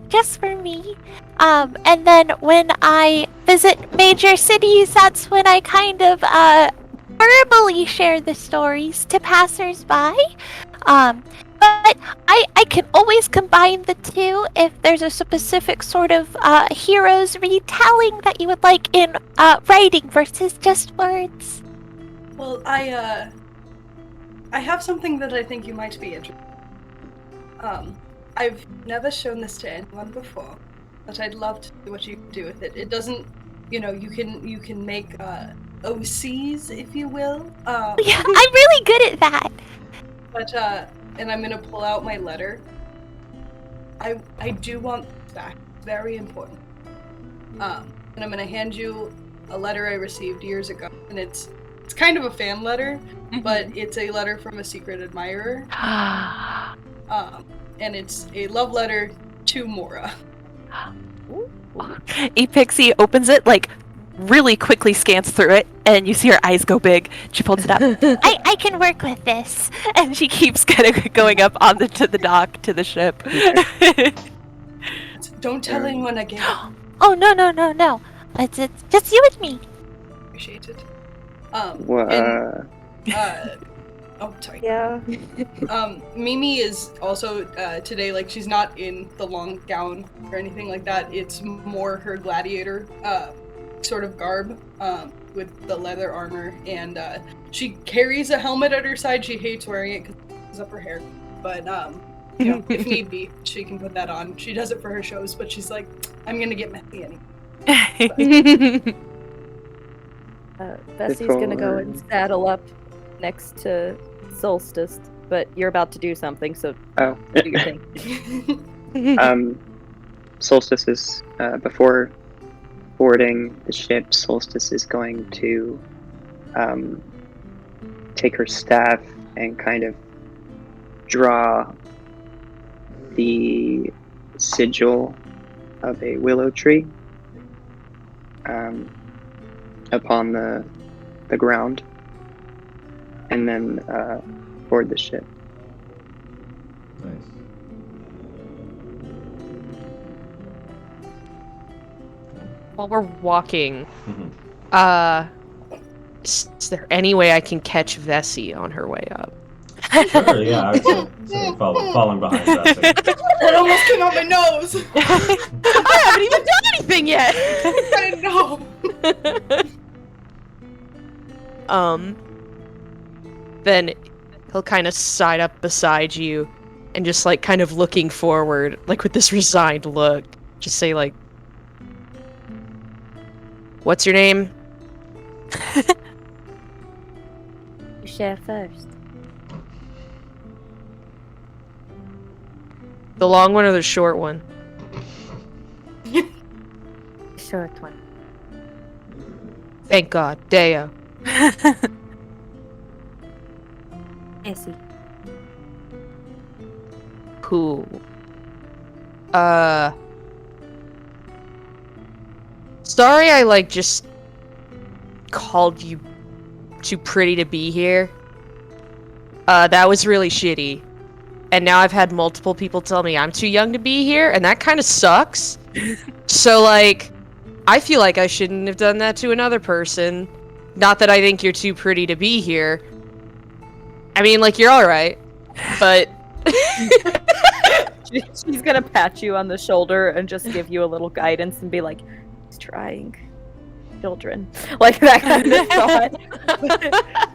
just for me. And then when I visit major cities, that's when I kind of verbally share the stories to passersby. But I can always combine the two if there's a specific sort of hero's retelling that you would like in writing versus just words. Well, I have something that I think you might be interested in. I've never shown this to anyone before, but I'd love to see what you can do with it. It doesn't you can make OCs, if you will. Yeah, I'm really good at that. But and I'm gonna pull out my letter. I do want this back. It's very important. And I'm gonna hand you a letter I received years ago, and it's kind of a fan letter, but it's a letter from a secret admirer. And it's a love letter to Mora. Pixie opens it, like, really quickly scans through it, and you see her eyes go big. She folds it up. I can work with this. And she keeps kind of going up to the dock, to the ship. Don't tell anyone again. Oh, no. It's just you and me. Appreciate it. Oh, sorry. Yeah. Mimi is also today, like, she's not in the long gown or anything like that. It's more her gladiator sort of garb with the leather armor, and she carries a helmet at her side. She hates wearing it because it covers up her hair, but if need be, she can put that on. She does it for her shows, but she's like, I'm gonna get messy anyway. Bessie's gonna go and saddle up next to Solstice, but you're about to do something, so do your thing. Solstice is before boarding the ship. Solstice is going to take her staff and kind of draw the sigil of a willow tree upon the ground, and then board the ship. Nice. While we're walking, is there any way I can catch Vessi on her way up? Sure, yeah, I would say following behind Vessi. That almost came out my nose! I haven't even done anything yet! I know! Then he'll kind of side up beside you and just, like, kind of looking forward, like, with this resigned look. Just say, like, what's your name? You share first. The long one or the short one? Short one. Thank God. Deo. Essie. Cool. Sorry I, like, just called you too pretty to be here. That was really shitty. And now I've had multiple people tell me I'm too young to be here, and that kind of sucks. So, like, I feel like I shouldn't have done that to another person. Not that I think you're too pretty to be here. I mean, like, you're alright. But... She's gonna pat you on the shoulder and just give you a little guidance and be like, he's trying. Children. Like that kind of thought.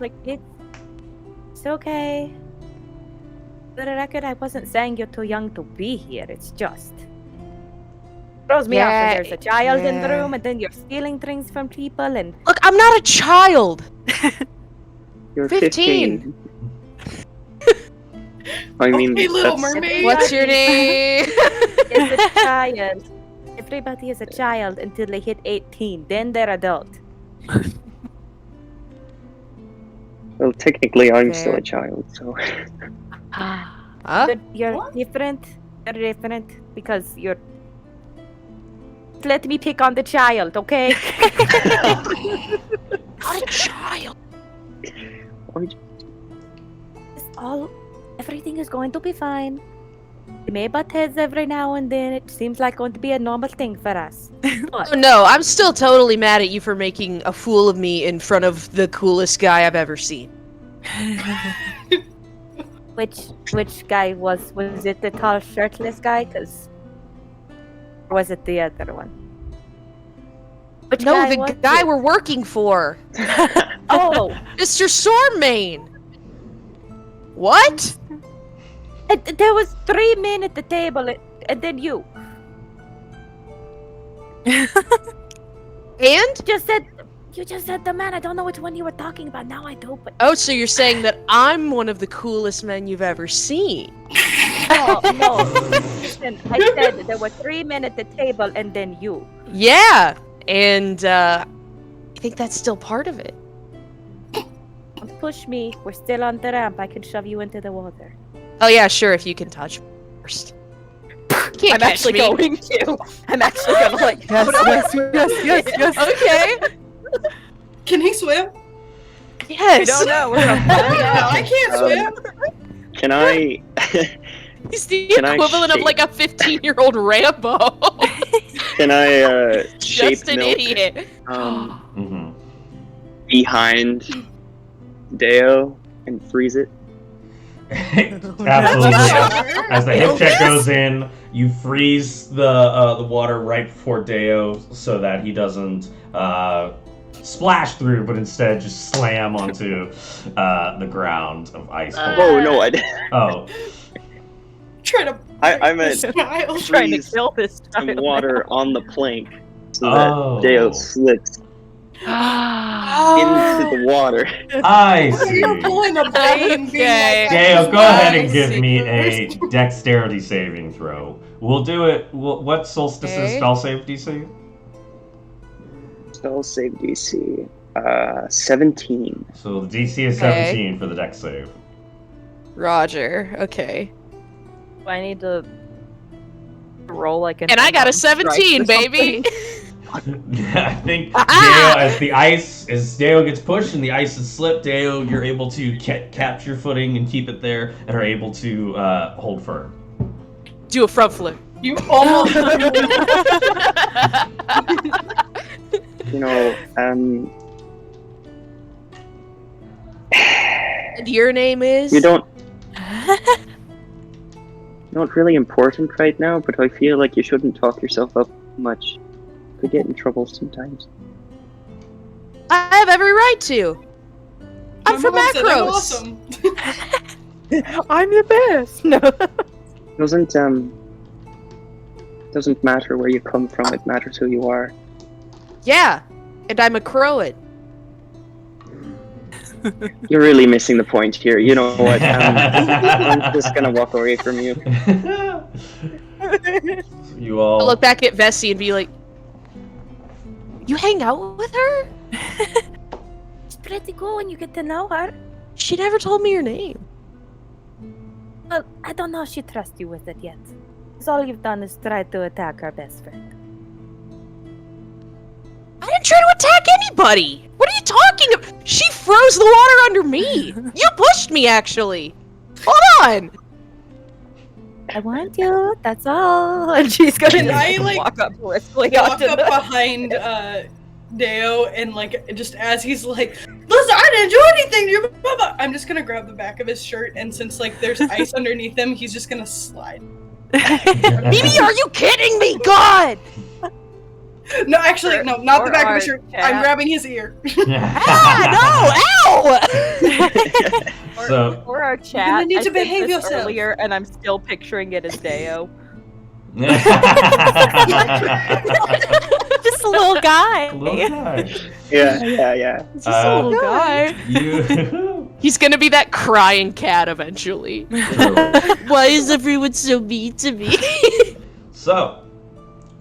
Like, it's okay. For the record, I wasn't saying you're too young to be here. It's just throws me off when there's a child in the room and then you're stealing things from people and... Look, I'm not a child! You're 15. I mean, Okay, Little that's- Mermaid. What's your name? It's a child. Everybody is a child until they hit 18. Then they're adult. Well, technically, I'm still Fair. a child, so. Huh? But you're different. You're different because you're... Let me pick on the child, okay? Not a child. Everything is going to be fine. We may butt heads every now and then. It seems like going to be a normal thing for us. But Oh, no, I'm still totally mad at you for making a fool of me in front of the coolest guy I've ever seen. which guy was it the tall shirtless guy? Or was it the other one? Which No, guy the was guy it? we're working for. Oh, Mr. Stormmane. What? there was 3 men at the table, and then you. And? You just said the man. I don't know which one you were talking about. Now I do, but... Oh, so you're saying that I'm one of the coolest men you've ever seen? No. Listen, I said there were 3 men at the table and then you. Yeah, and I think that's still part of it. Don't push me. We're still on the ramp. I can shove you into the water. Oh yeah, sure, if you can touch first. Can't I'm catch actually me. going to. I'm actually gonna like... Yes. Okay. Can he swim? Yes. I don't know. I can't swim. Can I? He's the Can I equivalent of shape- like a 15-year-old Rambo. Can I shape Just an milk idiot. behind Deo and freeze it? Absolutely. As the hip check goes in, you freeze the water right before Deo so that he doesn't splash through, but instead just slam onto the ground of ice. Oh no, I didn't. Oh. Try to. I meant Trying to freeze kill this some child. water on the plank so Oh. that Deo slips into the water. I see. You're pulling a bone and being like, Dale, go ahead and give I me see. a dexterity saving throw. We'll do it. What Solstice's Okay. spell save DC? Spell save DC 17. So the DC is Okay. 17 for the dex save. Roger. Okay. I need to roll like an... And I got a strike or 17, baby. I think Deo, as the ice, as Deo gets pushed and the ice is slipped, Deo, you're able to capture footing and keep it there, and are able to hold firm. Do a front flip. You almost. You know, And your name is? you don't. Not really important right now, but I feel like you shouldn't talk yourself up much. Could get in trouble sometimes. I have every right to. I'm from My mom said I'm Macros. awesome. I'm the best. No. Doesn't matter where you come from. It matters who you are. Yeah, and I'm a Croat. You're really missing the point here. You know what? I'm just gonna walk away from you. You all. I'll look back at Vessi and be like, "You hang out with her? It's pretty cool when you get to know her. She never told me your name." Well, I don't know if she trusts you with it yet. Because all you've done is try to attack our best friend. I didn't try to attack anybody. What are you talking about? She froze the water under me. You pushed me, actually. Hold on. I want you, that's all. And she's gonna Can I, like, walk up briskly Walk onto up the... behind Deo and like just as he's like, listen, I didn't do anything. You're I'm just gonna grab the back of his shirt, and since like there's ice underneath him, he's just gonna slide. Mimi, are you kidding me? God. No, actually, no, not the back of his shirt. chat. I'm grabbing his ear. Ow! So. For our chat, gonna need I to said behave this yourself. earlier, and I'm still picturing it as Deo. Just a little guy. Little guy. Yeah. Just a little guy. You. He's gonna be that crying cat eventually. Why is everyone so mean to me? So,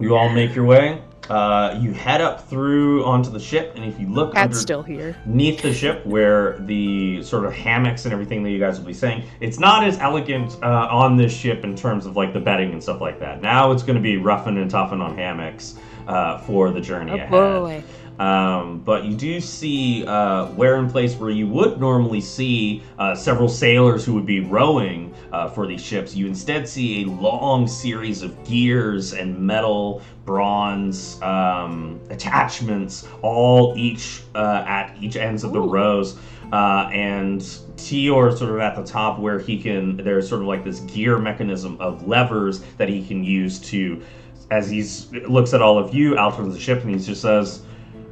you all make your way. You head up through onto the ship, and if you look Cat's still here. underneath the ship, where the sort of hammocks and everything that you guys will be saying, it's not as elegant on this ship in terms of like the bedding and stuff like that. Now it's going to be roughen and toughen on hammocks for the journey ahead. Boy. But you do see where in place where you would normally see several sailors who would be rowing for these ships, you instead see a long series of gears and metal, bronze attachments, all each at each ends of the rows. And Tior sort of at the top where he can, there's sort of like this gear mechanism of levers that he can use to, as he looks at all of you out from the ship, and he just says,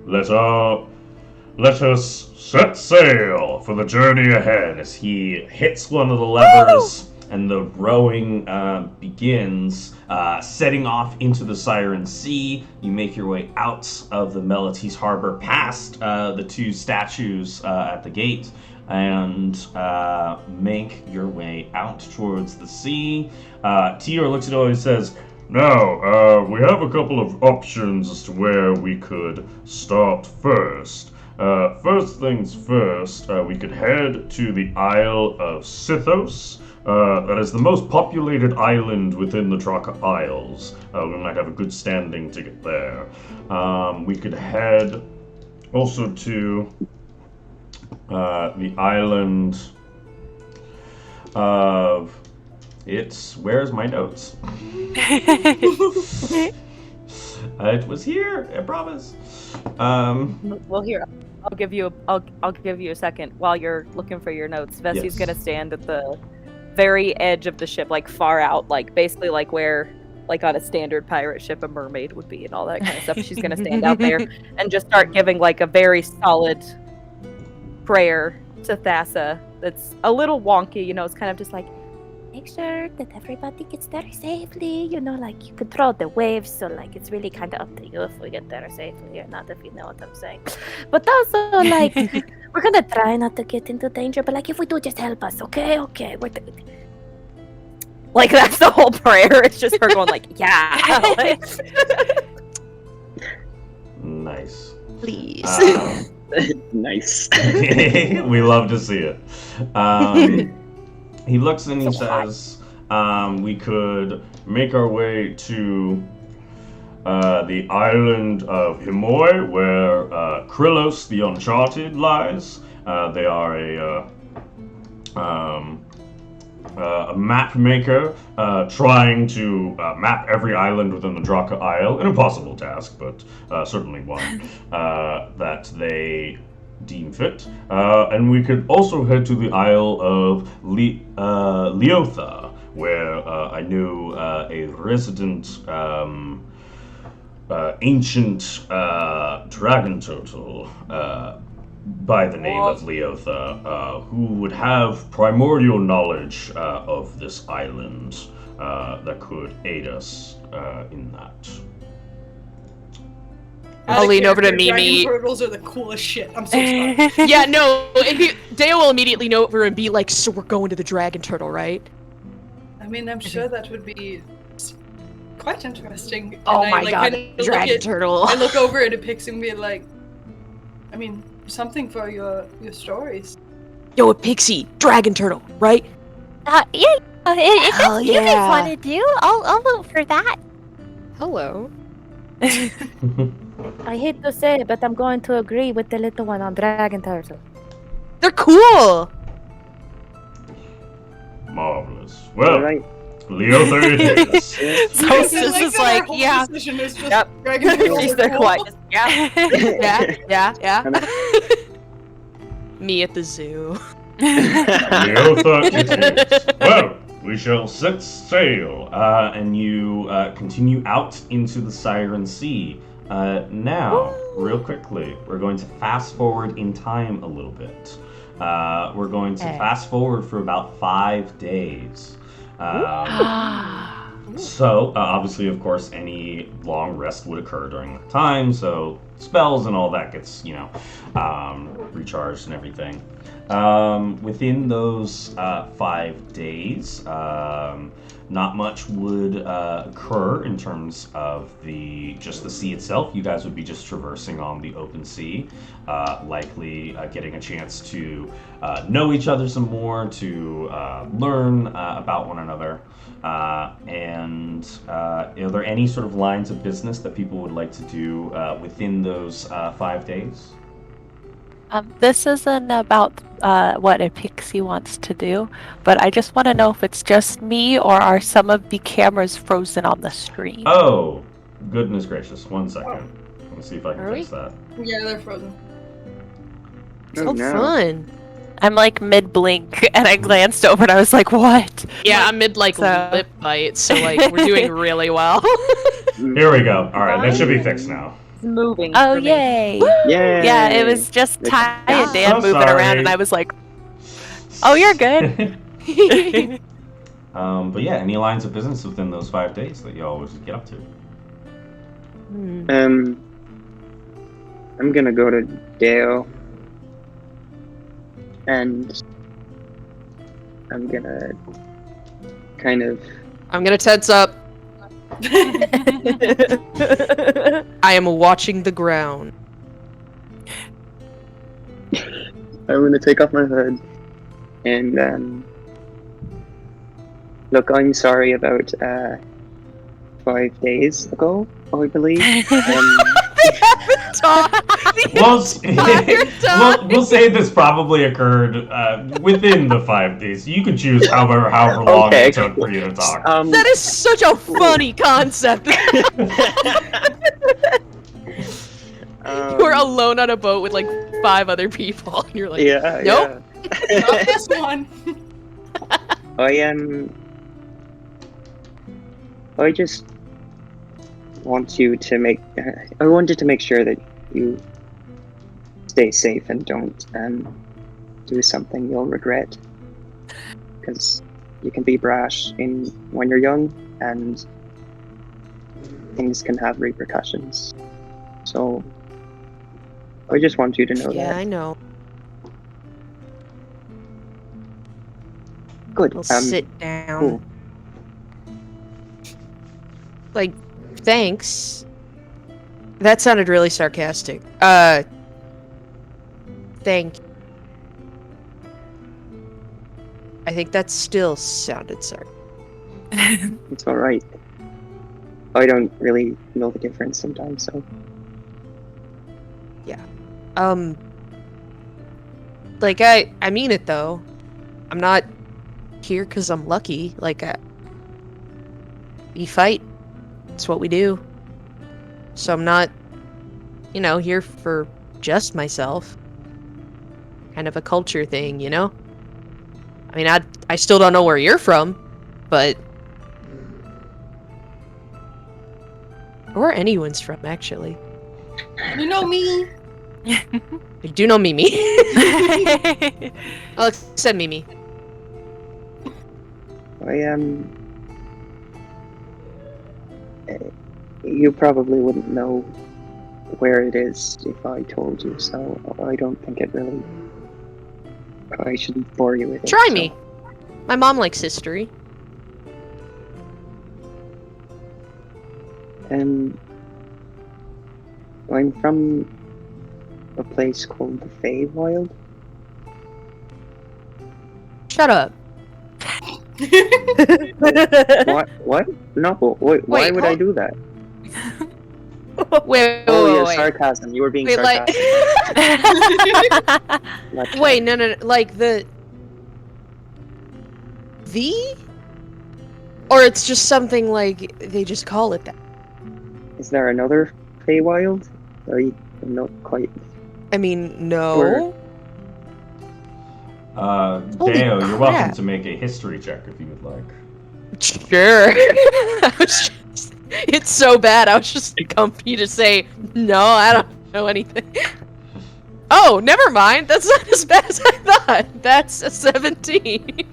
Let us set sail for the journey ahead. as he hits one of the levers, and the rowing begins, setting off into the Siren Sea. You make your way out of the Melitese Harbor, past the two statues at the gate, and make your way out towards the sea. Tior looks at Ellie and says, Now, we have a couple of options as to where we could start first. First things first, we could head to the Isle of Sithos. That is the most populated island within the Draka Isles. We might have a good standing to get there. We could head also to the island of... Where's my notes? It was here, I promise. Well, here, I'll give you a second while you're looking for your notes. Vesi's Yes. gonna stand at the very edge of the ship, like far out, like basically like where, like on a standard pirate ship, a mermaid would be and all that kind of stuff. She's gonna stand out there and just start giving like a very solid prayer to Thassa. That's a little wonky, it's kind of just like, Make sure that everybody gets there safely. Like you control the waves, so like it's really kind of up to you if we get there safely or not, if you know what I'm saying. But also, like, we're gonna try not to get into danger, but like if we do, just help us, okay? Okay, like that's the whole prayer. It's just her going like, yeah. Like, Nice. Please. Nice. We love to see it. He looks and he says, we could make our way to the island of Himoi, where Krylos the Uncharted lies. They are a map maker trying to map every island within the Draka Isle. An impossible task, but certainly one that they deem fit. And we could also head to the Isle of Leotha, where I knew a resident ancient dragon turtle by the name of Leotha, who would have primordial knowledge of this island that could aid us in that. I'll lean over to Dragon Mimi. turtles are the coolest shit. I'm so sorry. Yeah, no, Deo will immediately know over and be like, so we're going to the dragon turtle, right? I mean, I'm sure that would be quite interesting. And Oh I, my like, god, kinda look dragon at- turtle. I look over at Epix and be like, I mean, something for your stories. Yo, a pixie, dragon turtle, right? yeah, if Hell that's what you guys yeah. want to do, I'll vote for that. Hello. I hate to say it, but I'm going to agree with the little one on Dragon Turtle. They're cool. Marvelous. Well, Alright. Leotha it is. Solstice is that our like, whole yeah. decision is just Yep. Dragon turtles she's are there cool. quiet. Just, yeah. Yeah. Me at the zoo. Leotha it is. Well, we shall set sail, and you continue out into the Siren Sea. Now, real quickly, we're going to fast forward in time a little bit. We're going to fast forward for about 5 days. So, obviously, of course, any long rest would occur during that time, so spells and all that gets, recharged and everything. Within those 5 days, not much would occur in terms of the sea itself. You guys would be just traversing on the open sea, likely getting a chance to know each other some more, to learn about one another. And are there any sort of lines of business that people would like to do within those 5 days? This isn't about what a pixie wants to do, but I just want to know if it's just me or are some of the cameras frozen on the screen? Oh, goodness gracious. 1 second. Let me see if I can Are fix that. Yeah, they're frozen. So fun. I'm like mid-blink, and I glanced over and I was like, what? Yeah, I'm mid lip bite, so like we're doing really well. Here we go. All right, that should be fixed now. Moving. Oh, for me. yay. Yay! Yeah, it was just Ty and Dan So moving sorry. around, and I was like, oh, you're good. But yeah, any lines of business within those 5 days that you all would get up to? I'm gonna go to Deo, and I'm gonna kind of. I'm gonna tense up. I am watching the ground. I'm gonna take off my hood, and look. I'm sorry about 5 days ago, I believe. We'll say this probably occurred within the 5 days. You can choose however long it took for you to talk. That is such a funny concept. You're alone on a boat with like 5 other people, and you're like, nope. Yeah. Not this one. I just want you to make. I wanted to make sure that you stay safe and don't do something you'll regret. Because you can be brash when you're young, and things can have repercussions. So I just want you to know that. Yeah, I know. Good. I'll sit down. Cool. Like, thanks. That sounded really sarcastic. Thank you. I think that still sounded sarcastic. It's alright. I don't really know the difference sometimes, so. Yeah. Like, I mean it, though. I'm not here because I'm lucky. Like, we fight. It's what we do. So I'm not, here for just myself. Kind of a culture thing, I mean, I still don't know where you're from, but... Or where anyone's from, actually. You know me. I do know Mimi. Alex said Mimi. You probably wouldn't know where it is if I told you, so I don't think it really. I shouldn't bore you with it. Try me. My mom likes history. I'm from a place called the Feywild. Shut up. What? No, why would I do that? Wait, your sarcasm. You were being sarcastic. Wait, no. Like the... Or it's just something like they just call it that? Is there another Feywild? I'm not quite. I mean, no. Deo, you're welcome to make a history check if you would like. Sure. It's so bad, I was just comfy to say, no, I don't know anything. Oh, never mind. That's not as bad as I thought. That's a 17.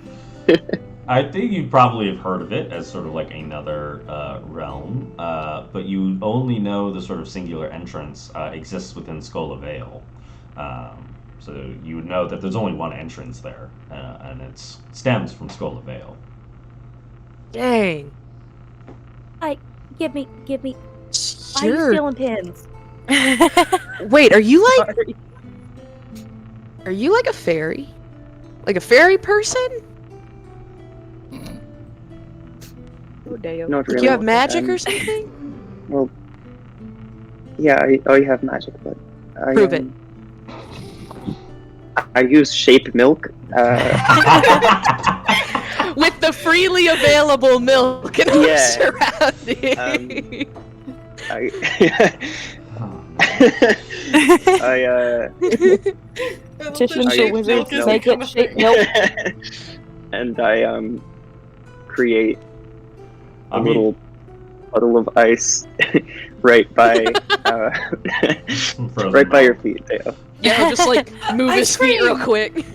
I think you probably have heard of it as sort of like another realm, but you only know the sort of singular entrance exists within Skull of Vale. So you would know that there's only one entrance there, and it stems from Skull of Vale. Dang. Give me. Why are you Sure. stealing pins? Wait, are you like... Are you like a fairy? Like a fairy person? Not Like really. you have magic or something? Well, yeah, I have magic, but Prove it. I use shape milk. With the freely available milk and Yeah. surrounding. Petition I for use wizards shape to make milk. it shape milk. And I create a I mean- little puddle of ice right by Frozen right by your milk. feet, Theo. Yeah, just like move his feet real quick.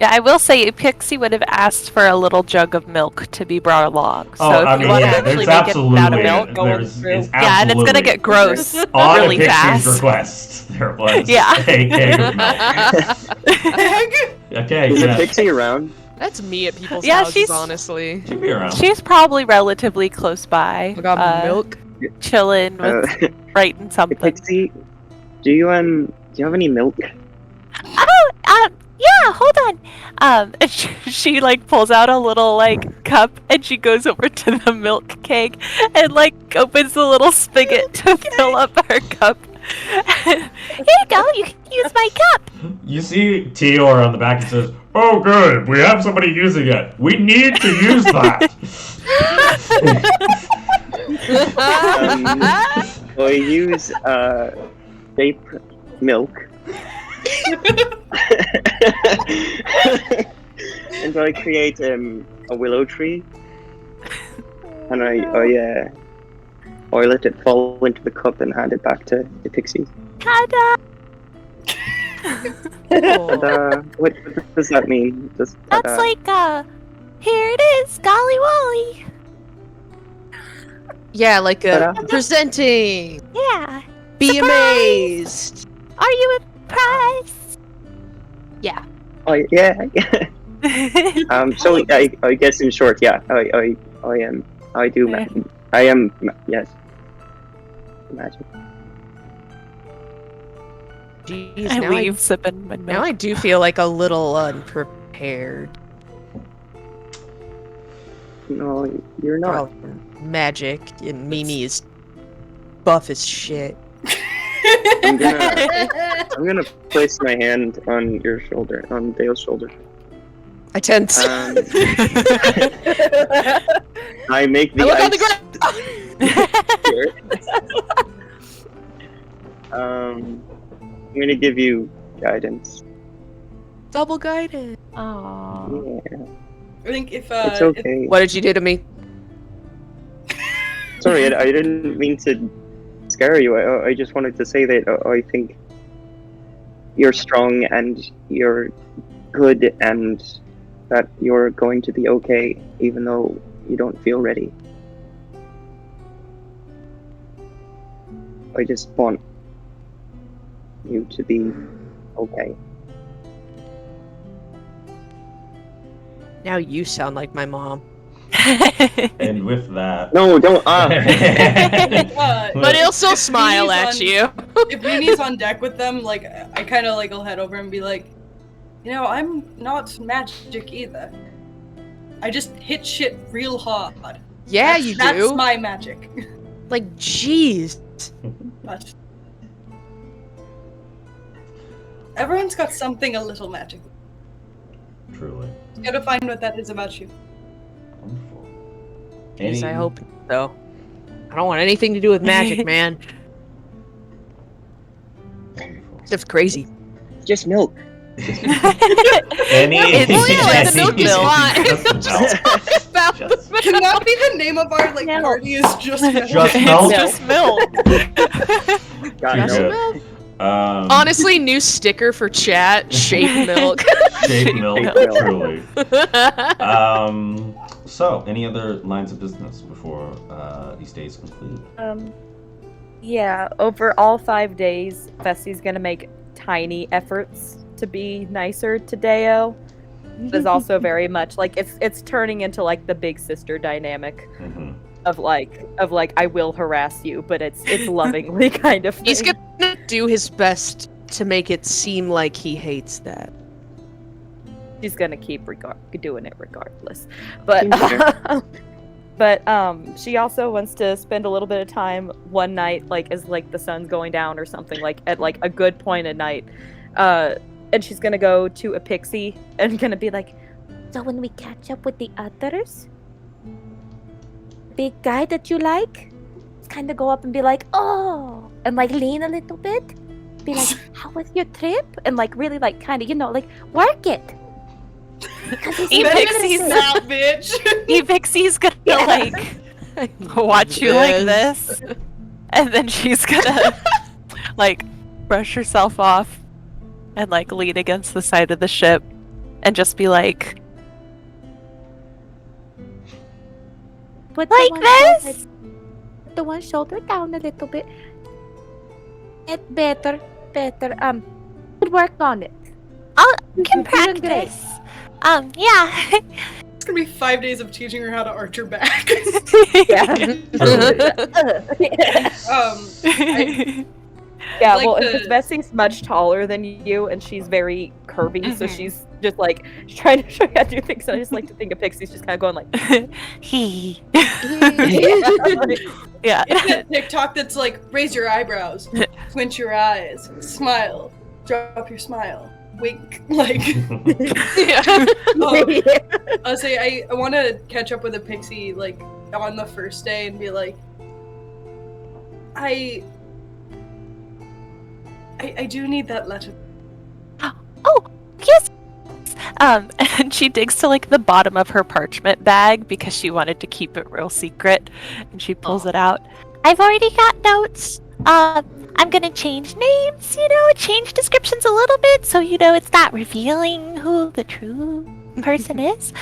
Yeah, I will say Pixie would have asked for a little jug of milk to be brought along. So Oh, if I you mean, want to yeah, actually there's make it without a absolutely, milk, it's yeah, and it's gonna absolutely get gross on really a Pixie's fast. request. There was Yeah. a keg of milk. Okay, Is yeah. the Pixie around? That's me at people's Yeah, houses, she's- honestly. She'd be around. She's probably relatively close by. I got milk. Chilling with writing something. Pixie, do you have any milk? Oh, yeah, hold on. And she like pulls out a little like cup and she goes over to the milk keg and like opens the little spigot to fill up her cup. Here you go, you can use my cup. You see Tior on the back and says, "Oh, good, we have somebody using it. We need to use that." I use shape milk. And I create a willow tree, and I let it fall into the cup and hand it back to the Pixie. Ta-da! And, what does that mean? That's like, here it is, golly wolly. Yeah, like Ta-da. presenting. Yeah. Be Surprise! amazed. Are you impressed? Yeah. Oh yeah. So I guess in short, yeah, I am. I do. I am. Yes. Magic. Jeez, I now leave sipping my Now milk. I do feel like a little unprepared. No, you're not. Oh, magic and Mimi is buff as shit. I'm gonna place my hand on your shoulder, on Dale's shoulder. I tense. I make the I look on ice. the I'm gonna give you guidance. Double guided. Aww. Yeah, I think if it's okay. What did you do to me? Sorry, I didn't mean to scare you. I just wanted to say that I think you're strong and you're good and that you're going to be okay, even though you don't feel ready. I just want you to be okay. Now you sound like my mom. And with that, No, don't. But he'll still if smile Mimi's at you. If Mimi's on deck with them, like I kind of like will head over and be like, you know, I'm not magic either. I just hit shit real hard. Yeah, you That's do. my magic. Like, jeez. But everyone's got something a little magic. truly. You gotta find what that is about you. Wonderful. Jeez, I hope so. I don't want anything to do with magic, man. Wonderful. Stuff's crazy. Just milk. Any the milk is fine. About Can that be the name of our like No. party? Is just milk? Just milk? Just milk. Got Too milk. good. Honestly, new sticker for chat: shape milk. Shape milk, milk. truly. So, any other lines of business before these days conclude? Yeah, over all 5 days, Fessie's gonna make tiny efforts to be nicer to Deo. There's also very much like it's turning into like the big sister dynamic Mm-hmm. of like I will harass you, but it's lovingly kind of. He's thing. gonna do his best to make it seem like he hates that. She's gonna keep doing it regardless, but she also wants to spend a little bit of time one night, like as like the sun's going down or something, like at like a good point at night, and she's gonna go to a pixie and gonna be like, So when we catch up with the others, big guy that you like, kind of go up and be like, oh, and like lean a little bit, be like, how was your trip? And like really like kind of, you know, like work it. That bitch. Pixie's gonna like watch you like this, and then she's gonna like brush herself off and like lean against the side of the ship and just be like, Put Like this? Put the one shoulder down a little bit. Better. Good work on it. I can You're doing great. practice. Yeah. It's gonna be 5 days of teaching her how to arch her back. Yeah, Like well, the- because Bessie's much taller than you, and she's very curvy, so she's just like trying to show you how to do things. And I just like to think of Pixie's just kind of going like, he. yeah. Yeah. It's that TikTok that's like, raise your eyebrows, squint your eyes, smile, drop your smile, wink. Like, I'll say I want to catch up with a pixie like on the first day and be like, I do need that letter. Oh, yes. And she digs to like the bottom of her parchment bag because she wanted to keep it real secret, and she pulls it out. I've already got notes. I'm gonna change names, change descriptions a little bit, so it's not revealing who the true person is.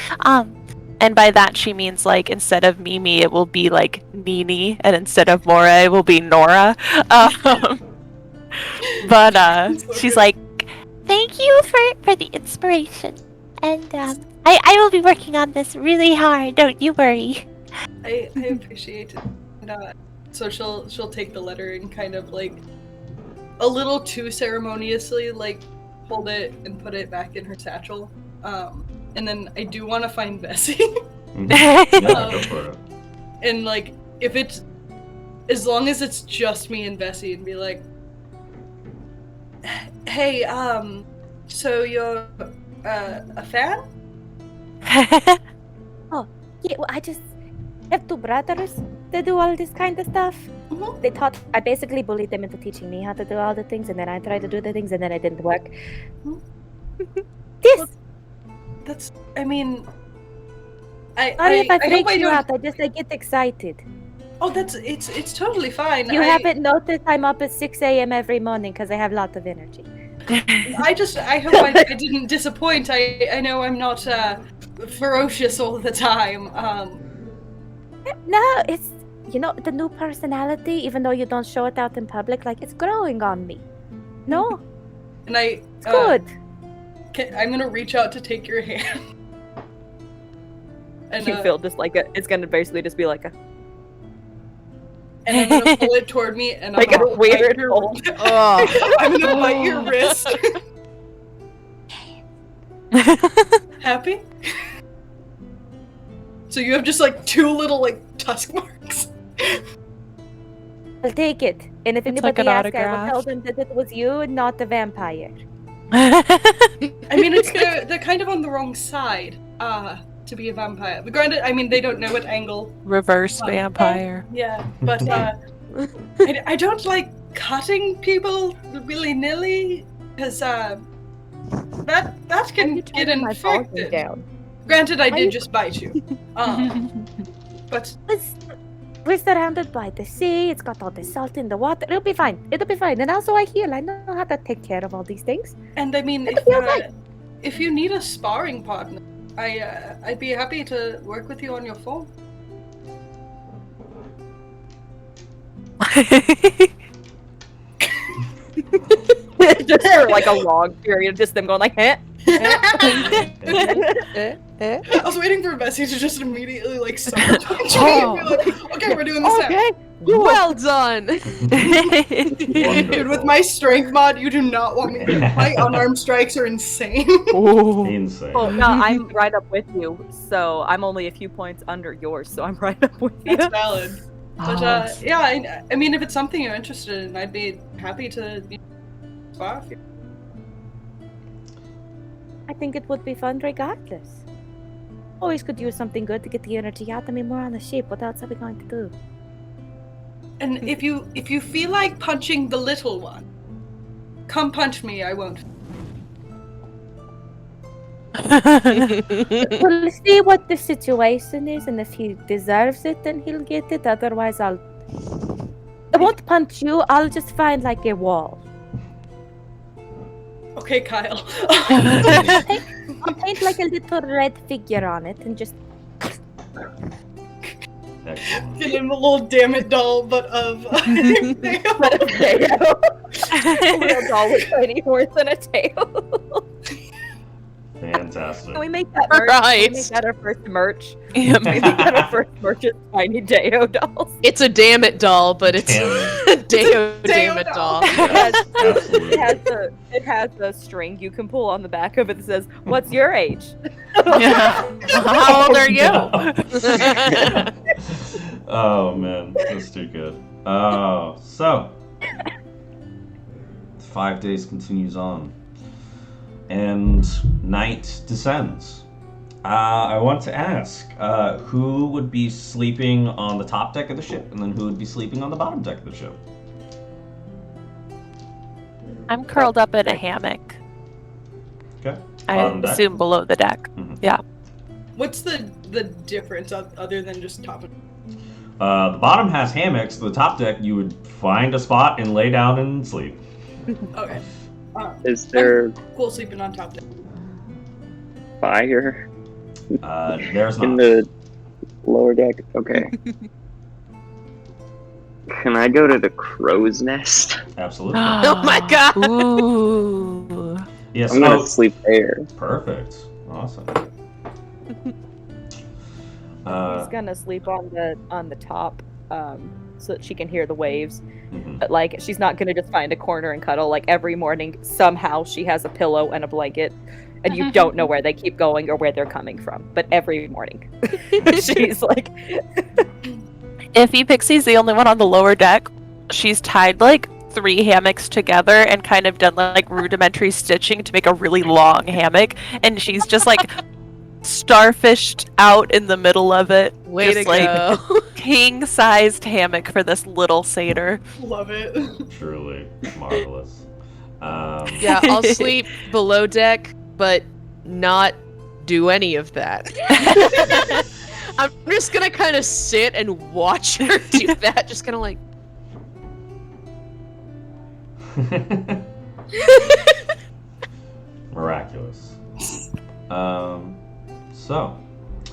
And by that she means like instead of Mimi, it will be like Nini, and instead of Mora, it will be Nora. But she's like, Thank you for the inspiration, and I will be working on this really hard. Don't you worry. I appreciate it. And, so she'll take the letter and kind of like a little too ceremoniously like hold it and put it back in her satchel. And then I do want to find Bessie. Yeah, go for it. And like if it's as long as it's just me and Bessie, and be like, hey, so you're a fan? Yeah, well, I just have two brothers that do all this kind of stuff. Mm-hmm. I basically bullied them into teaching me how to do all the things, and then I tried to do the things, and then it didn't work. This! That's, I mean, I Sorry if I hope freak I you don't. out, I get excited. Oh, it's totally fine. You haven't noticed I'm up at 6 a.m. every morning because I have lots of energy. I hope I didn't disappoint. I know I'm not ferocious all the time. No, it's, the new personality, even though you don't show it out in public, like, it's growing on me. No, And I it's good. I'm gonna reach out to take your hand. And You feel just like it's gonna basically just be like a and I'm gonna pull it toward me, and like I'm a gonna weird bite your, hold. I'm gonna bite your wrist. Happy? So you have just like two little like tusk marks. I'll take it. And if It's anybody like an asks, I will autograph. tell them that it was you and not the vampire. I mean, they're kind of on the wrong side to be a vampire. But granted, I mean, they don't know what angle. reverse vampire. Yeah, but I don't like cutting people willy nilly because that can get infected. Down. Granted, I Why did you- just bite you. But We're surrounded by the sea. It's got all the salt in the water. It'll be fine. And also, I heal. I know how to take care of all these things. and I mean, It'll be alright. if you need a sparring partner, I'd be happy to work with you on your phone. Just for like a long period, just them going like, eh. I was waiting for Bessie to just immediately like sucker punch me and be like, okay, we're doing this now. Well done. Dude, with my strength mod, you do not want me. My unarmed strikes are insane. Insane. Well, no, I'm right up with you. So I'm only a few points under yours. So I'm right up with you. That's valid. But yeah, I mean, if it's something you're interested in, I'd be happy to spar with you. I think it would be fun regardless. Always could use something good to get the energy out of me more on the ship. What else are we going to do? And if you feel like punching the little one, come punch me. I won't. We'll see what the situation is, and if he deserves it, then he'll get it. Otherwise, I won't punch you. I'll just find like a wall. Okay, Kyle. I'll paint like a little red figure on it and just. Excellent. Get him a little damn it doll, but of A little doll with tiny horse and a tail. Fantastic. Can we make that merch? Can we make that our first merch? Yeah. Can we make that our first merch is tiny Deo dolls? It's a damn it doll, but it's a Deo damn it doll. It has a string you can pull on the back of it that says, "What's your age?" Yeah. How old are you? Oh man, that's too good. Oh, so 5 days continues on, and night descends. I want to ask, who would be sleeping on the top deck of the ship, and then who would be sleeping on the bottom deck of the ship? I'm curled up in a hammock. Okay. I Bottom deck? assume below the deck. Mhm. Yeah. What's the difference other than just top and The bottom has hammocks. The top deck, you would find a spot and lay down and sleep. Okay. Is there Cool sleeping on top deck. fire There's in not. the lower deck? Okay. Can I go to the crow's nest? Absolutely. Oh my god! Ooh. Yes. I'm gonna sleep there. Perfect. Awesome. She's gonna sleep on the top, so that she can hear the waves. Mhm. But like, she's not gonna just find a corner and cuddle. Like every morning, somehow she has a pillow and a blanket, and you don't know where they keep going or where they're coming from. But every morning, she's like, If Pixie's the only one on the lower deck, she's tied like 3 hammocks together and kind of done like rudimentary stitching to make a really long hammock, and she's just like starfished out in the middle of it. Way just to like go. king-sized hammock for this little satyr. Love it. Truly marvelous. Yeah, I'll sleep below deck, but not do any of that. I'm just gonna kind of sit and watch her do that, just kind of like. Miraculous.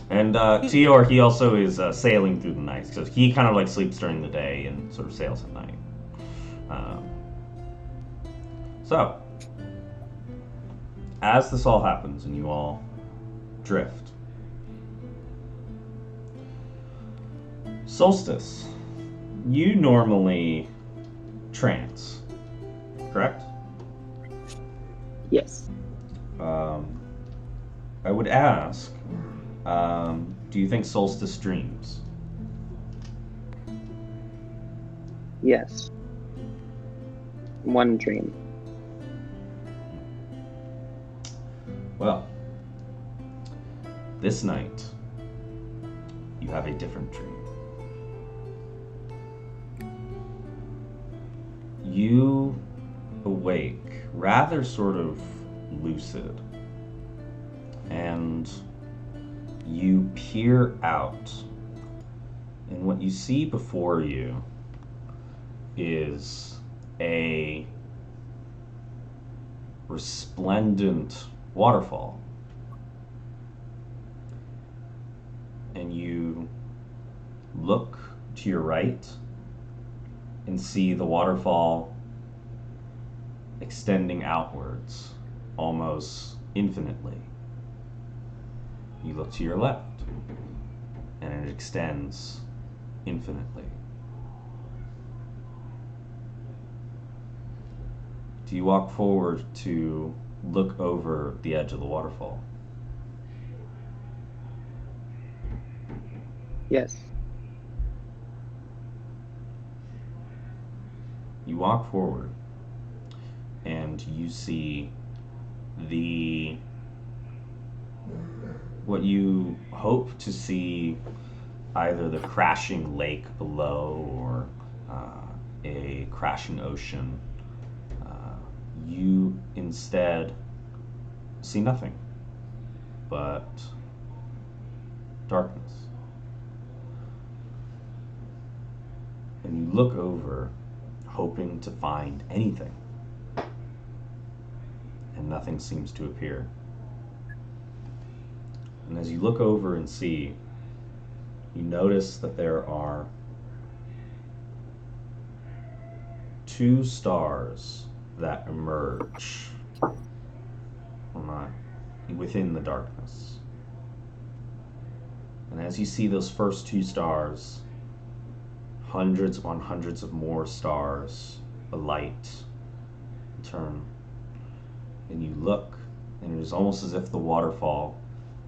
And Tior, he also is sailing through the night, so he kind of like sleeps during the day and sort of sails at night. So, as this all happens and you all drift, Solstice, you normally trance, correct? Yes. I would ask, do you think Solstice dreams? Yes. One dream. Well, this night, you have a different dream. You awake rather sort of lucid, and you peer out, and what you see before you is a resplendent waterfall. And you look to your right and see the waterfall extending outwards almost infinitely. You look to your left and it extends infinitely. Do you walk forward to look over the edge of the waterfall? Yes. You walk forward and you see what you hope to see, either the crashing lake below or a crashing ocean. You instead see nothing but darkness. And you look over, hoping to find anything, and nothing seems to appear. And as you look over and see, you notice that there are 2 stars that emerge within the darkness. And as you see those first 2 stars, hundreds upon hundreds of more stars alight, turn, and you look, and it is almost as if the waterfall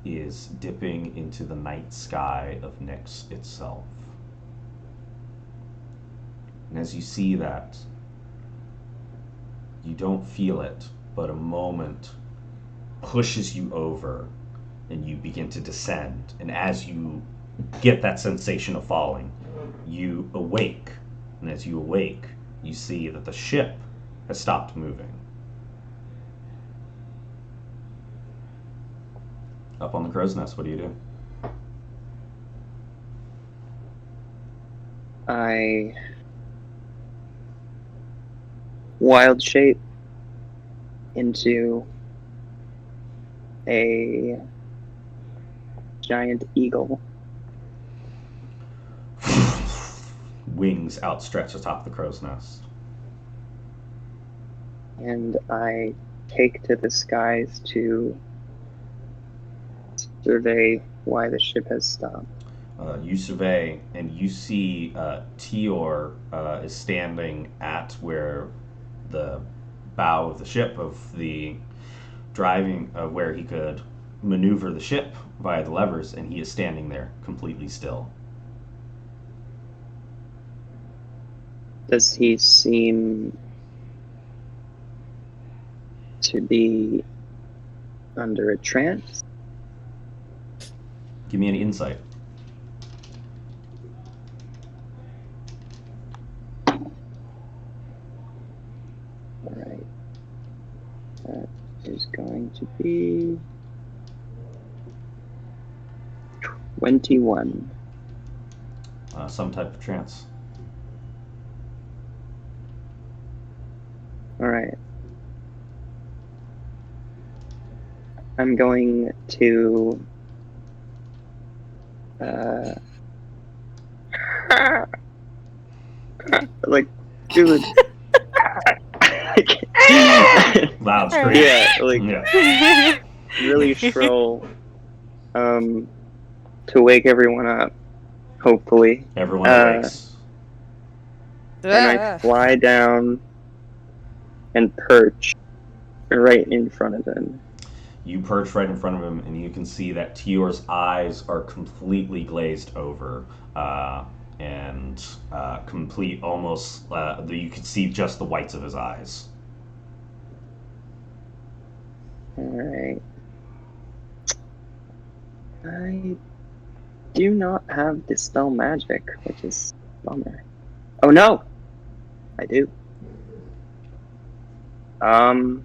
is dipping into the night sky of Nyx itself. And as you see that, you don't feel it, but a moment pushes you over and you begin to descend. And as you get that sensation of falling, you awake. And as you awake, you see that the ship has stopped moving. Up on the crow's nest, what do you do? I wild shape into a giant eagle. Wings outstretched atop the crow's nest. And I take to the skies to survey why the ship has stopped. You survey, and you see Tior is standing at where the bow of the ship, of the driving, where he could maneuver the ship via the levers, and he is standing there completely still. Does he seem to be under a trance? Give me an insight. Alright. That is going to be 21. Some type of trance. Alright. I'm going to like do it. Loud scream. Yeah, like Yeah. really shrill to wake everyone up, hopefully. Everyone awakes. And I fly down and perch right in front of him. You perch right in front of him, and you can see that Tior's eyes are completely glazed over, and complete, almost, you can see just the whites of his eyes. Alright. I do not have Dispel Magic, which is a bummer. Oh no! I do. I'm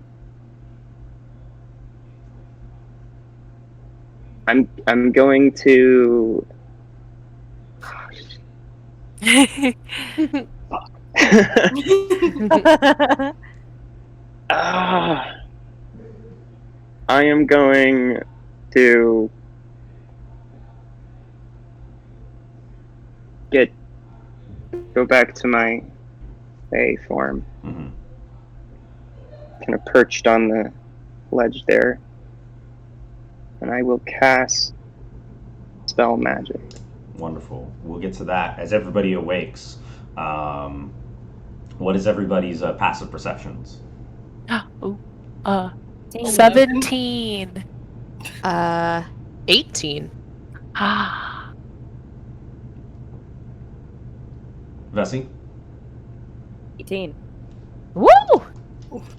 going to I am going to go back to my A form. Mm-hmm. Kind of perched on the ledge there. And I will cast Spell Magic. Wonderful. We'll get to that as everybody awakes. What is everybody's passive perceptions? 17. 18. Vessi? 18. Woo!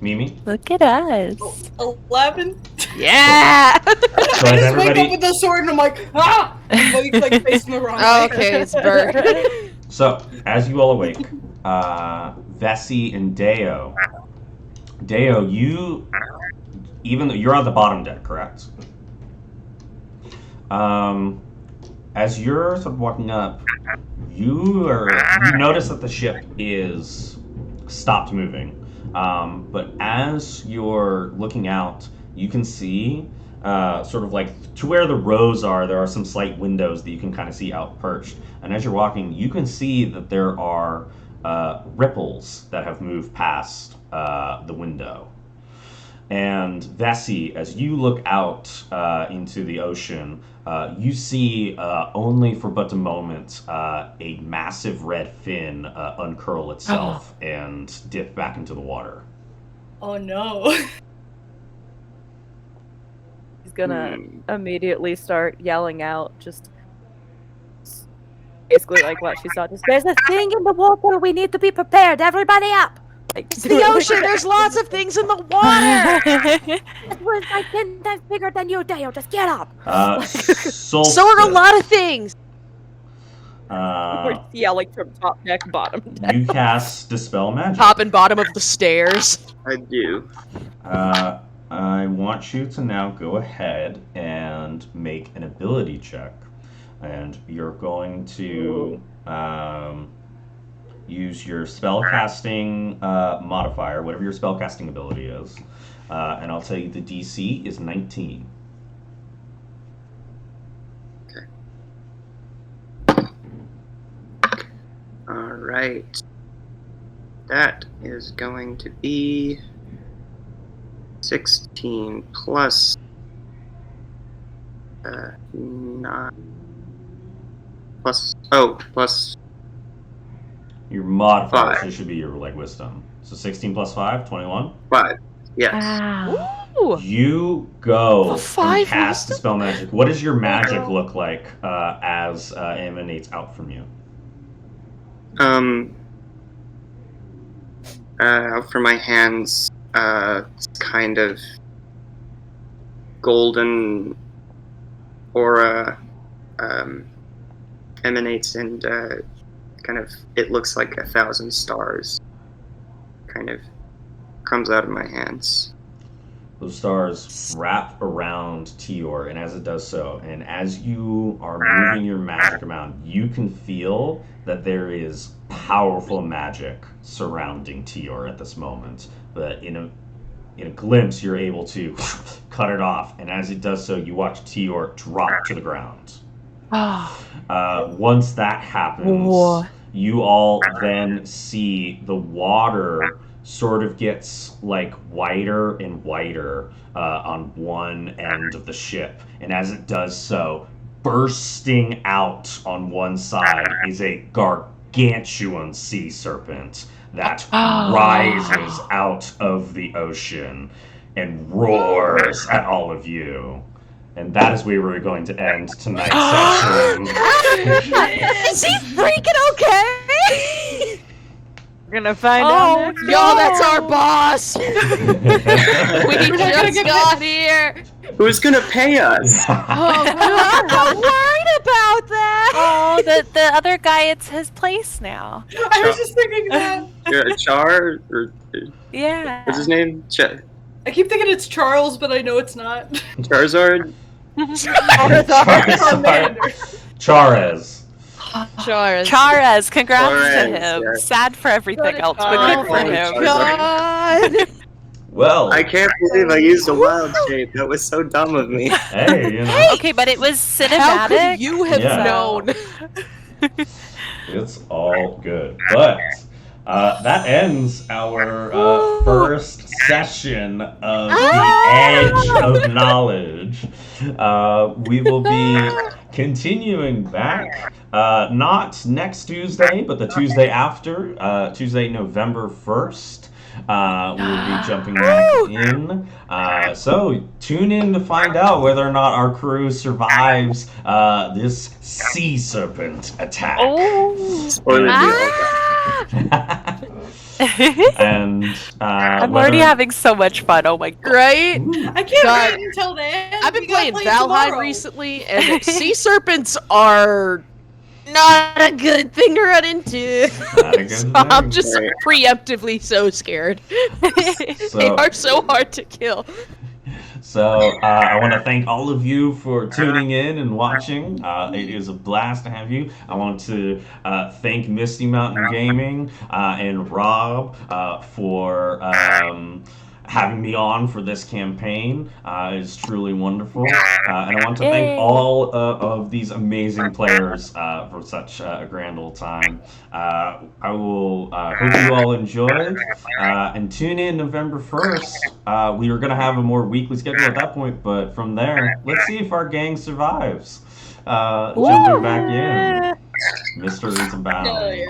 Mimi? Look at us. 11. Yeah! So I as just wake everybody... up with the sword and I'm like, ah! I'm like facing the wrong way. Oh, okay, it's burnt. So, as you all awake, Vessi and Deo. Deo, you... Even though you're on the bottom deck, correct? As you're sort of walking up, you notice that the ship is stopped moving. But as you're looking out, you can see sort of like to where the rows are, there are some slight windows that you can kind of see out perched. And as you're walking, you can see that there are ripples that have moved past the window. And Vessi, as you look out into the ocean, you see only for but a moment a massive red fin uncurl itself and dip back into the water. Oh no. He's gonna immediately start yelling out, just basically like what she saw. Just, there's a thing in the water. We need to be prepared. Everybody up. Like, It's the ocean. There's lots of things in the water. It was like 10 times bigger than you, Dale. Just get up. Solstice. So are a lot of things. We're yelling from top deck, bottom deck. You cast Dispel Magic. Top and bottom of the stairs. I do. I want you to now go ahead and make an ability check. And you're going to use your spellcasting modifier, whatever your spellcasting ability is. And I'll tell you the DC is 19. Alright. That is going to be 16 plus 9 plus Your modifier, so 5. it should be your like wisdom. So 16 plus 5, 21? 5. Yes. Ooh. You go A 5 and cast wisdom? Dispel Magic. What does your magic look like as emanates out from you? Out from my hands, it's kind of golden aura emanates, and kind of it looks like 1,000 stars kind of comes out of my hands. Those stars wrap around Tior, and as it does so, and as you are moving your magic around, you can feel that there is powerful magic surrounding Tior at this moment. But in a glimpse, you're able to cut it off, and as it does so, you watch Tior drop to the ground. Once that happens, you all then see the water sort of gets like whiter and whiter on one end of the ship, and as it does so, bursting out on one side is a gargantuan sea serpent that rises out of the ocean and roars at all of you. And that is where we're going to end tonight's session. Is he freaking okay? We're gonna find out. Yo, that's our boss. We just got here. Who's gonna pay us? I'm not worried about that. Oh, the other guy, it's his place now. I was just thinking that. Char? Or, Yeah. what's his name? I keep thinking it's Charles, but I know it's not. Charizard? Chares. Chares, congrats to Chares, him. yes. Sad for everything else, but good for him. God. Well, I can't believe I used a wild shape. That was so dumb of me. hey, you know, Okay, but it was cinematic. How could you have Yeah. known? it's all good. But that ends our first session of the Edge of Knowledge. We will be continuing back, not next Tuesday, but the Tuesday after, Tuesday, November 1st. We'll be jumping back in. So tune in to find out whether or not our crew survives this sea serpent attack. Spoiler And I'm already having so much fun. Oh my god. Right? I can't God. wait until then. I've been We gotta playing play Valheim tomorrow. recently, and sea serpents are not a good thing to run into. Not a good So I'm thing. just Right. preemptively so scared. They So- are so hard to kill. So I want to thank all of you for tuning in and watching. It is a blast to have you. I want to thank Misty Mountain Gaming and Rob for having me on for this campaign. It's truly wonderful. And I want to thank all of these amazing players for such a grand old time. I will hope you all enjoyed. And tune in November 1st. We are going to have a more weekly schedule at that point, but from there, let's see if our gang survives. Jumping back in. Mysteries abound.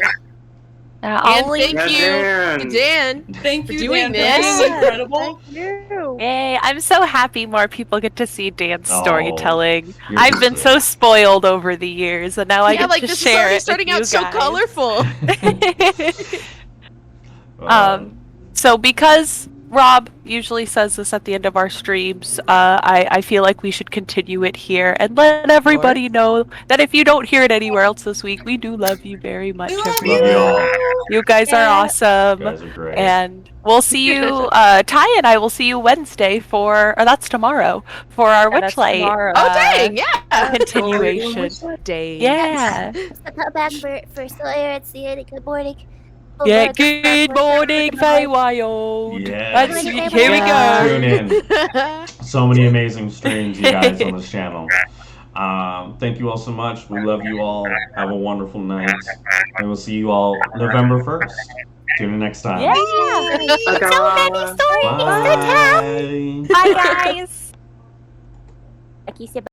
And thank you, Dan. Thank for you, doing Dan. this. That was incredible. Thank you. Yay, I'm so happy more people get to see Dan's Oh, storytelling. you're I've been so so spoiled over the years, and now I get to this share is already it starting with out you so guys. colorful. So because Rob usually says this at the end of our streams, I feel like we should continue it here and let everybody know that if you don't hear it anywhere else this week, we do love you very much. Love you all. You guys are awesome. You guys are great. And we'll see you, Ty and I will see you Wednesday or that's tomorrow, for our Witchlight. Oh, dang, yeah. Continuation. Dang. Yeah. Come back for still air at the end. Good morning. Yeah, good morning, Feywild. Yes. Here we go. Tune in. So many amazing streams, you guys, on this channel. Thank you all so much. We love you all. Have a wonderful night. And we'll see you all November 1st. Tune in next time. Yeah. So many stories to tell. Bye. Bye, guys. Aquí se